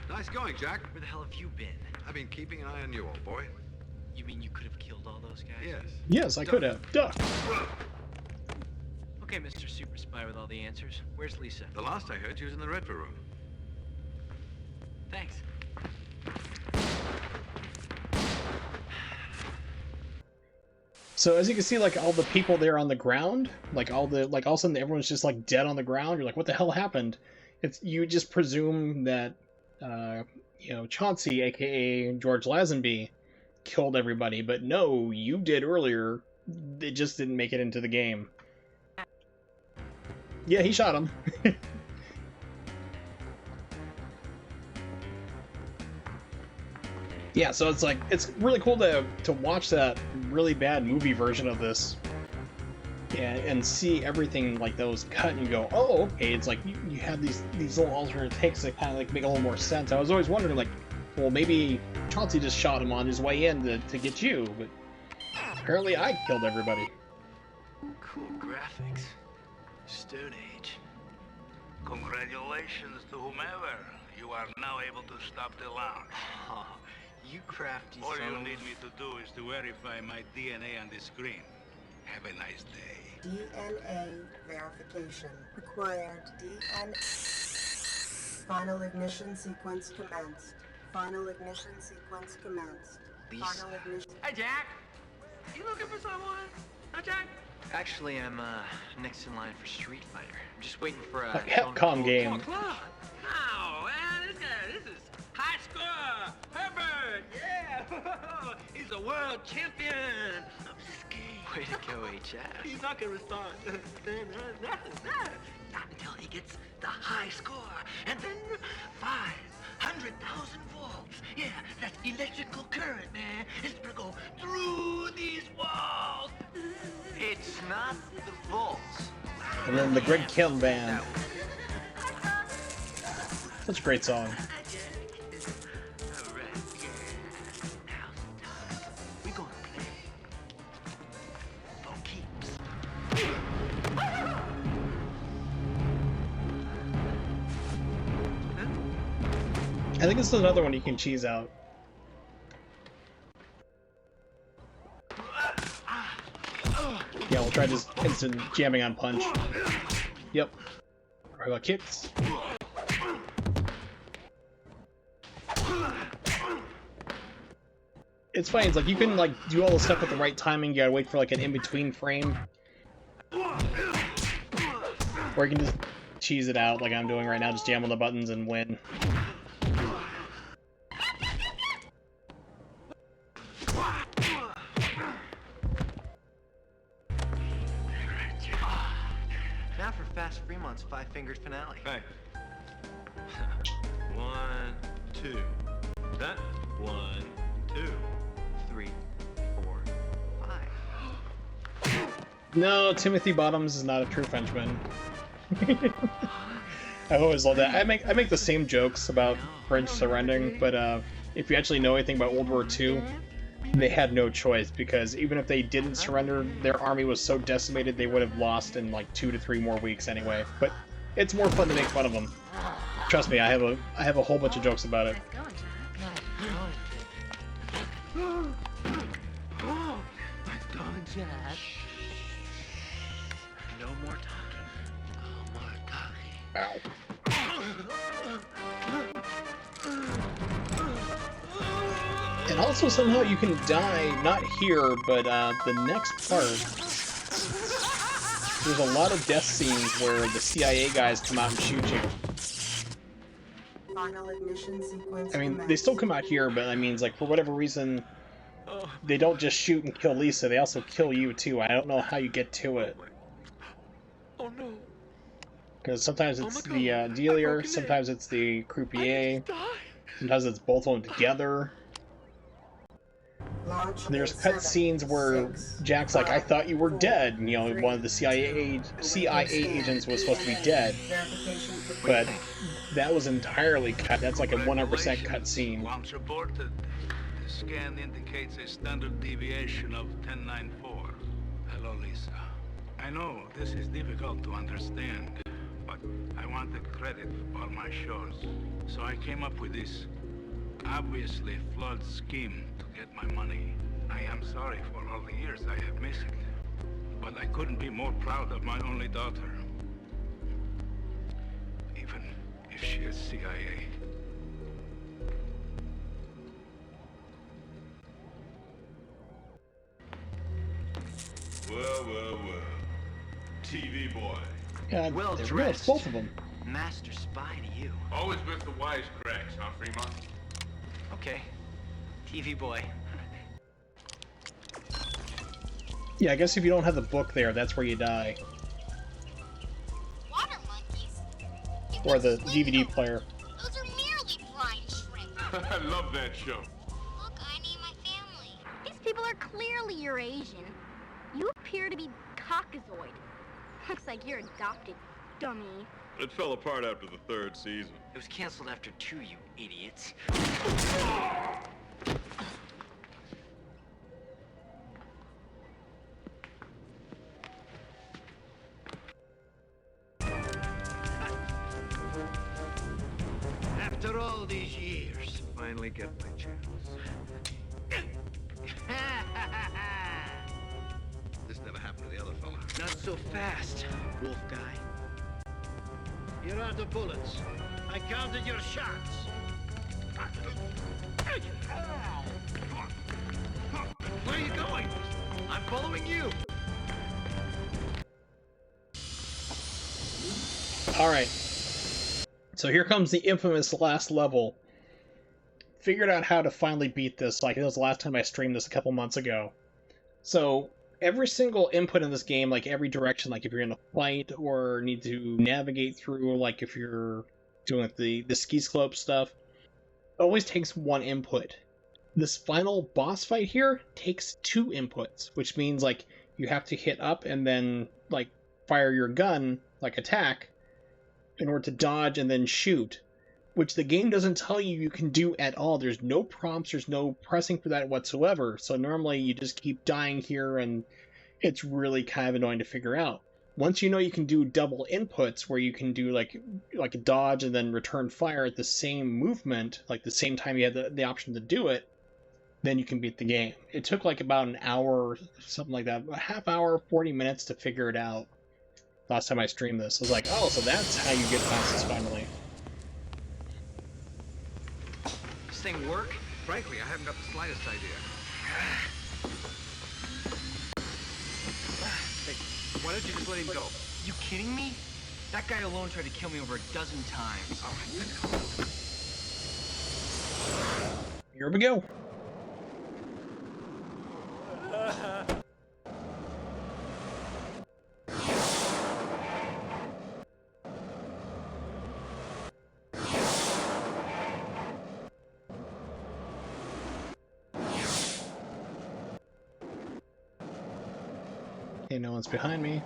Speaker 16: Nice going, Jack.
Speaker 11: Where the hell have you been?
Speaker 16: I've been keeping an eye on you, old boy.
Speaker 11: You mean you could have killed all those guys?
Speaker 16: Yes.
Speaker 1: Yes, I could have. Duck.
Speaker 11: Okay, Mr. Super Spy with all the answers. Where's Lisa?
Speaker 16: The last I heard, she was in the retro room.
Speaker 11: Thanks.
Speaker 1: So as you can see, like all the people there on the ground, like all of a sudden everyone's just like dead on the ground. You're like, what the hell happened? It's you just presume that you know, Chauncey, aka George Lazenby, killed everybody, but no, you did earlier. It just didn't make it into the game. Yeah, he shot him. Yeah, so it's like it's really cool to watch that really bad movie version of this and see everything like that was cut and go, oh, okay. It's like you have these little alternate takes that kind of like make a little more sense. I was always wondering, like, well, maybe Chauncey just shot him on his way in to get you, but apparently I killed everybody.
Speaker 18: Cool graphics. Stone Age. Congratulations to whomever. You are now able to stop the lounge.
Speaker 11: Oh, you crafty
Speaker 18: All
Speaker 11: son
Speaker 18: you
Speaker 11: of a-
Speaker 18: need me to do is to verify my DNA on the screen. Have a nice day.
Speaker 4: DNA verification required. DNA. Final ignition sequence commenced. Final ignition sequence commenced. Final ignition.
Speaker 11: Hey, Jack!
Speaker 6: You looking for someone? Huh, Jack?
Speaker 11: Actually, I'm next in line for Street Fighter. I'm just waiting for a
Speaker 1: Capcom game.
Speaker 6: Oh, man, this is high score. Herbert, yeah. He's a world champion of skate.
Speaker 11: Way to go, HF.
Speaker 6: He's not gonna respond. Not until he gets the high score. And then 500,000 volts. Yeah, that's electrical current, man. It's gonna go through these walls.
Speaker 11: It's not the volts.
Speaker 1: And then the Greg Kim Band. Such a great song.
Speaker 6: We're gonna play for keeps.
Speaker 1: I think this is another one you can cheese out. Yeah, we'll try just instant jamming on punch. Yep. I got kicks. It's funny, it's like you can like do all the stuff at the right timing, you gotta wait for like an in-between frame. Or you can just cheese it out like I'm doing right now, just jam on the buttons and win.
Speaker 11: Now for Fast Fremont's five-fingered finale.
Speaker 8: Hey. 1, 2. That 1, 2.
Speaker 11: 3, 4, 5.
Speaker 1: No, Timothy Bottoms is not a true Frenchman. I've always loved that. I make the same jokes about French surrendering, but if you actually know anything about World War II, they had no choice, because even if they didn't surrender, their army was so decimated they would have lost in like 2 to 3 more weeks anyway. But it's more fun to make fun of them. Trust me, I have a whole bunch of jokes about it.
Speaker 11: No more talking. No more talking.
Speaker 1: Ow. And also somehow you can die, not here, but the next part. There's a lot of death scenes where the CIA guys come out and shoot you.
Speaker 4: Final ignition sequence
Speaker 1: I mean,
Speaker 4: commenced.
Speaker 1: they still come out here, but I mean, it's like, for whatever reason, they don't just shoot and kill Lisa, they also kill you too. I don't know how you get to it.
Speaker 6: Oh no.
Speaker 1: Because sometimes it's the dealer, sometimes it's the croupier, sometimes it's both of them together. There's cut scenes where Jack's like, I thought you were dead. And, you know, one of the CIA agents was supposed to be dead. But that was entirely cut. That's like a 100% cut scene.
Speaker 18: Once reported, the scan indicates a standard deviation of 1094. Hello, Lisa. I know this is difficult to understand, but I wanted credit for all my shows. So I came up with this obviously flawed scheme to get my money. I am sorry for all the years I have missed it, but I couldn't be more proud of my only daughter. Even if she is CIA.
Speaker 5: Well. TV boy.
Speaker 1: Yeah,
Speaker 11: Well
Speaker 1: they're
Speaker 11: dressed.
Speaker 1: both of them.
Speaker 11: Master spy to you.
Speaker 5: Always with the wisecracks, huh, Fremont?
Speaker 11: Okay. TV boy.
Speaker 1: Yeah, I guess if you don't have the book there, that's where you die.
Speaker 7: Water monkeys?
Speaker 1: Or the DVD player.
Speaker 7: Those are merely brine shrimp.
Speaker 5: I love that show.
Speaker 19: people are clearly Eurasian. You appear to be Caucasoid. Looks like you're adopted, dummy.
Speaker 5: It fell apart after the 3rd season.
Speaker 13: It was canceled after 2, you idiots.
Speaker 3: After all these years.
Speaker 16: Finally get my chance. This never happened to the other fella.
Speaker 3: Not so fast, wolf guy. Here are the bullets. I counted your shots.
Speaker 16: Where are you going? I'm following you.
Speaker 1: Alright. So here comes the infamous last level. Figured out how to finally beat this, like it was the last time I streamed this a couple months ago. So, every single input in this game, like every direction, like if you're in a fight or need to navigate through, like if you're doing the ski slope stuff, it always takes one input. This final boss fight here takes 2 inputs, which means like you have to hit up and then like fire your gun, like attack, in order to dodge and then shoot, which the game doesn't tell you you can do at all. There's no prompts, there's no pressing for that whatsoever, so normally you just keep dying here and it's really kind of annoying to figure out. Once you know you can do double inputs where you can do like a dodge and then return fire at the same movement, like the same time you had the option to do it, then you can beat the game. It took like about an hour, something like that, a half hour, 40 minutes to figure it out. Last time I streamed this, I was like, oh, so that's how you get past this finally.
Speaker 16: This thing work? Frankly, I haven't got the slightest idea. Hey, why don't you just let him go?
Speaker 13: You kidding me? That guy alone tried to kill me over a dozen times.
Speaker 16: All right,
Speaker 1: here we go. Okay, no one's behind me.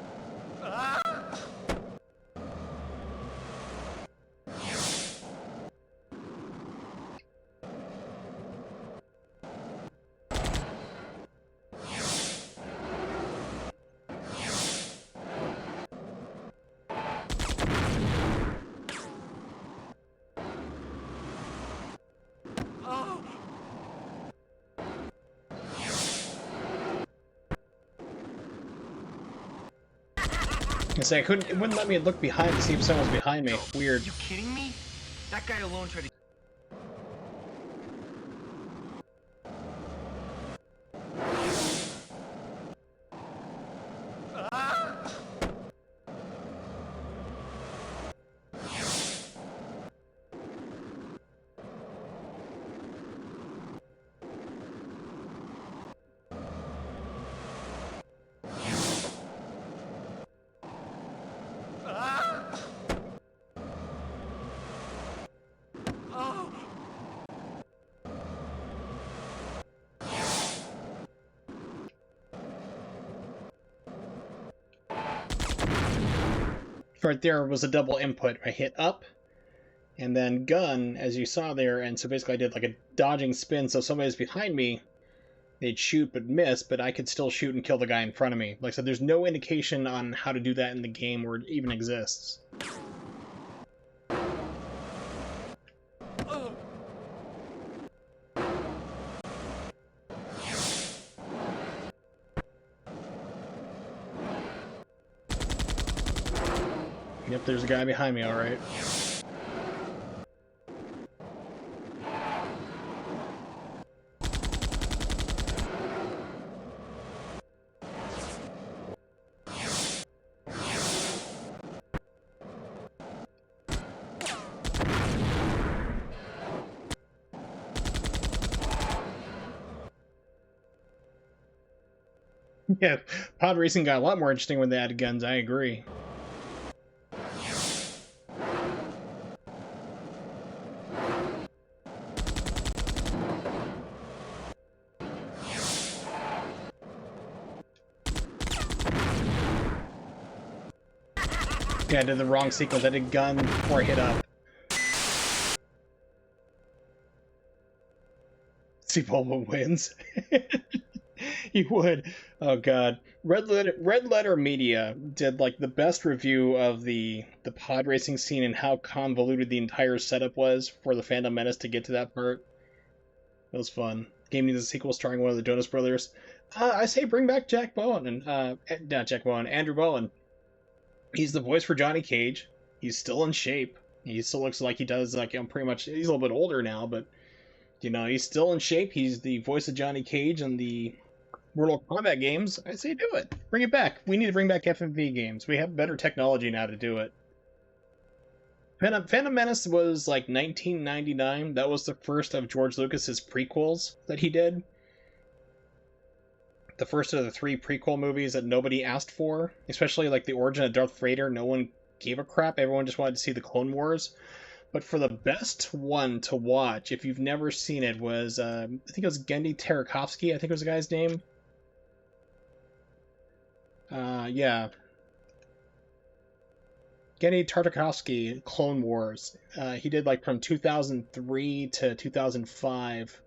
Speaker 1: I say it wouldn't let me look behind to see if someone was behind me. Weird.
Speaker 13: You kidding me? That guy alone tried to...
Speaker 1: Right there was a double input. I hit up and then gun, as you saw there, and so basically I did like a dodging spin, so if somebody's behind me, they'd shoot but miss, but I could still shoot and kill the guy in front of me. Like I said, there's no indication on how to do that in the game or it even exists. Yep, there's a guy behind me, alright. Yeah, pod racing got a lot more interesting when they added guns, I agree. Yeah, I did the wrong sequence. I did gun before I hit up. See Bulma wins. He would. Oh god. Red Letter Media did like the best review of the pod racing scene and how convoluted the entire setup was for the Phantom Menace to get to that part. It was fun. Game needs a sequel starring one of the Jonas Brothers. I say bring back Jack Bowen and not Jack Bowen, Andrew Bowen. He's the voice for Johnny Cage. He's still in shape. He still looks like he does. Like I'm pretty much. He's a little bit older now, but you know he's still in shape. He's the voice of Johnny Cage in the Mortal Kombat games. I say do it. Bring it back. We need to bring back FMV games. We have better technology now to do it. Phantom Menace was like 1999. That was the first of George Lucas's prequels that he did. The first of the 3 prequel movies that nobody asked for, especially like the origin of Darth Vader. No one gave a crap. Everyone just wanted to see the Clone Wars. But for the best one to watch, if you've never seen it, was I think it was Genndy Tartakovsky. I think was the guy's name. Yeah. Genndy Tartakovsky, Clone Wars. He did like from 2003 to 2005.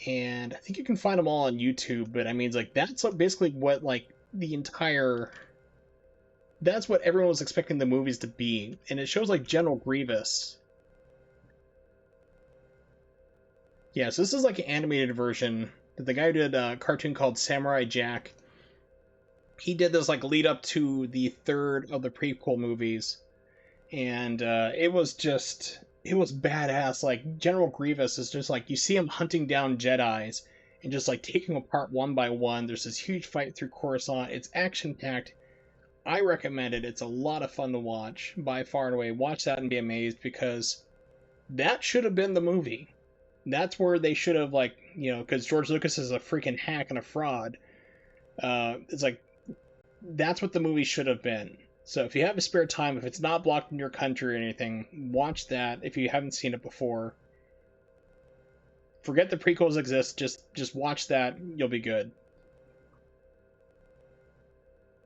Speaker 1: And I think you can find them all on YouTube, but I mean, it's like, that's basically what, like, the entire... That's what everyone was expecting the movies to be. And it shows, like, General Grievous. Yeah, so this is, like, an animated version. The guy who did a cartoon called Samurai Jack. He did this, like, lead up to the 3rd of the prequel movies. And it was just... It was badass. Like, General Grievous is just like, you see him hunting down Jedis and just like taking them apart one by one. There's this huge fight through Coruscant. It's action-packed. I recommend it. It's a lot of fun to watch, by far and away. Watch that and be amazed, because that should have been the movie. That's where they should have, like, you know, because George Lucas is a freaking hack and a fraud. It's like, that's what the movie should have been. So if you have a spare time, if it's not blocked in your country or anything, watch that if you haven't seen it before. Forget the prequels exist, just watch that, you'll be good.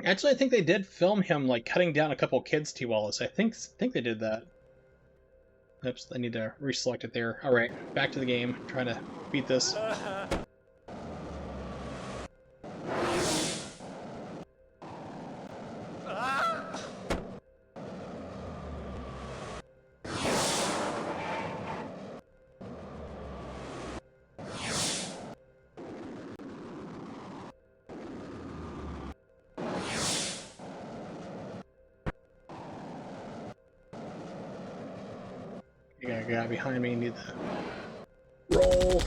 Speaker 1: Actually, I think they did film him, like, cutting down a couple kids, T. Wallace. I think they did that. Oops, I need to reselect it there. Alright, back to the game. Trying to beat this. You got a guy behind me, need the roll.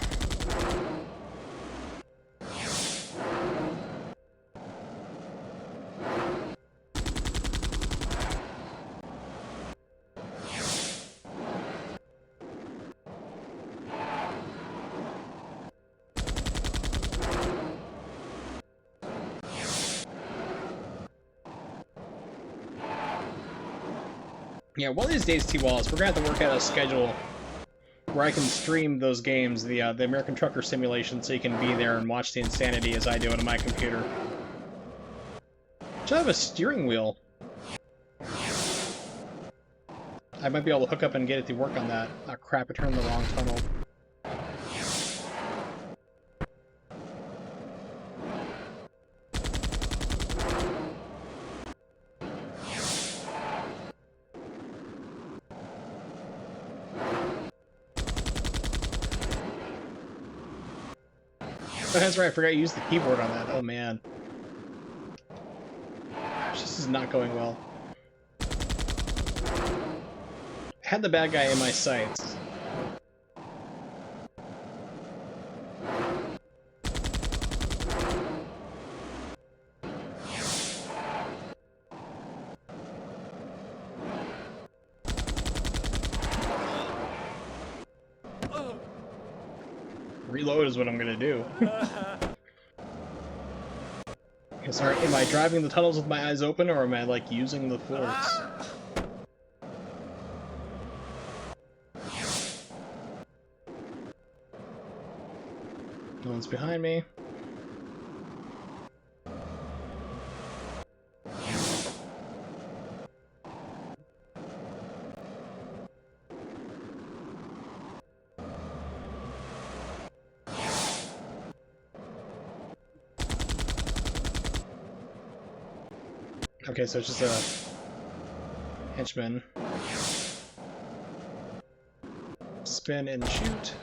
Speaker 1: Yeah, one of these days, T. Wallace, we're gonna have to work out a schedule where I can stream those games, the American Trucker Simulation, so you can be there and watch the insanity as I do it on my computer. Should have a steering wheel. I might be able to hook up and get it to work on that. Oh crap, I turned the wrong tunnel. Oh, that's right, I forgot to use the keyboard on that. Oh man. Gosh, this is not going well. I had the bad guy in my sights. Reload is what I'm gonna do. Okay, sorry, am I driving the tunnels with my eyes open, or am I, like, using the force? No one's behind me. Okay, so it's just a henchman. Spin and shoot.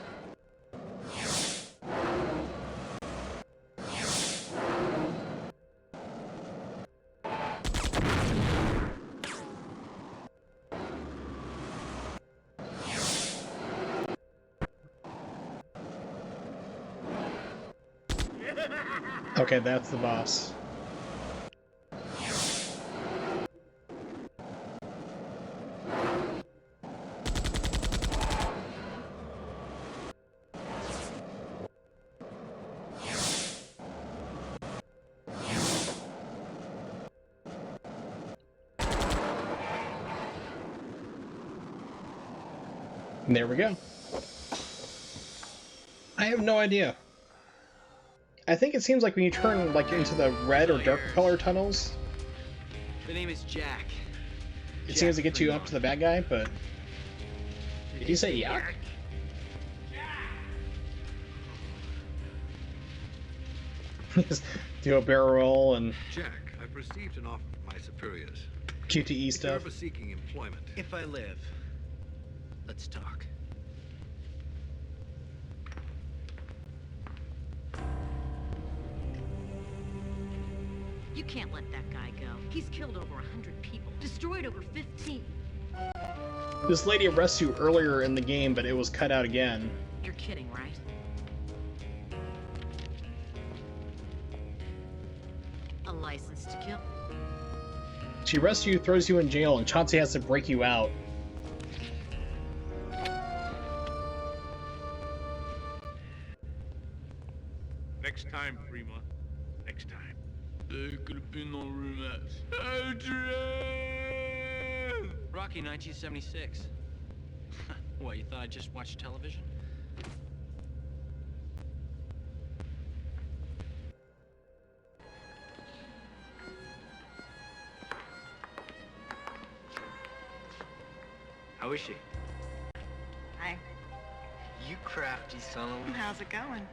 Speaker 1: Okay, that's the boss. And there we go. I have no idea. I think it seems like when you turn like into the red or dark color tunnels,
Speaker 11: The name is Jack.
Speaker 1: it seems to get you up to the bad guy, but... Did he say yuck? Do a barrel roll and
Speaker 16: Jack, I've received an offer from my superiors.
Speaker 1: QTE
Speaker 16: If you're
Speaker 1: stuff.
Speaker 16: ever seeking employment,
Speaker 11: If I live, let's talk.
Speaker 2: You can't let that guy go. He's killed over 100 people, destroyed over 15.
Speaker 1: This lady arrests you earlier in the game, but it was cut out again.
Speaker 2: You're kidding, right? A license to kill.
Speaker 1: She arrests you, throws you in jail, and Chauncey has to break you out.
Speaker 18: Next time, Prima. Next time. There could have been no romance. Adrian!
Speaker 11: Rocky 1976. What, you thought I just watched television? How is she?
Speaker 9: Hi.
Speaker 11: You crafty son of a...
Speaker 9: How's it going?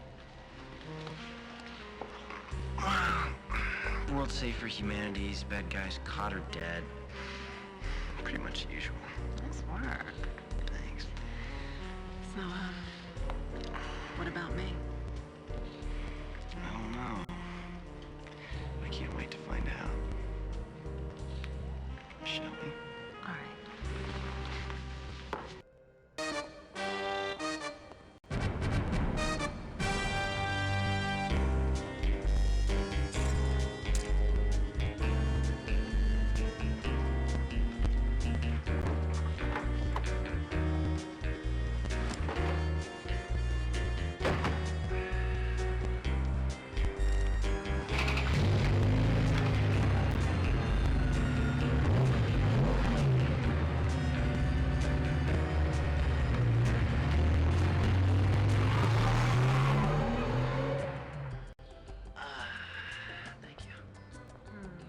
Speaker 11: World safe for humanities, bad guys caught or dead. Pretty much the usual.
Speaker 9: Nice work.
Speaker 11: Thanks.
Speaker 9: So, what about me?
Speaker 11: I don't know. I can't wait to find out. Shall we?
Speaker 9: All right.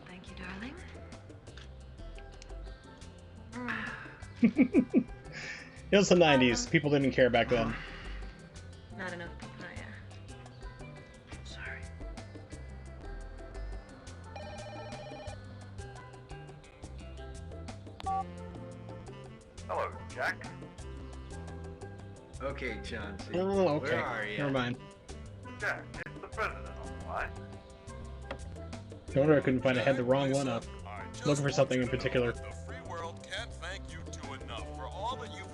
Speaker 9: Thank you, darling.
Speaker 1: It was the 90s. People didn't care back then.
Speaker 9: Not enough papaya.
Speaker 11: Sorry.
Speaker 8: Hello, Jack.
Speaker 11: Okay, Chauncey.
Speaker 1: Oh, okay.
Speaker 11: Where are you?
Speaker 1: Never mind.
Speaker 8: Jack, it's the president on the line.
Speaker 1: No wonder I couldn't find it. I had the wrong one up. Looking for something in particular.
Speaker 5: The free world can't thank you two enough for all that you've...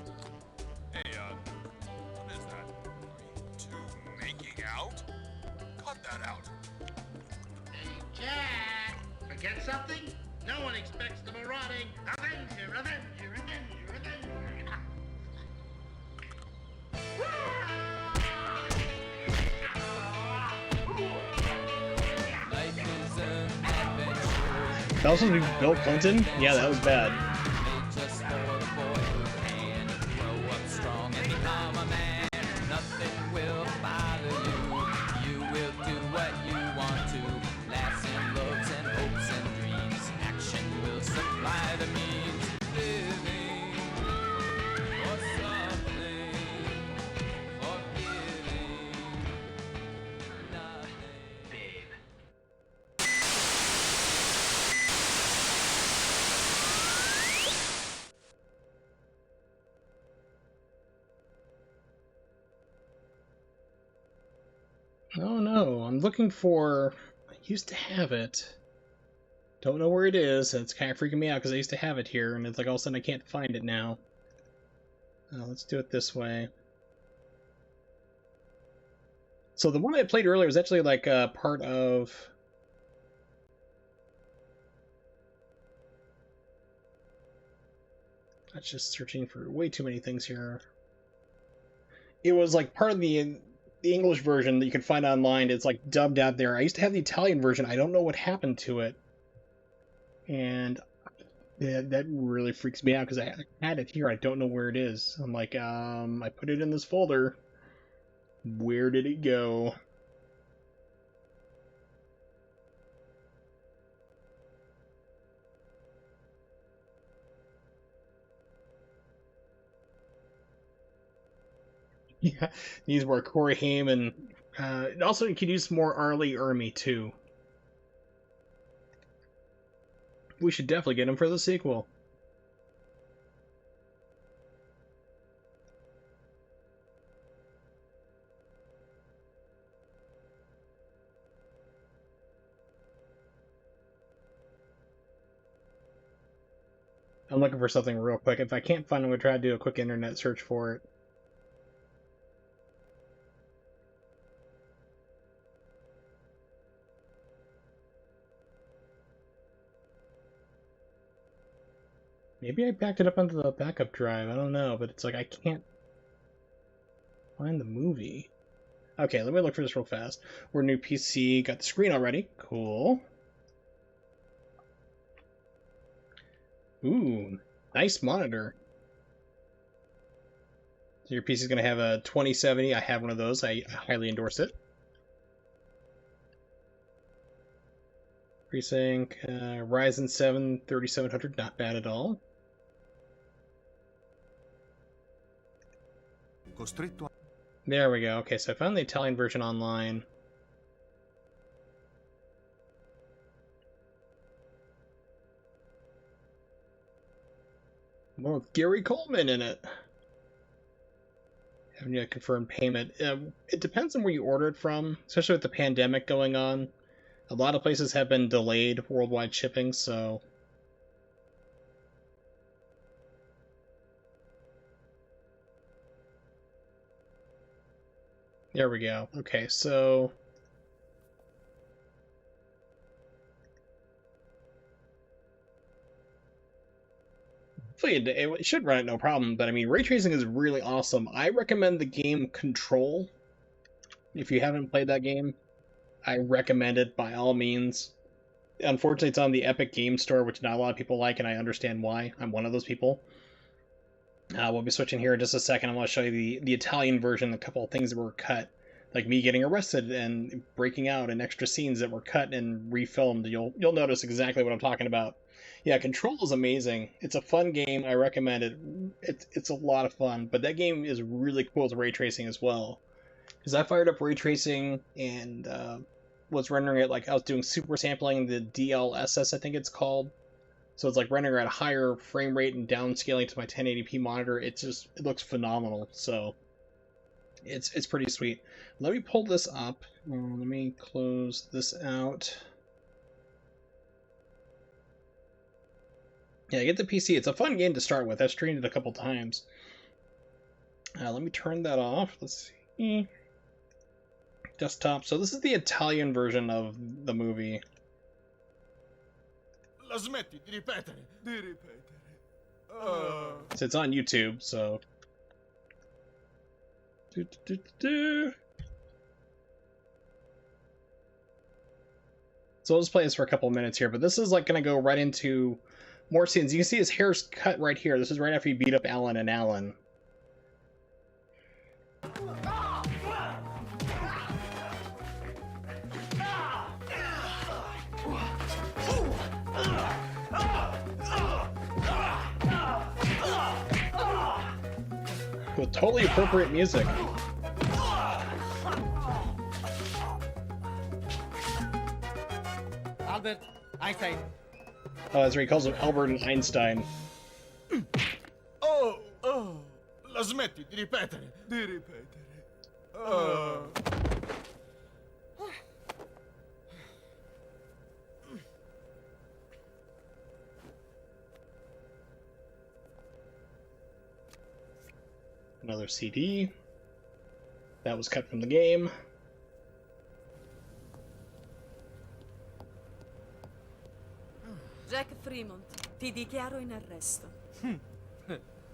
Speaker 5: Hey, what is that? Are you two making out? Cut that out.
Speaker 3: Hey, Jack! Forget something? No one expects the marauding Avenger, Avenger, Avenger, Avenger.
Speaker 1: That was supposed to be Bill Clinton? Yeah, that was bad. Oh no, I'm looking for... I used to have it. Don't know where it is, and it's kind of freaking me out because I used to have it here, and it's like all of a sudden I can't find it now. Let's do it this way. So the one I played earlier was actually like part of... That's just searching for way too many things here. It was like part of the English version that you can find online. It's like dubbed out there. I used to have the Italian version. I don't know what happened to it. And that really freaks me out because I had it here. I don't know where it is. I'm like, I put it in this folder. Where did it go? Yeah, these were Corey Haim, and also you could use more Arlie Ermy too. We should definitely get him for the sequel. I'm looking for something real quick. If I can't find it, I'm going to try to do a quick internet search for it. Maybe I backed it up onto the backup drive. I don't know, but it's like I can't find the movie. Okay, let me look for this real fast. We're new PC. Got the screen already. Cool. Ooh, nice monitor. So your PC is going to have a 2070. I have one of those. I highly endorse it. FreeSync, Ryzen 7 3700, not bad at all. There we go. Okay, so I found the Italian version online. Well, with Gary Coleman in it. Haven't yet confirmed payment. It depends on where you order it from, especially with the pandemic going on. A lot of places have been delayed worldwide shipping, so... There we go. Okay, so... Hopefully it should run it no problem, but I mean, ray tracing is really awesome. I recommend the game Control. If you haven't played that game, I recommend it by all means. Unfortunately, it's on the Epic Game Store, which not a lot of people like, and I understand why. I'm one of those people. We'll be switching here in just a second. I want to show you the Italian version, a couple of things that were cut. Like me getting arrested and breaking out, and extra scenes that were cut and refilmed. You'll notice exactly what I'm talking about. Yeah, Control is amazing. It's a fun game. I recommend it. It's a lot of fun, but that game is really cool with ray tracing as well. Because I fired up ray tracing and was rendering it like I was doing super sampling, the DLSS I think it's called. So it's like rendering at a higher frame rate and downscaling to my 1080p monitor. It looks phenomenal. So it's pretty sweet. Let me pull this up. Let me close this out. Yeah, get the PC. It's a fun game to start with. I've streamed it a couple times. Let me turn that off. Let's see. Desktop. So this is the Italian version of the movie.
Speaker 5: La smetti di ripetere.
Speaker 1: So it's on YouTube, so... So I'll just play this for a couple of minutes here, but this is like going to go right into more scenes. You can see his hair's cut right here. This is right after he beat up Alan and Alan. With totally appropriate music.
Speaker 14: Albert Einstein.
Speaker 1: Oh, that's right. He calls him Albert and Einstein.
Speaker 5: Oh, la smetti di ripetere.
Speaker 1: Another CD. That was cut from the game.
Speaker 14: Jack Fremont, ti dichiaro in arresto.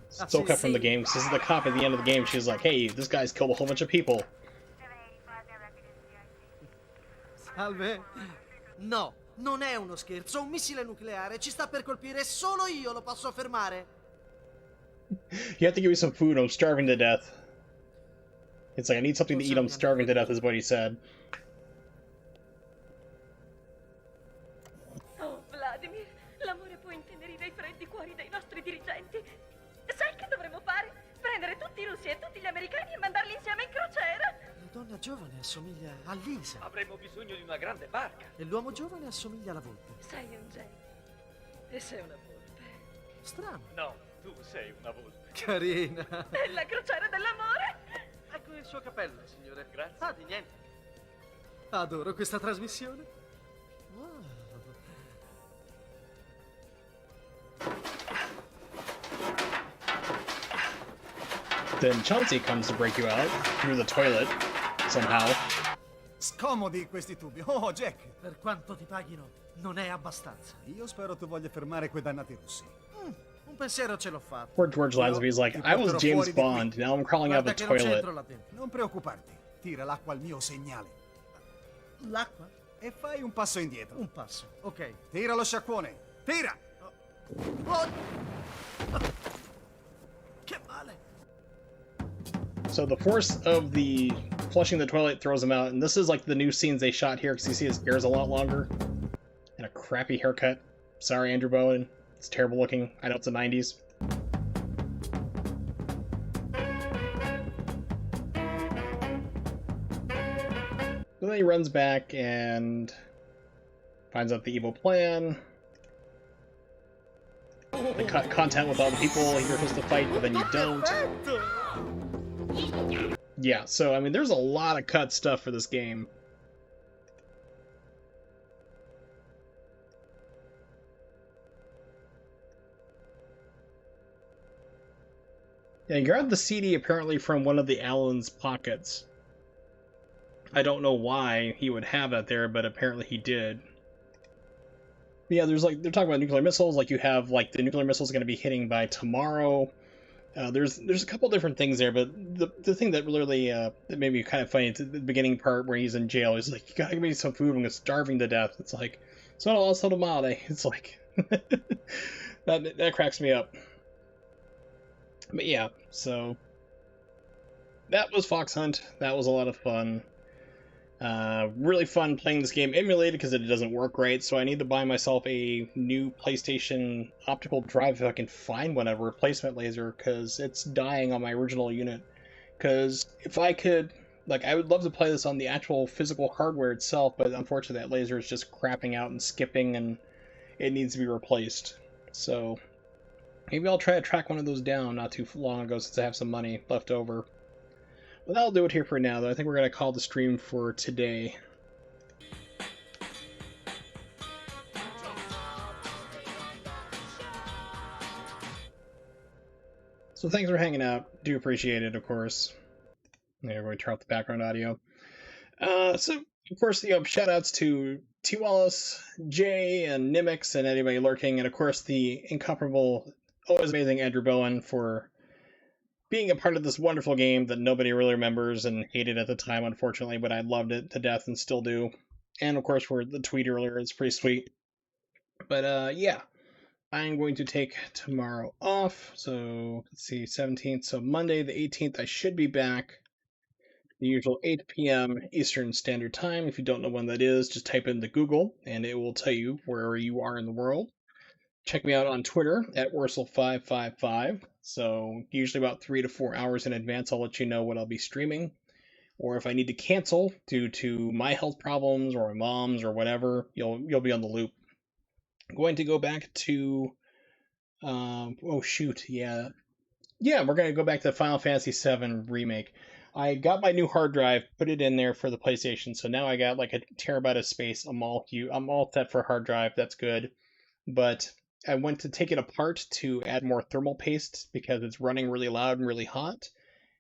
Speaker 1: Still cut from the game, because this is the cop at the end of the game. She's like, hey, this guy's killed a whole bunch of people.
Speaker 21: Salve. No, non è uno scherzo, un missile nucleare ci sta per colpire e solo io lo posso fermare.
Speaker 1: You have to give me some food, I'm starving to death. It's like, I need something to eat, I'm starving to death, is what he said.
Speaker 14: Oh, Vladimir, l'amore può intenerire i freddi cuori dei nostri dirigenti. Sai che dovremmo fare? Prendere tutti i russi e tutti gli americani e mandarli insieme in crociera.
Speaker 21: La donna giovane assomiglia a Lisa.
Speaker 10: Avremmo bisogno di una grande barca.
Speaker 21: E l'uomo giovane assomiglia alla volpe.
Speaker 14: Sei un genio. E sei una volpe.
Speaker 21: Strano.
Speaker 10: No, tu sei una volpe.
Speaker 21: Carina.
Speaker 14: È la crociera dell'amore.
Speaker 21: Ecco il suo cappello, signore.
Speaker 10: Grazie.
Speaker 21: Ah, di niente. Adoro questa trasmissione. Wow.
Speaker 1: Then Chauncey comes to break you out through the toilet, somehow.
Speaker 23: Scomodi questi tubi. Oh, Jack.
Speaker 21: Per quanto ti paghino, non è abbastanza.
Speaker 23: Io spero tu voglia fermare quei dannati russi.
Speaker 21: Un pensiero ce l'ho fatto.
Speaker 1: Poor George Lazenby's like, I was James Bond, now I'm crawling out of the toilet.
Speaker 23: Non preoccuparti, tira l'acqua al mio segnale.
Speaker 21: L'acqua?
Speaker 23: E fai un passo indietro.
Speaker 21: Un passo, ok.
Speaker 23: Tira lo sciacquone, tira!
Speaker 21: Oh. Che male!
Speaker 1: So the force of the flushing the toilet throws him out, and this is like the new scenes they shot here, because you see his hair's a lot longer. And a crappy haircut. Sorry, Andrew Bowen. It's terrible looking. I know it's the 90s. But then he runs back and finds out the evil plan. They cut content with all the people you're supposed to fight, but then you don't. Yeah, so I mean, there's a lot of cut stuff for this game. Yeah, he grabbed the CD apparently from one of the Allen's pockets. I don't know why he would have that there, but apparently he did. But yeah, there's like, they're talking about nuclear missiles, like you have like the nuclear missiles going to be hitting by tomorrow. There's a couple different things there, but the thing that really that made me kind of funny at the beginning part where he's in jail, he's like, you gotta give me some food, I'm starving to death. It's like, so male. It's like, that cracks me up. But yeah, so that was Fox Hunt. That was a lot of fun. Really fun playing this game emulated because it doesn't work right, so I need to buy myself a new PlayStation optical drive if I can find one, a replacement laser, because it's dying on my original unit. Because if I could, like, I would love to play this on the actual physical hardware itself, but unfortunately that laser is just crapping out and skipping, and it needs to be replaced. So maybe I'll try to track one of those down not too long ago since I have some money left over. But that'll do it here for now, though. I think we're going to call the stream for today. So thanks for hanging out. Do appreciate it, of course. There, we turn off the background audio. So, of course, shout outs to T. Wallace, Jay, and Nimix, and anybody lurking, and of course the incomparable, always amazing Andrew Bowen for being a part of this wonderful game that nobody really remembers and hated at the time, unfortunately, but I loved it to death and still do. And of course, for the tweet earlier, it's pretty sweet. But yeah, I'm going to take tomorrow off. So let's see, 17th. So Monday, the 18th, I should be back. The usual 8 p.m. Eastern Standard Time. If you don't know when that is, just type into Google and it will tell you where you are in the world. Check me out on Twitter at Wursel555. So usually about 3 to 4 hours in advance, I'll let you know what I'll be streaming. Or if I need to cancel due to my health problems or my mom's or whatever, you'll be on the loop. I'm going to go back to oh shoot, yeah, we're going to go back to Final Fantasy VII Remake. I got my new hard drive, put it in there for the PlayStation, so now I got like a terabyte of space. I'm all set for hard drive. That's good, but I went to take it apart to add more thermal paste because it's running really loud and really hot,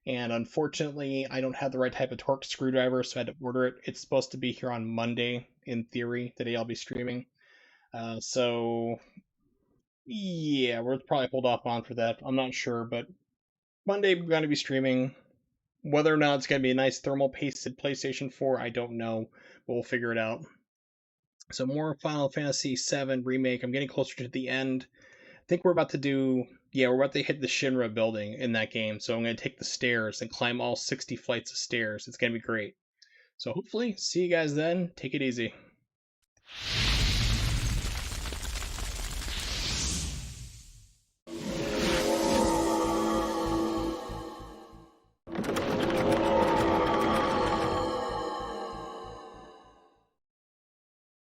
Speaker 1: And unfortunately, I don't have the right type of torque screwdriver, so I had to order it. It's supposed to be here on Monday, in theory, the day I'll be streaming. So, yeah, we'll probably hold off on for that. I'm not sure, but Monday we're going to be streaming. Whether or not it's going to be a nice thermal pasted PlayStation 4, I don't know, but we'll figure it out. So more Final Fantasy VII Remake. I'm getting closer to the end. I think we're about to hit the Shinra building in that game. So I'm going to take the stairs and climb all 60 flights of stairs. It's going to be great. So hopefully, see you guys then. Take it easy.